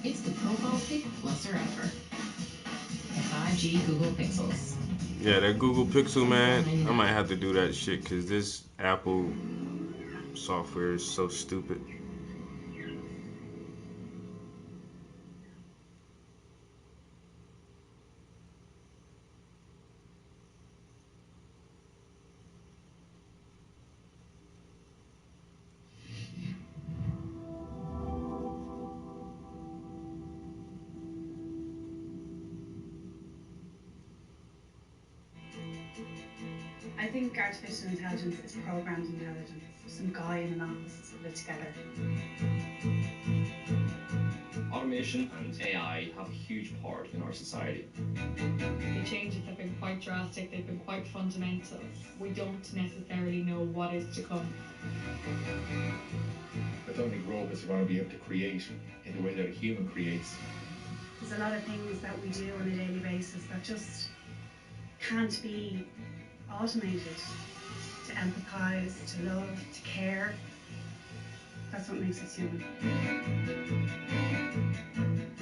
it's the profile pic plus or ever. 5G Google Pixels. Yeah, that Google Pixel, man, I might have to do that shit because this Apple software is so stupid. I think artificial intelligence is programmed intelligence. Some guy in an office put it together. Automation and AI have a huge part in our society. The changes have been quite drastic, they've been quite fundamental. We don't necessarily know what is to come. I don't think robots are going to be able to create in the way that a human creates. There's a lot of things that we do on a daily basis that just can't be automated. To empathise, to love, to care. That's what makes us human.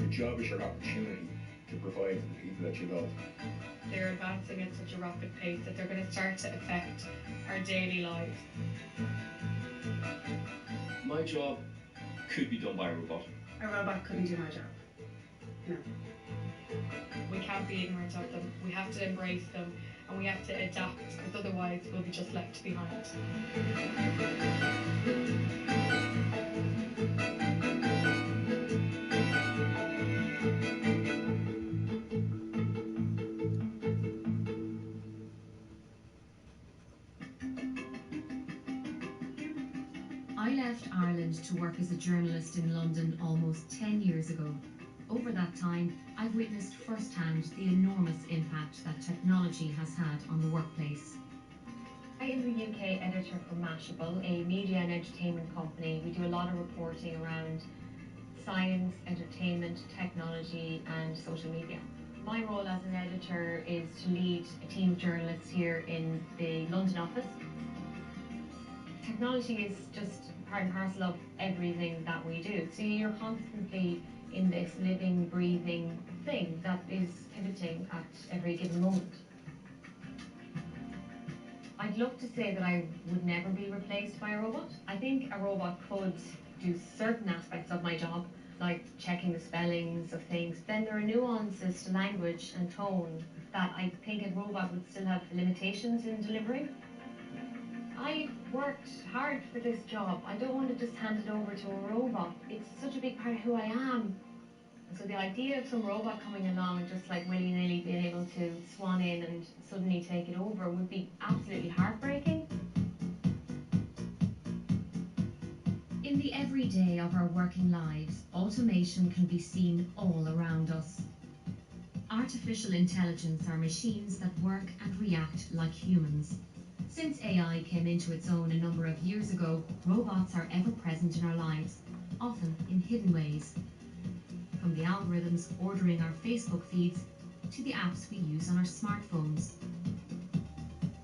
Your job is your opportunity to provide for the people that you love. They're advancing at such a rapid pace that they're going to start to affect our daily lives. My job could be done by a robot. A robot couldn't do my job. No. We can't be ignorant of them. We have to embrace them and we have to adapt because otherwise we'll be just left behind. I left Ireland to work as a journalist in London almost 10 years ago. Over that time, I've witnessed firsthand the enormous impact that technology has had on the workplace. I am the UK editor for Mashable, a media and entertainment company. We do a lot of reporting around science, entertainment, technology and social media. My role as an editor is to lead a team of journalists here in the London office. Technology is just part and parcel of everything that we do. So you're constantly in this living, breathing thing that is pivoting at every given moment. I'd love to say that I would never be replaced by a robot. I think a robot could do certain aspects of my job, like checking the spellings of things. Then there are nuances to language and tone that I think a robot would still have limitations in delivering. I worked hard for this job. I don't want to just hand it over to a robot. It's such a big part of who I am. So the idea of some robot coming along and just like willy-nilly being able to swan in and suddenly take it over would be absolutely heartbreaking. In the everyday of our working lives, automation can be seen all around us. Artificial intelligence are machines that work and react like humans. Since AI came into its own a number of years ago, robots are ever present in our lives, often in hidden ways. From the algorithms ordering our Facebook feeds to the apps we use on our smartphones.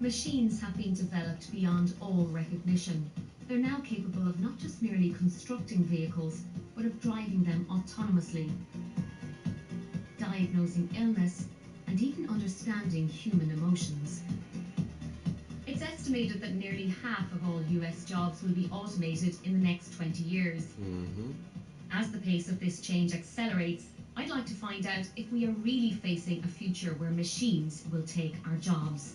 Machines have been developed beyond all recognition. They're now capable of not just merely constructing vehicles, but of driving them autonomously, diagnosing illness, and even understanding human emotions. It's estimated that nearly half of all US jobs will be automated in the next 20 years. As the pace of this change accelerates, I'd like to find out if we are really facing a future where machines will take our jobs.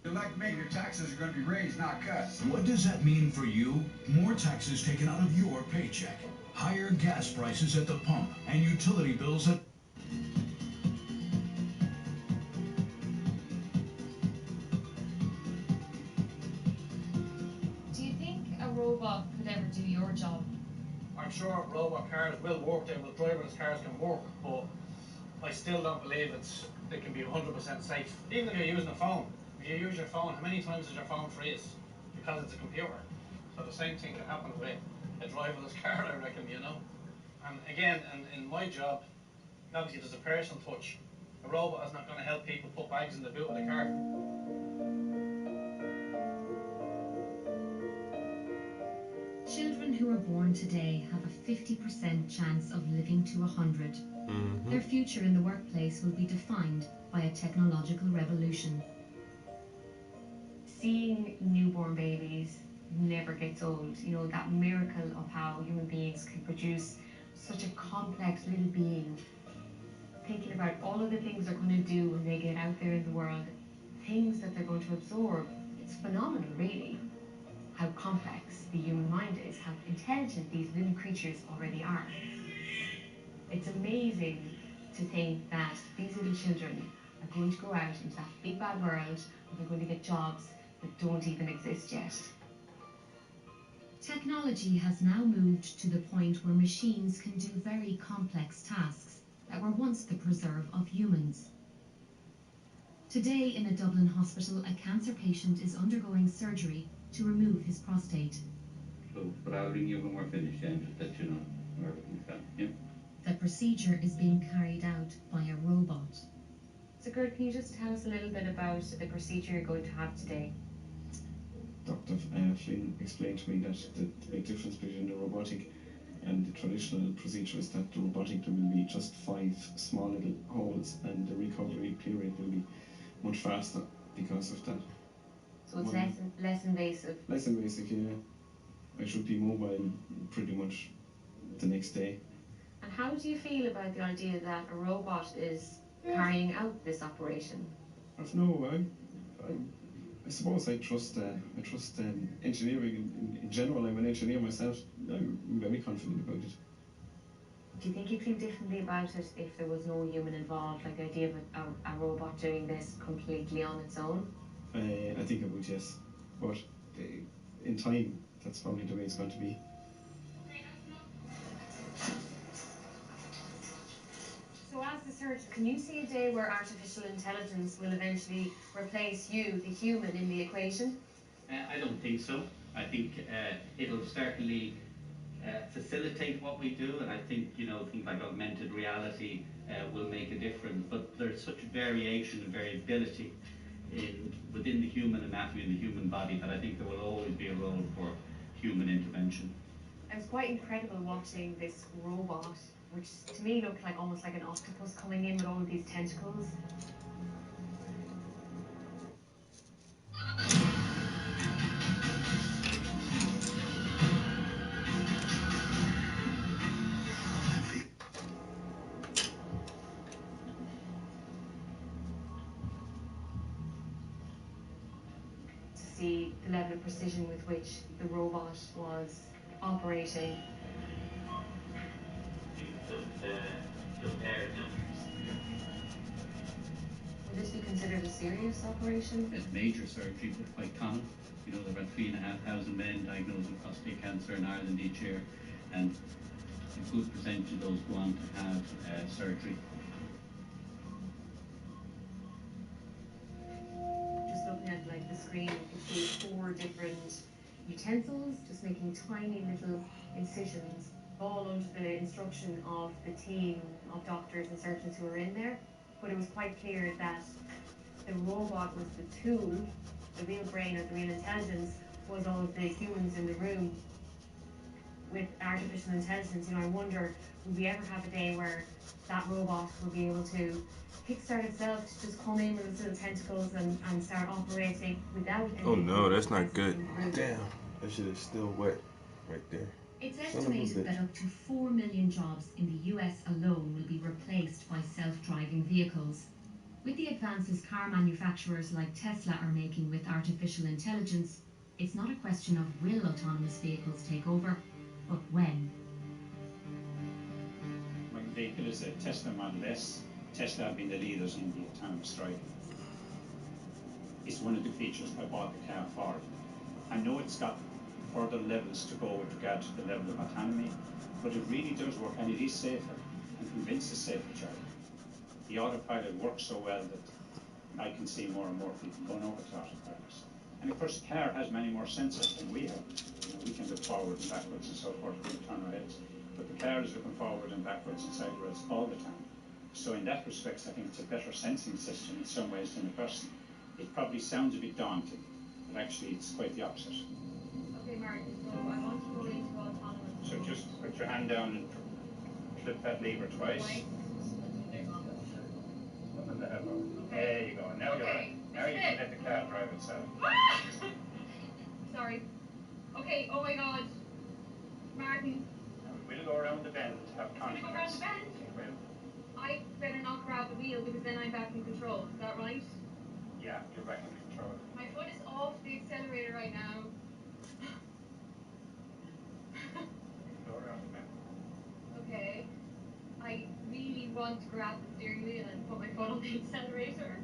Elect mayor taxes are going to be raised, not cut. What does that mean for you? More taxes taken out of your paycheck, higher gas prices at the pump, and utility bills at... Do you think a robot could ever do your job? I'm sure robot cars will work, they will driverless cars can work, but I still don't believe they can be 100% safe. Even if you're using a phone, if you use your phone, how many times does your phone freeze? Because it's a computer. So the same thing can happen with a driverless car, I reckon, you know. And again, in my job, obviously there's a personal touch. A robot is not going to help people put bags in the boot of the car. Children who are born today have a 50% chance of living to 100. Their future in the workplace will be defined by a technological revolution. Seeing newborn babies never gets old. You know, that miracle of how human beings can produce such a complex little being. Thinking about all of the things they're going to do when they get out there in the world, things that they're going to absorb. It's phenomenal, really, how complex the human mind is, how intelligent these little creatures already are. It's amazing to think that these little children are going to go out into that big bad world and they're going to get jobs that don't even exist yet. Technology has now moved to the point where machines can do very complex tasks that were once the preserve of humans. Today in a Dublin hospital, a cancer patient is undergoing surgery to remove his prostate. So, but I'll ring you when we're finished, and just let you know where everything's done. Yeah. The procedure is being carried out by a robot. So Gerd, can you just tell us a little bit about the procedure you're going to have today? Dr. Flynn explained to me that the big difference between the robotic and the traditional procedure is that the robotic there will be just 5 small little holes and the recovery period will be much faster because of that. So it's less invasive? Less invasive, yeah. I should be mobile pretty much the next day. And how do you feel about the idea that a robot is carrying out this operation? I suppose I trust engineering in general. I'm an engineer myself. I'm very confident about it. Do you think you'd feel differently about it if there was no human involved, like the idea of a robot doing this completely on its own? I think I would, yes. But in time, that's probably the way it's going to be. So as the surgeon, can you see a day where artificial intelligence will eventually replace you, the human, in the equation? I don't think so. I think it'll certainly facilitate what we do, and I think, you know, things like augmented reality will make a difference. But there's such variation and variability within the human anatomy and the human body that I think there will always be a role for human intervention. It was quite incredible watching this robot, which to me looked like almost like an octopus coming in with all of these tentacles. to see the level of precision with which the robot was operating. Would this be considered a serious operation? It's major surgery, but quite common. You know, there are about 3,500 men diagnosed with prostate cancer in Ireland each year, and a good percentage of those go on to have surgery. Just looking at like the screen, you can see 4 different utensils, just making tiny little incisions, all under the instruction of the team of doctors and surgeons who were in there. But it was quite clear that the robot was the tool, the real brain or the real intelligence was all of the humans in the room. With artificial intelligence, you know, I wonder, will we ever have a day where that robot will be able to kickstart itself to just come in with its little tentacles and start operating without any... Oh no, that's not good. Damn, that shit is still wet right there. It's estimated that up to 4 million jobs in the US alone will be replaced by self-driving vehicles. With the advances car manufacturers like Tesla are making with artificial intelligence, it's not a question of will autonomous vehicles take over, but when. My vehicle is a Tesla Model S. Tesla have been the leaders in the autonomous driving. It's one of the features I bought the car for. I know it's got further levels to go with regard to the level of autonomy, but it really does work, and it is safer. I'm convinced it's safer driving. The autopilot works so well that I can see more and more people going over to autopilot. And of course, the car has many more sensors than we have. You know, we can look forward and backwards and so forth, we can turn our heads. But the car is looking forward and backwards and sideways all the time. So in that respect, I think it's a better sensing system in some ways than a person. It probably sounds a bit daunting, but actually it's quite the opposite. Okay, Martin, so I want to go into autonomous. So just put your hand down and flip that lever twice. Open the elbow. There you go. Now you're right. Now you can let the car drive itself. Sorry. Okay, oh my god. Martin. We'll go around the bend to have Can we go around the bend? We will. I better not grab the wheel because then I'm back in control. Is that right? Yeah, you're back in control. My foot is off the accelerator right now. Go around the bend. Okay. I really want to grab the steering wheel and put my foot on the accelerator.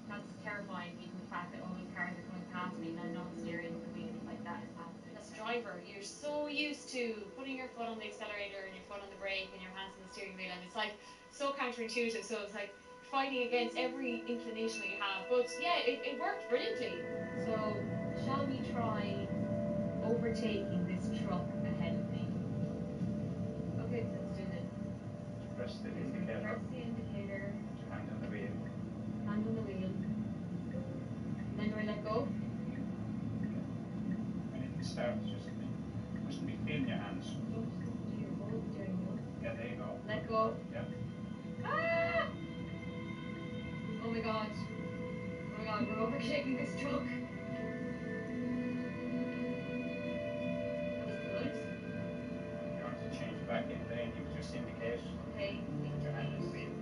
That's terrifying, even the fact that all these cars are coming past me and I'm not steering the wheel like that is happening. As a driver, you're so used to putting your foot on the accelerator and your foot on the brake and your hands on the steering wheel, and it's like so counterintuitive. So it's like fighting against every inclination that you have. But yeah, it worked brilliantly. So shall we try overtaking this truck ahead of me? Okay, let's do this. Press the indicator. Press the indicator. Put your hand on the wheel. Hand on the wheel. Then do I let go? When it starts, just mustn't be feeling your hands. Just do your whole steering wheel. Yeah, there you go. Let go. Yeah. Ah! Oh my god. Oh my god, we're overtaking this truck. That was good. If you want to change back in lane, you just indicate. Okay. Put your hand on the wheel.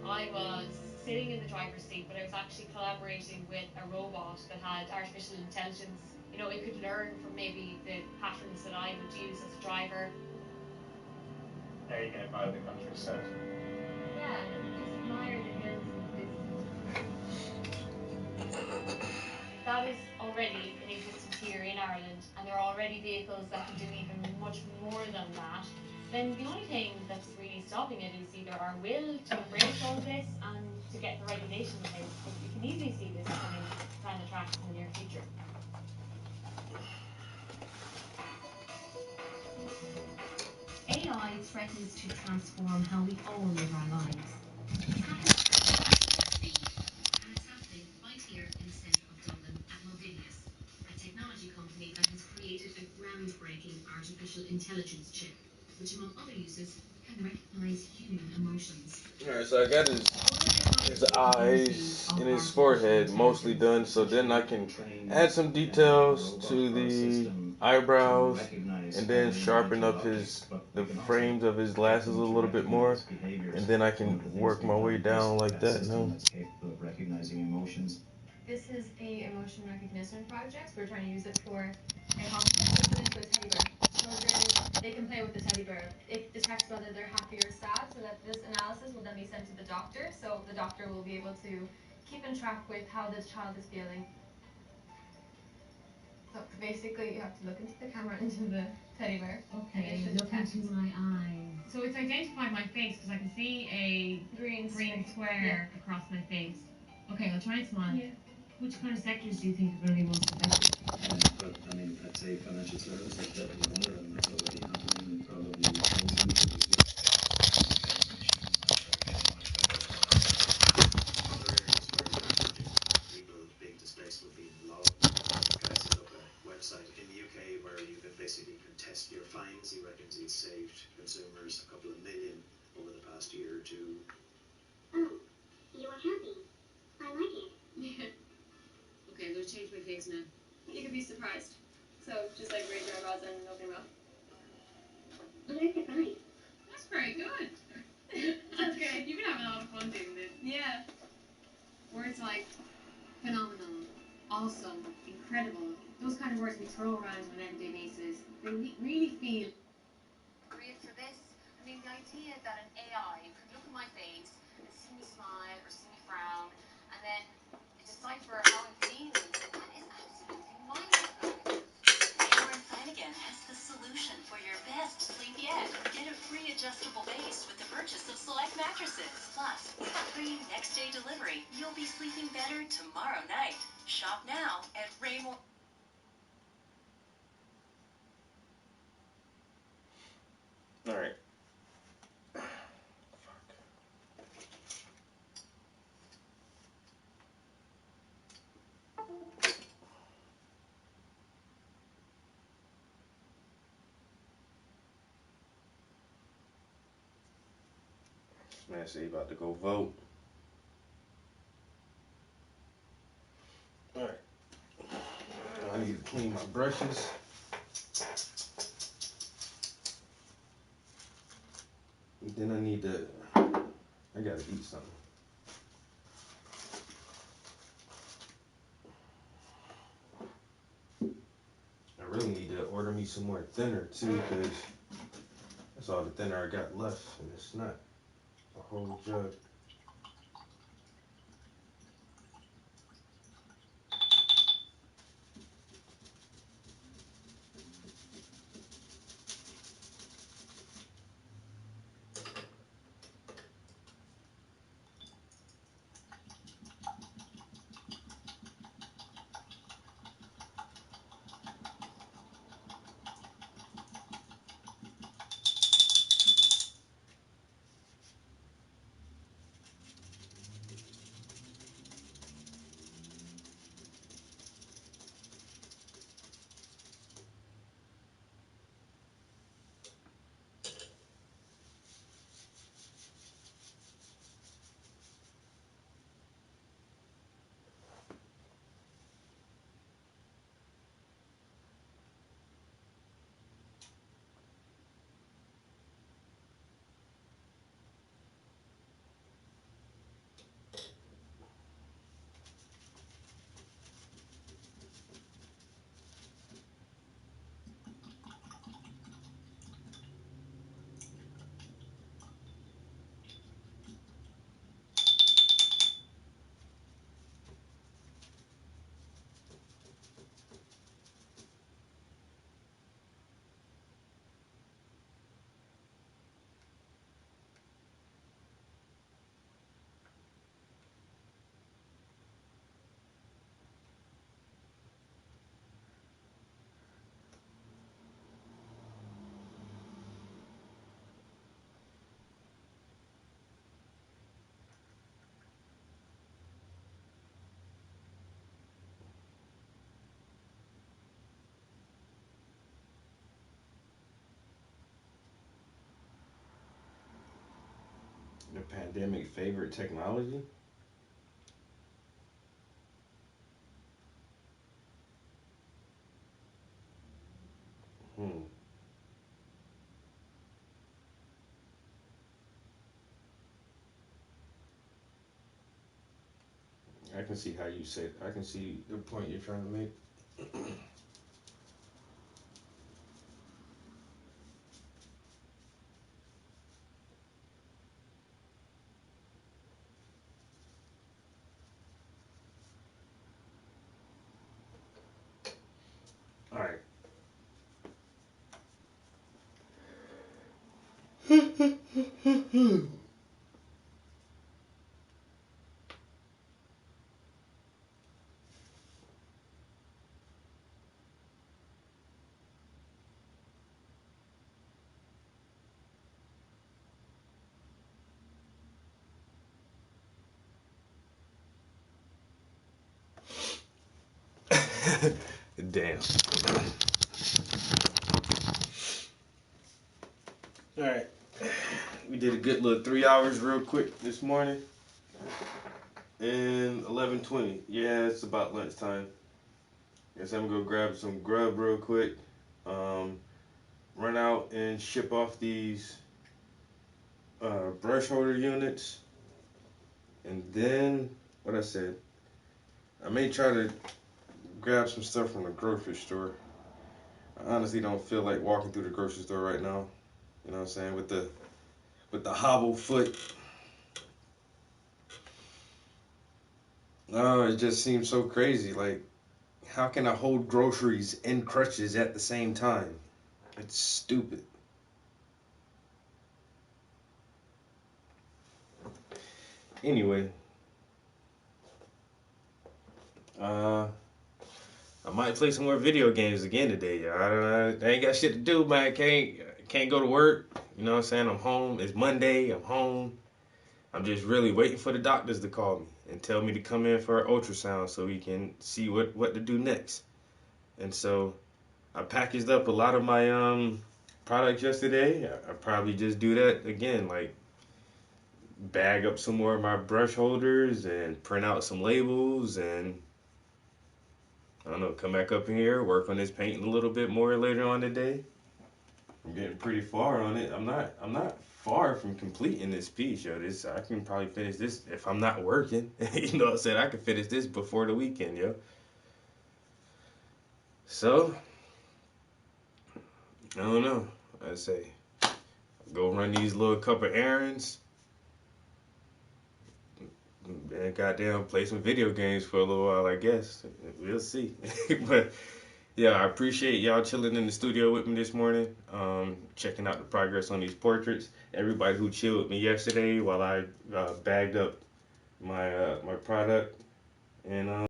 I was sitting in the driver's seat, but I was actually collaborating with a robot that had artificial intelligence. You know, it could learn from maybe the patterns that I would use as a driver. There you can admire the countryside. Yeah, just admire the hills of this. That is already in existence here in Ireland, and there are already vehicles that can do even much more than that. Then the only thing that's really stopping it is either our will to embrace all of this and to get the regulation in place. But you can easily see this coming down the track in the near future. AI threatens to transform how we all live our lives. It's happening right here in the centre of Dublin at Movidius, a technology company that has created a groundbreaking artificial intelligence chip, which among other uses can recognise human emotions. Alright, so I got his eyes and his forehead mostly done, so then I can add some details to the eyebrows and then sharpen up the frames of his glasses a little bit more, and then I can work my way down like that now. This is a emotion motion recognition project. We're trying to use it for a hospital to put into a teddy bear. They can play with the teddy bear. It detects whether they're happy or sad, so that this analysis will then be sent to the doctor. So the doctor will be able to keep in track with how this child is feeling. So basically, you have to look into the camera, into the teddy bear. Okay, look into my eyes. So it's identified my face because I can see a green square across my face. Okay, I'll try and smile. Yeah. Which kind of sectors do you think are going to be most affected? But I mean, I'd say financial services is definitely one of them that's already happening, and probably housing. Big displacement being law. Guys set up a website in the UK where you can basically contest your fines. He reckons he's saved consumers a couple of million over the past year or two. Oh, you are happy. I like it. Yeah. Okay, I'm going to change my face now. You could be surprised. So, just like raise your eyebrows and open your mouth. I like it fine. That's very good. That's great. You've been having a lot of fun doing this. Yeah. Words like phenomenal, awesome, incredible, those kind of words we throw around on an everyday basis, they really feel Great for this. I mean, the idea that an AI could look at my face and see me smile or see me frown, and then decipher how I'm feeling, that is absolutely mind-blowing. Lauren Flanagan has the solution for your best sleep yet. Get a free adjustable base with the purchase of select mattresses. Plus, with free next day delivery, you'll be sleeping better tomorrow night. Shop now at Raymore. All right. Man, say you about to go vote. All right. I need to clean my brushes. Then I need to. I gotta eat something. I really need to order me some more thinner too, because that's all the thinner I got left, and it's not a whole jug. The pandemic favorite technology? I can see how you said. I can see the point you're trying to make. All right. Damn. All right. We did a good little 3 hours real quick this morning. And 11:20. Yeah, it's about lunchtime. Guess I'm gonna go grab some grub real quick. Run out and ship off these brush holder units. And then, what I said, I may try to grab some stuff from the grocery store. I honestly don't feel like walking through the grocery store right now. You know what I'm saying? With the hobble foot. No, it just seems so crazy. Like, how can I hold groceries and crutches at the same time? It's stupid. Anyway, I might play some more video games again today, y'all. I ain't got shit to do, man. Can't go to work. You know what I'm saying? I'm home. It's Monday. I'm home. I'm just really waiting for the doctors to call me and tell me to come in for an ultrasound so we can see what to do next. And so I packaged up a lot of my products yesterday. I probably just do that again, like bag up some more of my brush holders and print out some labels and I don't know, come back up in here, work on this painting a little bit more later on today. I'm getting pretty far on it. I'm not far from completing this piece, yo. I can probably finish this if I'm not working. You know what I'm saying? I can finish this before the weekend, yo. So, I don't know. I'd say go run these little couple errands. And goddamn play some video games for a little while, I guess. We'll see. But yeah, I appreciate y'all chilling in the studio with me this morning, checking out the progress on these portraits. Everybody who chilled with me yesterday while I bagged up my my product. And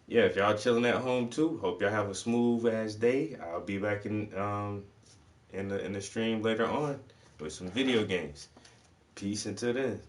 yeah, if y'all chilling at home too, hope y'all have a smooth ass day. I'll be back in the stream later on with some video games. Peace until then.